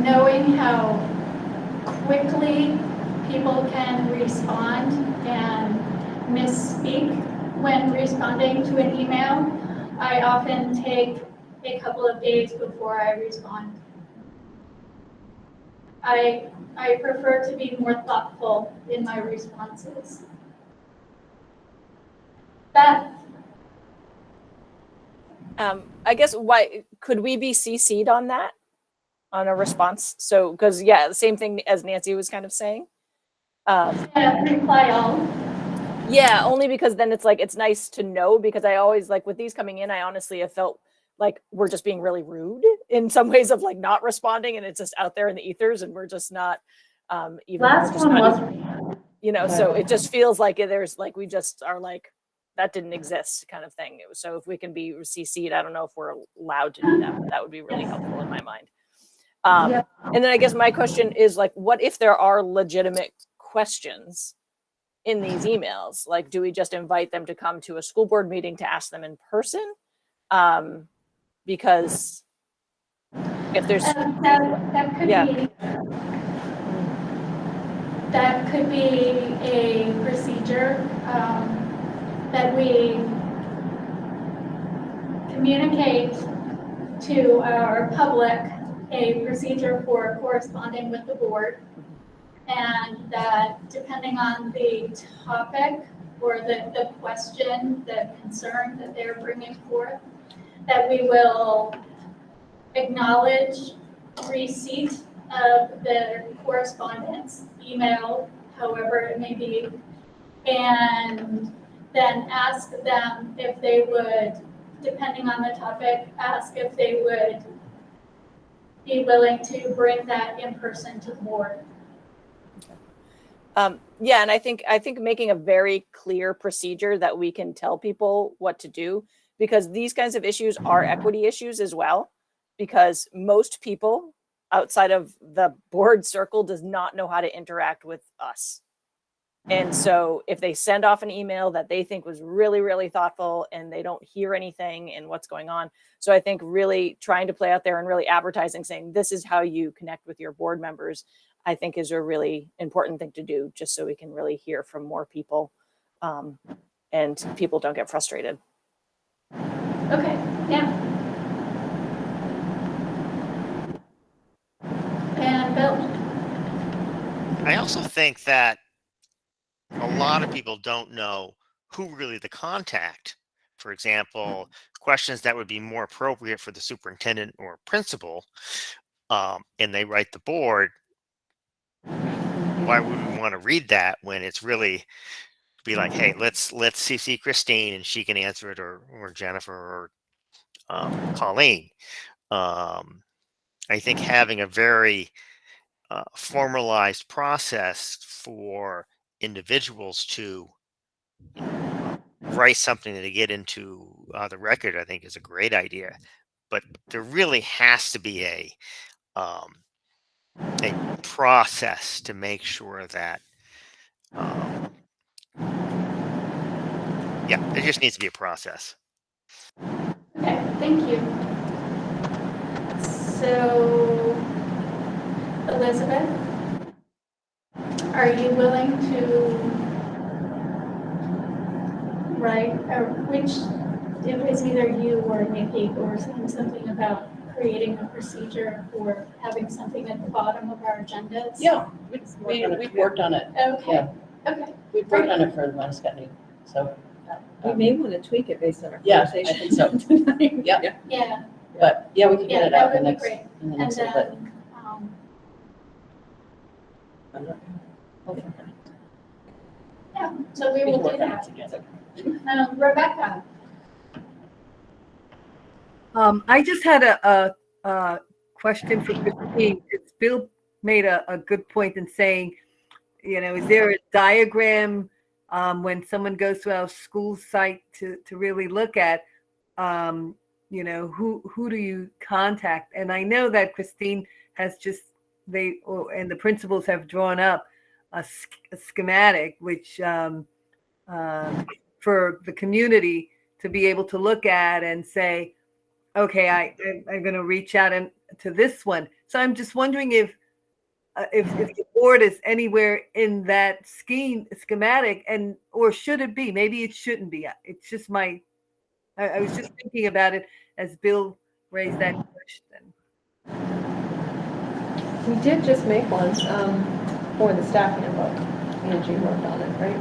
knowing how quickly people can respond and misspeak when responding to an email, I often take a couple of days before I respond. I prefer to be more thoughtful in my responses. Beth? I guess why could we be CC'd on that, on a response? So, because yeah, the same thing as Nancy was kind of saying. Reply all. Yeah, only because then it's like, it's nice to know, because I always like with these coming in, I honestly have felt like we're just being really rude in some ways of like not responding, and it's just out there in the ethers and we're just not even. Last one was, you know, so it just feels like there's like, we just are like, that didn't exist kind of thing. So if we can be CC'd, I don't know if we're allowed to do that, but that would be really helpful in my mind. And then I guess my question is like, what if there are legitimate questions in these emails? Like, do we just invite them to come to a school board meeting to ask them in person? Because if there's that could be, that could be a procedure that we communicate to our public, a procedure for corresponding with the board, and that depending on the topic or the question, the concern that they're bringing forth, that we will acknowledge receipt of the correspondence, email, however it may be, and then ask them if they would, depending on the topic, ask if they would be willing to bring that in person to the board. Yeah, and I think making a very clear procedure that we can tell people what to do, because these kinds of issues are equity issues as well, because most people outside of the board circle does not know how to interact with us. And so if they send off an email that they think was really, really thoughtful and they don't hear anything and what's going on. So I think really trying to play out there and really advertising, saying this is how you connect with your board members, I think is a really important thing to do, just so we can really hear from more people and people don't get frustrated. Okay, yeah. And Bill? I also think that a lot of people don't know who really the contact. For example, questions that would be more appropriate for the superintendent or principal, and they write the board. Why would we want to read that when it's really be like, hey, let's CC Christine and she can answer it, or Jennifer or Colleen. I think having a very formalized process for individuals to write something to get into the record, I think is a great idea. But there really has to be a process to make sure that, yeah, there just needs to be a process. Okay, thank you. So, Elizabeth, are you willing to write, or which, it was either you or Nikki who were saying something about creating a procedure for having something at the bottom of our agendas? Yeah, we've worked on it. Okay, okay. We've worked on it for the last Scotty, so. We may want to tweak it based on our Yeah, conversation. I think so. tonight. Yeah, Yeah, but yeah, we can yeah, get it that out in would the be next, great. in the And next little bit. then, yeah, so we We will can do work on it that. together. Rebecca? I just had a question for Christine. Bill made a good point in saying, you know, is there a diagram when someone goes to our school site to really look at, you know, who do you contact? And I know that Christine has just, and the principals have drawn up a schematic, which for the community to be able to look at and say, Okay, I'm going to reach out to this one. So I'm just wondering if the board is anywhere in that schematic, and or should it be? Maybe it shouldn't be. It's just I was just thinking about it as Bill raised that question. We did just make one for the staff handbook. Angie worked on it, right?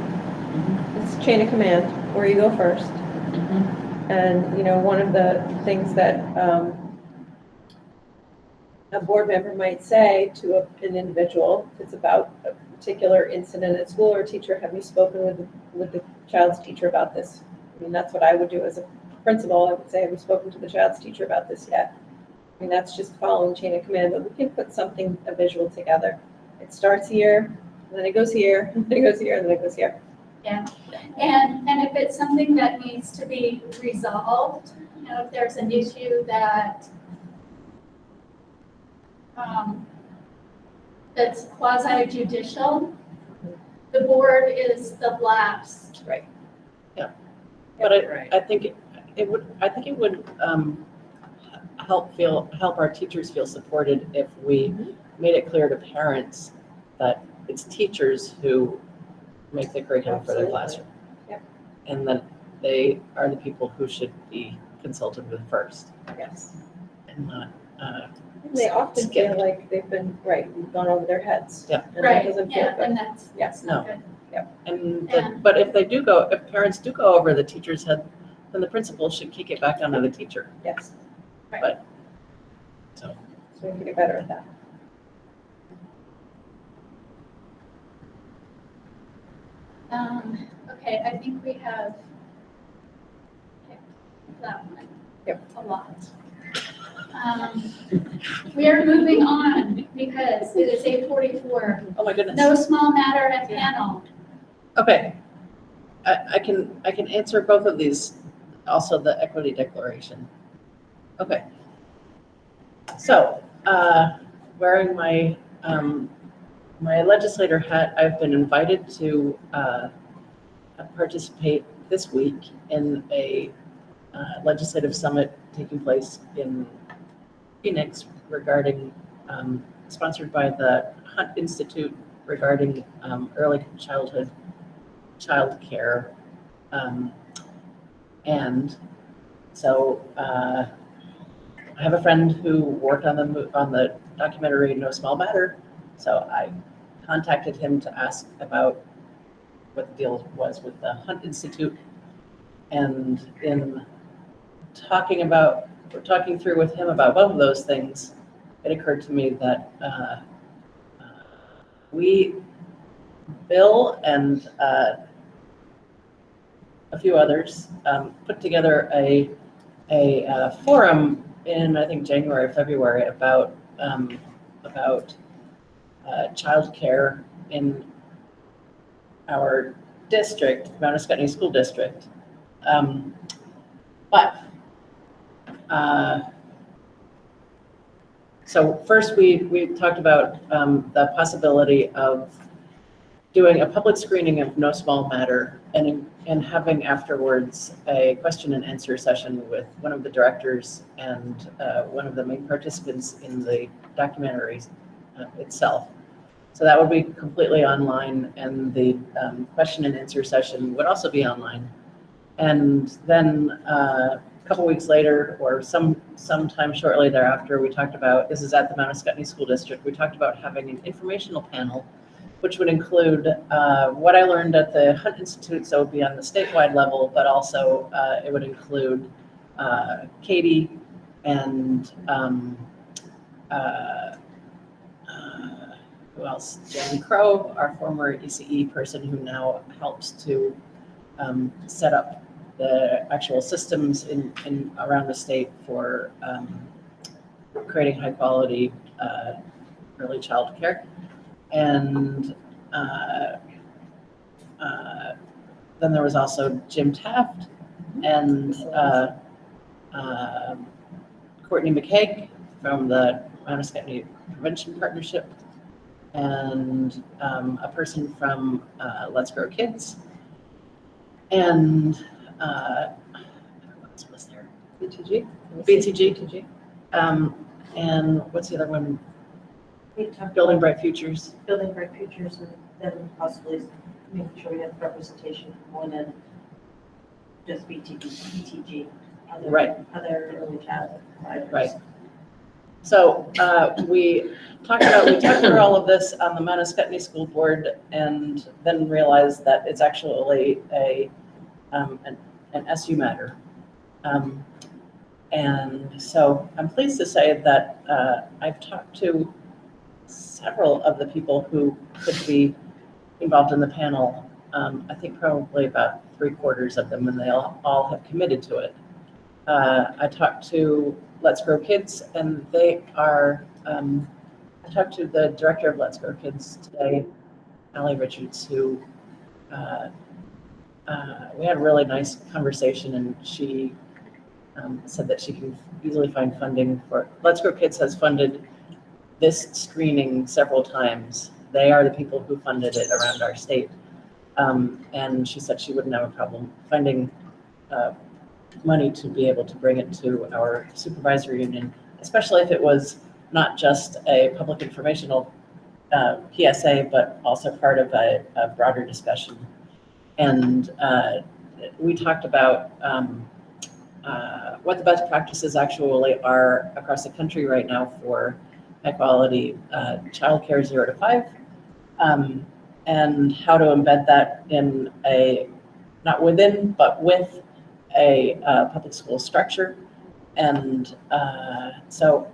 It's chain of command, where you go first. And, you know, one of the things that a board member might say to an individual, if it's about a particular incident at school or teacher, have you spoken with the child's teacher about this? I mean, that's what I would do as a principal. I would say, have you spoken to the child's teacher about this yet? I mean, that's just following chain of command, but we can put something, a visual together. It starts here, and then it goes here, and then it goes here, and then it goes here. Yeah, and if it's something that needs to be resolved, you know, if there's an issue that that's quasi judicial, the board is the last. Right. Yeah. But I think it would help our teachers feel supported if we made it clear to parents that it's teachers who make the curriculum for their classroom. Yep. And that they are the people who should be consulted with first. Yes. And not, They often feel like they've been, we've gone over their heads. Yeah. And that Right, doesn't feel yeah, good. and that's not good. and but if parents do go over the teacher's head, then the principal should kick it back onto the teacher. Yes. Right. But, so we can get better at that. Okay, I think we have picked that one. Yep. A lot. We are moving on because it is 8:44. oh my goodness. No small matter at panel. Okay. I can answer both of these, also the equity declaration. Okay. So, wearing my my legislator hat, I've been invited to participate this week in a legislative summit taking place in Phoenix regarding, sponsored by the Hunt Institute regarding early childhood child care. And so I have a friend who worked on the documentary No Small Matter. So I contacted him to ask about what the deal was with the Hunt Institute. And in talking through with him about both of those things, it occurred to me that Bill and a few others put together a forum in, I think, January or February about childcare in our district, Mount Ascutney School District. So first we talked about the possibility of doing a public screening of No Small Matter and having afterwards a question and answer session with one of the directors and one of the main participants in the documentary itself. So that would be completely online, and the question and answer session would also be online. And then a couple weeks later, or sometime shortly thereafter, we talked about, this is at the Mount Ascutney School District, we talked about having an informational panel, which would include what I learned at the Hunt Institute, so it would be on the statewide level, but also it would include Katie and who else? Jen Crow, our former ECE person who now helps to set up the actual systems in around the state for creating high quality early child care. And then there was also Jim Taft and Courtney McCaig from the Mount Ascutney Prevention Partnership, and a person from Let's Grow Kids, and what else was there? BTG? BTG. And what's the other one? We talked Building about Bright Futures. building bright futures and then possibly making sure we have representation more than just BTG, Right. other early childhood providers. Right. So we talked through all of this on the Mount Escutney School Board, and then realized that it's actually an SU matter. And so I'm pleased to say that I've talked to several of the people who could be involved in the panel. I think probably about 3/4 of them, and they all have committed to it. I talked to Let's Grow Kids, and they are, I talked to the director of Let's Grow Kids today, Allie Richards, who we had a really nice conversation, and she said that she can easily find funding for, Let's Grow Kids has funded this screening several times. They are the people who funded it around our state. And she said she wouldn't have a problem finding money to be able to bring it to our supervisory union, especially if it was not just a public informational PSA, but also part of a broader discussion. And we talked about what the best practices actually are across the country right now for high quality childcare 0 to 5, and how to embed that in not within, but with a public school structure. And so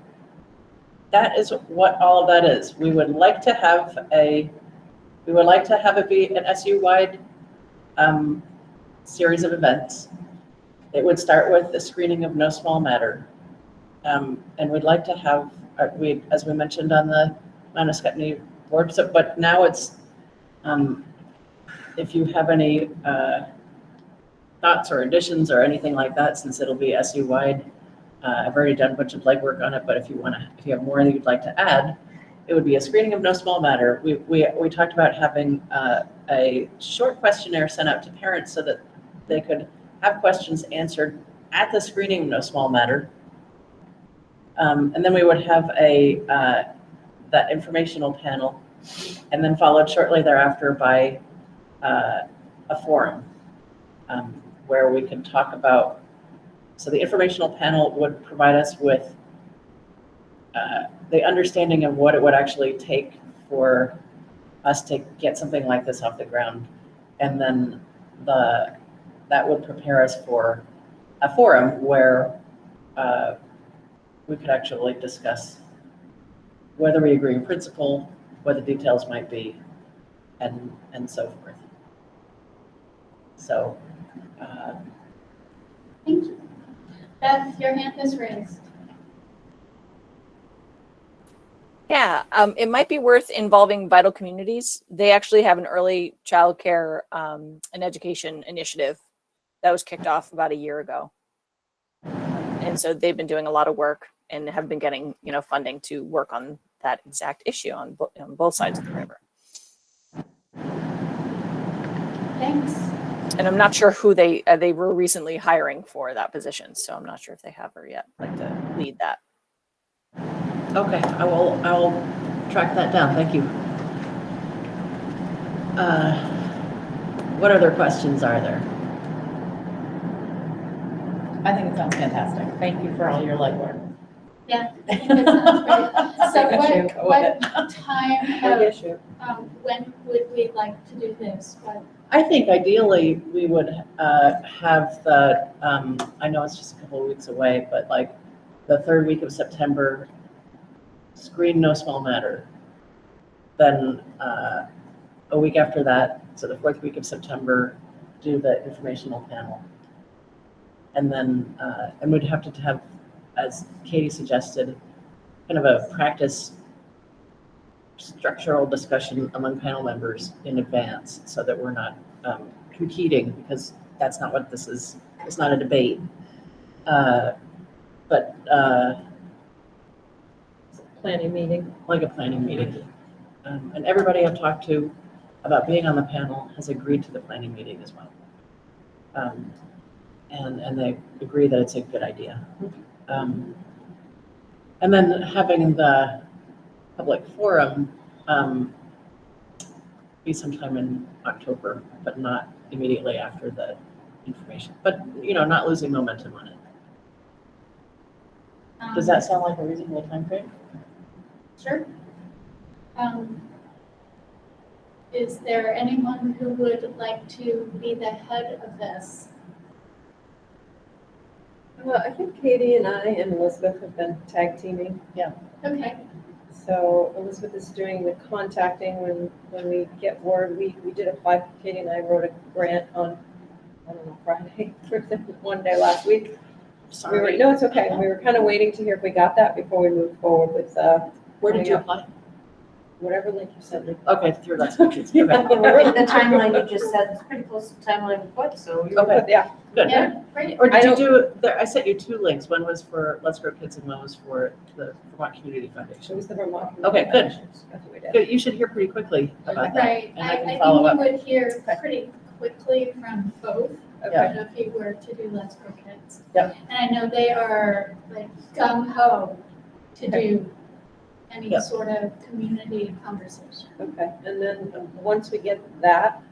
that is what all of that is. We would like to have it be an SU-wide series of events. It would start with the screening of No Small Matter. And we'd like to have, as we mentioned on the Mount Escutney board, but now it's, if you have any thoughts or additions or anything like that, since it'll be SU-wide, I've already done a bunch of legwork on it, but if you have more that you'd like to add, it would be a screening of No Small Matter. We talked about having a short questionnaire sent out to parents so that they could have questions answered at the screening of No Small Matter. And then we would have that informational panel, and then followed shortly thereafter by a forum where we could talk about, so the informational panel would provide us with the understanding of what it would actually take for us to get something like this off the ground. And then that would prepare us for a forum where we could actually discuss whether we agree in principle, what the details might be, and so forth. So. Thank you. Beth, your hand is raised. Yeah, it might be worth involving Vital Communities. They actually have an early childcare and education initiative that was kicked off about a year ago. And so they've been doing a lot of work and have been getting, funding to work on that exact issue on both sides of the river. Thanks. And I'm not sure who they were recently hiring for that position, so I'm not sure if they have her yet, to lead that. Okay, I will track that down. Thank you. What other questions are there? I think it sounds fantastic. Thank you for all your legwork. Yeah, I think it sounds great. So what time, when would we like to do this? I think ideally we would have the, I know it's just a couple of weeks away, but like the 3rd week of September, screen No Small Matter. Then a week after that, so the 4th week of September, do the informational panel. And then, and we'd have to have, as Katie suggested, kind of a practice structural discussion among panel members in advance so that we're not competing, because that's not what this is. It's not a debate. But Planning meeting. Like a planning meeting. And everybody I've talked to about being on the panel has agreed to the planning meeting as well. And they agree that it's a good idea. And then having the public forum be sometime in October, but not immediately after the information. But, not losing momentum on it. Does that sound like a reasonable timeframe? Sure. Is there anyone who would like to be the head of this? Well, I think Katie and I and Elizabeth have been tag teaming. Okay, So Elizabeth is doing the contacting when we get word. We did Katie and I wrote a grant on, I don't know, Friday, one day last week. Sorry. No, it's okay. We were kind of waiting to hear if we got that before we moved forward with, Where did you apply? whatever link you sent me. Okay, through that section. Okay. The timeline you just said is pretty close to the timeline we put, so. Okay. Yeah. Good. yeah, great. Or I did you I sent you 2 links. One was for Let's Grow Kids and one was for the Vermont Community It Foundation. was the Vermont. Okay, good. That's what we did. Good. You should hear pretty quickly about that. Right, And I can I follow think up. you would hear pretty quickly from both, Okay. if you were to do Let's Grow Kids. Yep. And I know they are like gung ho to do any Yep. sort of community conversation. Okay, and then once we get that,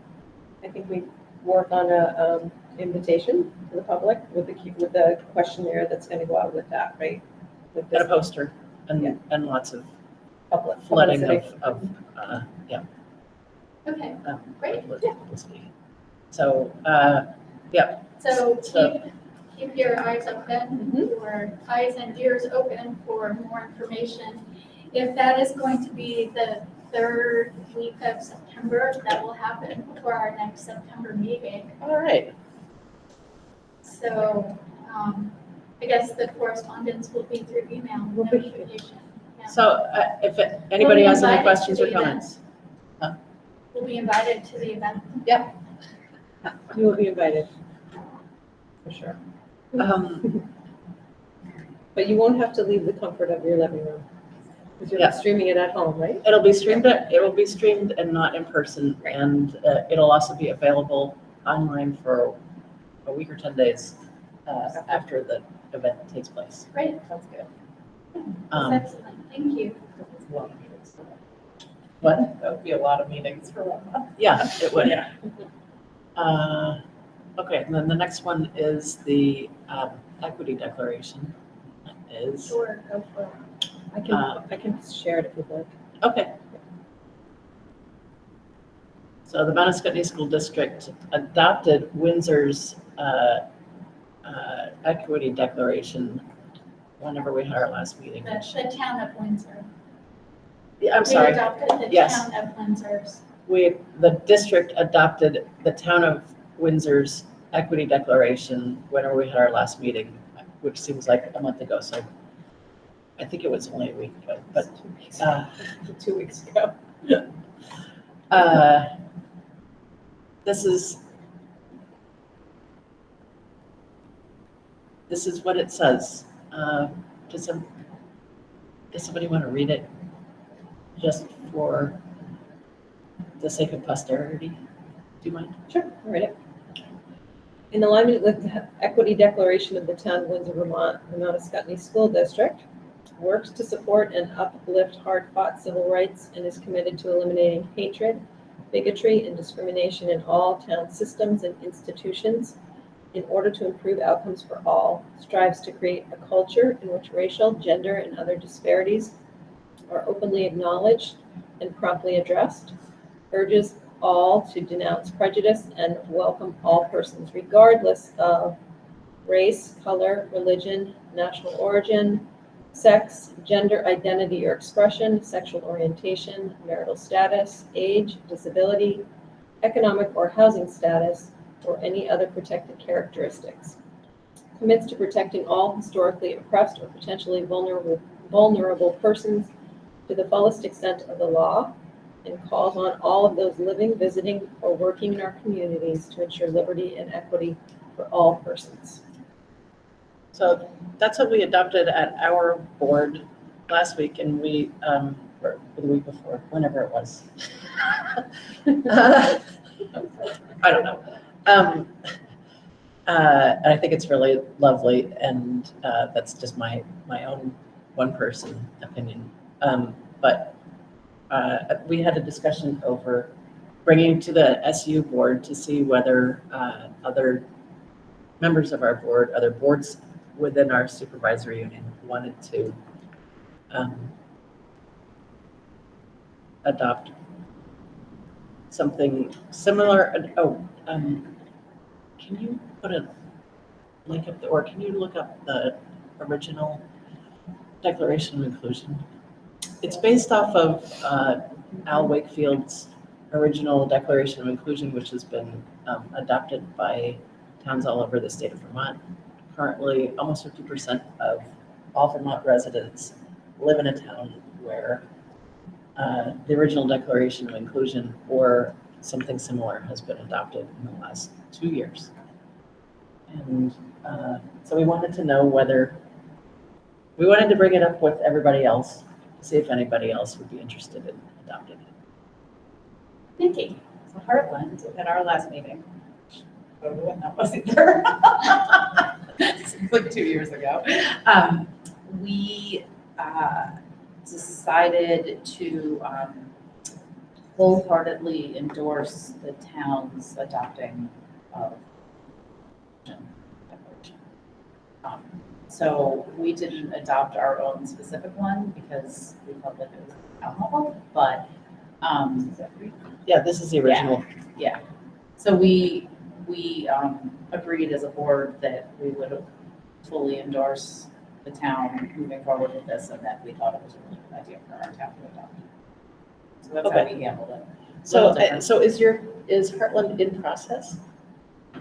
I think we work on a invitation to the public with the questionnaire that's going to go out with that, right? With And a this poster Yeah. and lots of public flooding publicity. Okay, um, great. publicity. So, So So- keep your eyes open, your eyes and ears open for more information. If that is going to be the 3rd week of September, that will happen for our next September meeting. all right. So I guess the correspondence will be through email Will be- notification. Yeah. So if anybody has any invited questions to or the event. comments? We'll be invited to the event. You will be invited. For sure. But you won't have to leave the comfort of your living room. Because you're Yeah. streaming it at home, right? It will be streamed and not in person. Right. And it'll also be available online for a week or 10 days after the event takes place. Great, Sounds good. Um, that's excellent, thank you. What? That would be a lot of meetings for 1 month. Yeah, it would. Okay, and then the next one is the equity declaration. Is, Sure, go for it. I can share it if you'd like. okay. So the Mount Scottney School District adopted Windsor's equity declaration whenever we had our last meeting. The town of Windsor. Yeah, I'm We sorry. adopted the Yes. town of Windsor's. The district adopted the town of Windsor's equity declaration whenever we had our last meeting, which seems like a month ago, so I think it was only a week ago, but, 2 weeks ago. this is what it says. Does somebody want to read it just for the sake of posterity? Do you mind? Sure, I'll read it. In alignment with the Equity Declaration of the Town of Windsor, Vermont, the Mount Scottney School District works to support and uplift hard-fought civil rights and is committed to eliminating hatred, bigotry, and discrimination in all town systems and institutions in order to improve outcomes for all, strives to create a culture in which racial, gender, and other disparities are openly acknowledged and promptly addressed, urges all to denounce prejudice and welcome all persons regardless of race, color, religion, national origin, sex, gender identity or expression, sexual orientation, marital status, age, disability, economic or housing status, or any other protected characteristics. Commits to protecting all historically oppressed or potentially vulnerable persons to the fullest extent of the law, and calls on all of those living, visiting, or working in our communities to ensure liberty and equity for all persons. So that's what we adopted at our board last week, and we, or the week before, whenever it was. I don't know. And I think it's really lovely, and that's just my own one-person opinion. But we had a discussion over bringing to the SU board to see whether other members of our board, other boards within our supervisory union wanted to adopt something similar. Can you put a link up, or can you look up the original Declaration of Inclusion? It's based off of Al Wakefield's original Declaration of Inclusion, which has been adopted by towns all over the state of Vermont. Currently, almost 50% of all Vermont residents live in a town where the original Declaration of Inclusion or something similar has been adopted in the last 2 years. And so we wanted to know whether, we wanted to bring it up with everybody else, to see if anybody else would be interested in adopting it. Nikki? So Heartland, at our last meeting, I don't know when that was either. It's like 2 years ago. We decided to wholeheartedly endorse the town's adopting of declaration. So we didn't adopt our own specific one because we felt like it was alcohol, but yeah, this is the original. Yeah. So we agreed as a board that we would fully endorse the town moving forward with this, and that we thought it was a really good idea for our town to adopt. So that's how we handled it. So, Little different. so is Heartland in process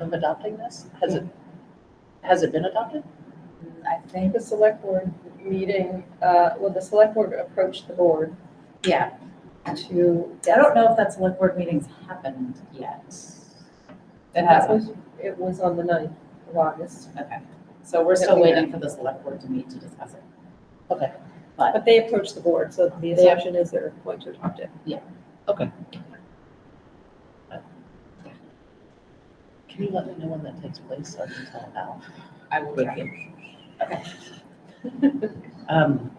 of adopting this? Has it been adopted? I think, The select board meeting, the select board approached the board yeah. to. I don't know if that select board meeting's happened yet. It That hasn't. it was on the 9th of August. Okay. So we're still waiting for the select board to meet to discuss it. Okay. But they approached the board, so the assumption is they're going to adopt it. Okay. Can you let me know when that takes place so I can tell Al? I will With try. you. Okay.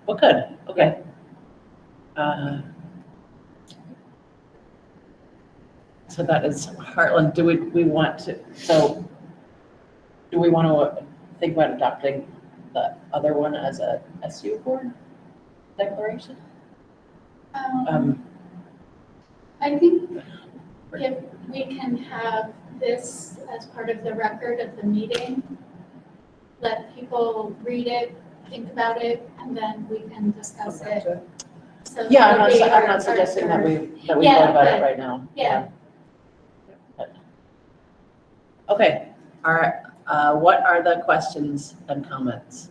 Well, good, okay. So that is Heartland. Do we want to, so do we want to think about adopting the other one as a SU board declaration? I think if we can have this as part of the record of the meeting, let people read it, think about it, and then we can discuss it. So Yeah, that would be I'm our- not suggesting that we vote Yeah, about it but- right now. Yeah. Okay, all right, what are the questions and comments?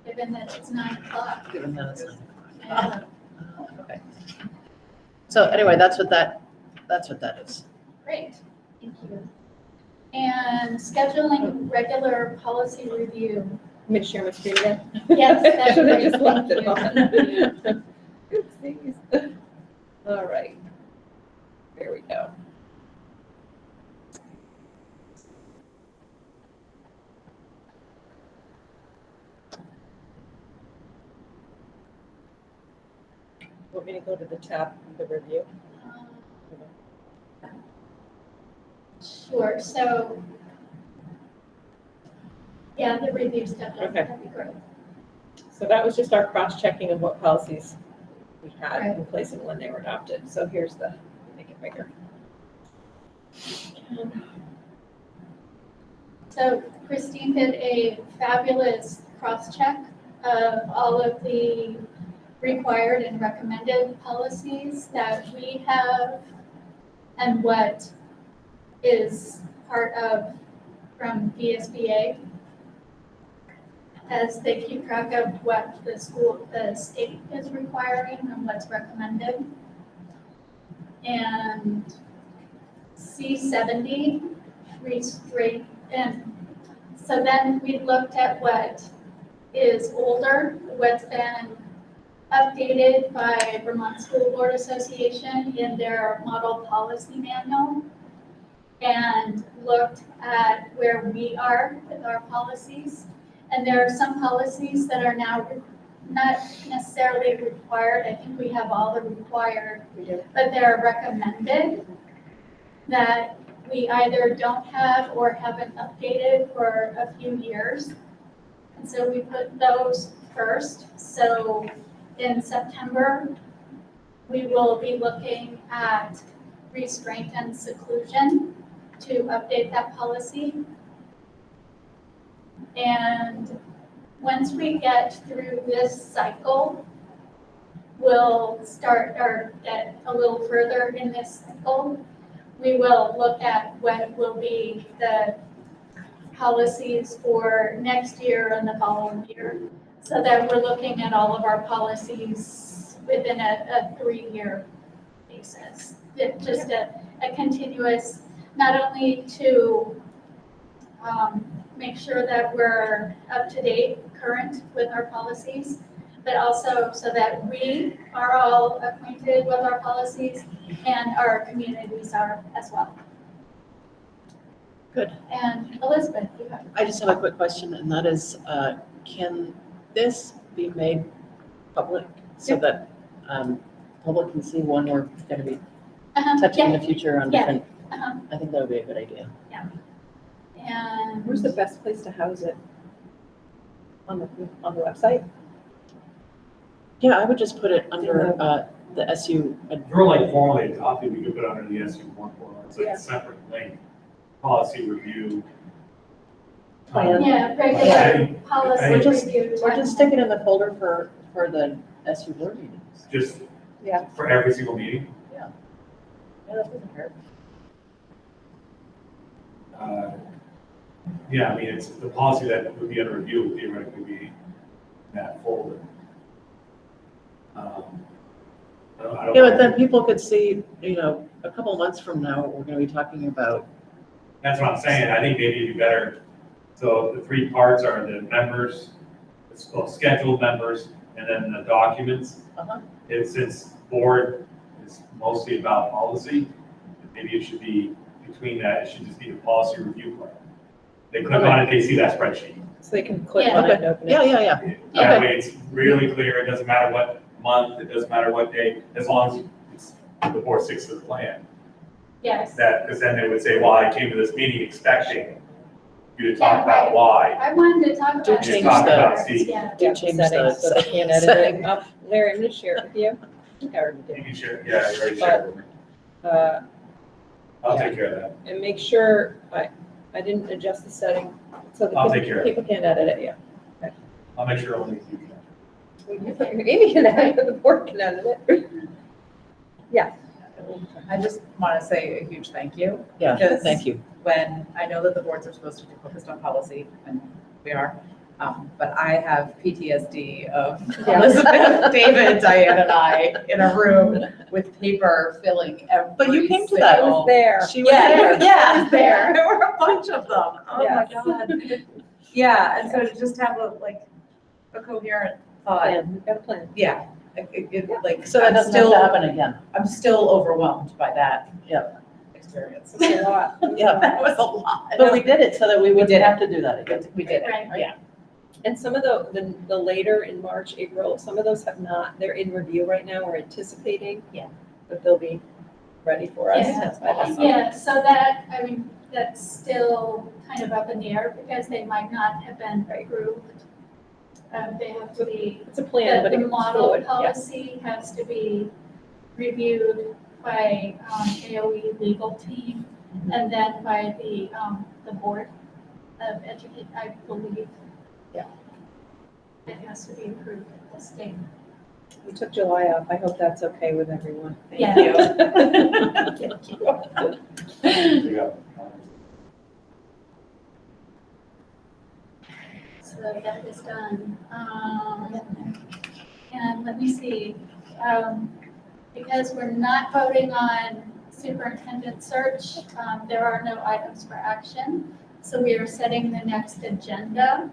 Given that it's 9 o'clock. Given that it's 9 Yeah. Okay. So anyway, that's what that is. Great, thank you. And scheduling regular policy review. Mid-share screen again? Yes, that's Should have great, just left it thank on. Oopsies. All right. There we go. Want me to go to the tab of the review? Sure, so, yeah, the review stuff, Okay. that'd be great. So that was just our cross-checking of what policies we had Right. in place and when they were adopted. So here's the, make it bigger. So Christine did a fabulous cross-check of all of the required and recommended policies that we have and what is part of from VSBA as they keep track of what the state is requiring and what's recommended. And C70 restraint, and so then we looked at what is older, what's been updated by Vermont School Board Association in their model policy manual and looked at where we are with our policies. And there are some policies that are now not necessarily required. I think we have all the required, but they're recommended that we either don't have or haven't updated for a few years. And so we put those first. So in September, we will be looking at restraint and seclusion to update that policy. And once we get through this cycle, we'll start or get a little further in this cycle. We will look at what will be the policies for next year and the following year, so that we're looking at all of our policies within a 3-year basis. Just a continuous, not only to make sure that we're up to date, current with our policies, but also so that we are all acquainted with our policies and our communities are as well. Good. And Elizabeth, you have. I just have a quick question, and that is, can this be made public so that public can see when we're going to be touching in the future on different? I think that would be a good idea. Yeah. And Where's the best place to house it? On the website? Yeah, I would just put it under the SU. If we're like formally adopted, we could put it under the SU one portal. It's like a separate link, policy review. yeah, regular Yeah. policy Or just, review. or just stick it in the folder for the SU board meetings. Just Yeah. for every single meeting. Yeah, that doesn't hurt. Yeah, I mean, it's the policy that would be under review would theoretically be in that folder. I don't Yeah, know. but then people could see, a couple months from now, we're going to be talking about. That's what I'm saying. I think maybe it'd be better. So the 3 parts are the members, it's called scheduled members, and then the documents. And since board is mostly about policy, maybe it should be between that, it should just be the policy review plan. They click on it, they see that spreadsheet. So they can click Yeah. on it and open it. Yeah. That way it's really clear. It doesn't matter what month, it doesn't matter what day, as long as it's the board sticks to the plan. Yes. Because then they would say, well, I came to this meeting expecting you to talk Yeah, about right. why. I wanted to talk about. Do change the- Yeah. Do change Settings so they the can't edit setting. it. Larry, I'm gonna share it with you. I think I already You did. can share, yeah, you already shared with me. I'll take care of that. And make sure, I didn't adjust the setting, so I'll that take care of people can't edit it, yeah. I'll make sure only you can. Amy can edit it, the board can edit it. Yeah. I just want to say a huge thank you. Yeah, because thank you. When, I know that the boards are supposed to be focused on policy, and we are, but I have PTSD of Yeah. Elizabeth, David, Diane, and I in a room with paper filling every But you came to that. I was there. She was Yeah, there. yeah, I was there. There were a bunch of them. Oh my Yes. God. Yeah, and so to just have a coherent thought, Plan, we've got a plan. yeah. Like, So that I'm doesn't have still, to happen again. I'm still overwhelmed by that. Yeah. Experience. It's a lot. Yeah. That was a lot. But we did it so that we wouldn't did it. have to do that again. We did it, Right. yeah. And some of the later in March, April, some of those have not, they're in review right now, we're anticipating. Yeah. That they'll be ready for us. Yeah. by the summer. Yeah, so that, I mean, that's still kind of up in the air because they might not have been approved. They have to be, It's a plan, but the it's model fluid, yeah. policy has to be reviewed by AOE legal team and then by the board of education, I believe. Yeah. It has to be approved at the state. We took July off, I hope that's okay with everyone. Thank Yeah. you. Thank you. There you go. So that is done. And let me see, because we're not voting on superintendent search, there are no items for action. So we are setting the next agenda.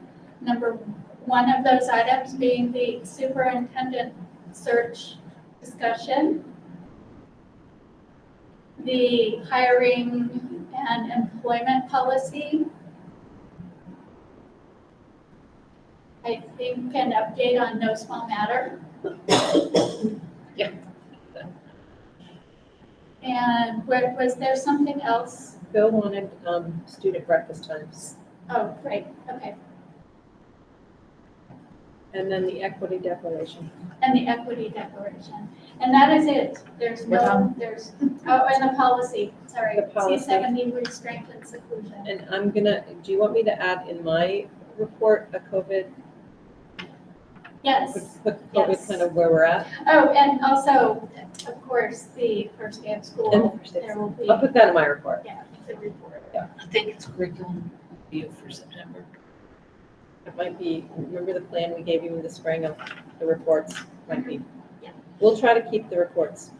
One of those items being the superintendent search discussion, the hiring and employment policy, I think an update on No Small Matter. Yeah. And was there something else? Bill wanted student breakfast times, Oh, right, okay. and then the equity declaration. And the equity declaration. And that is it. There's We're no, done. there's, oh, and the policy, sorry. The policy. C70 restraint and seclusion. And I'm gonna, do you want me to add in my report a COVID, Yes. put Yes. COVID kind of where we're at? Oh, and also, of course, the first day of And school, the first day of there will be, I'll put that in my report. yeah, the report. I think it's curriculum review for September. It might be, remember the plan we gave you in the spring of the reports? Might be. Yeah. We'll try to keep the reports.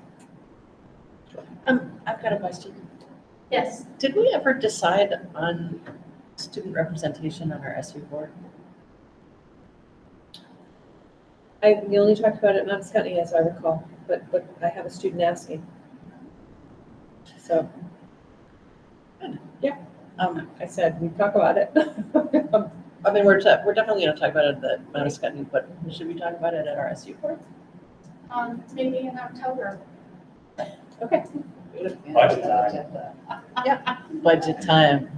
I've got a question. Yes, Did we ever decide on student representation on our SU board? We only talked about it in Mount Scotty, as I recall, but I have a student asking. So. Yeah, I said, we talk about it. I mean, we're definitely gonna talk about it at the Mount Scotty, but should we talk about it at our SU board? maybe in October. Okay. Budget time. Budget time.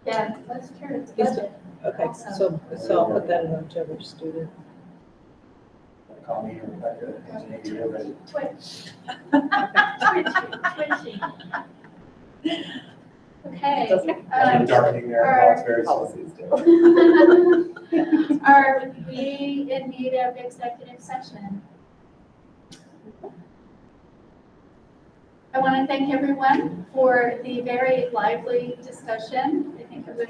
Yeah, that's true, it's Yes. budget. Okay, so I'll put that in October, student. Call me Rebecca, and you're ready. Twitch. Twitchy. Okay. I'm darkening their thoughts very Policies Are we in need of executive session? I want to thank everyone for the very lively discussion. I think it was,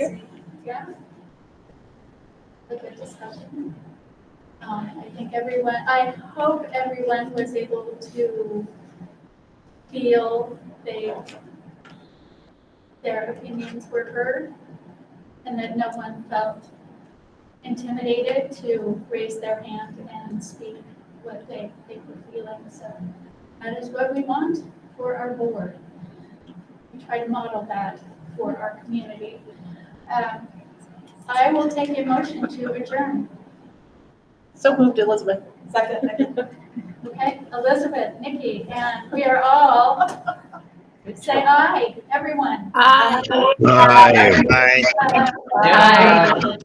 yeah, a good discussion. I hope everyone was able to feel their opinions were heard and that no one felt intimidated to raise their hand and speak what they were feeling. So that is what we want for our board. We try to model that for our community. I will take a motion to adjourn. So moved, Elizabeth. Second. Okay, Elizabeth, Nikki, and we are all, say aye, everyone. Aye. Aye. Bye. Aye.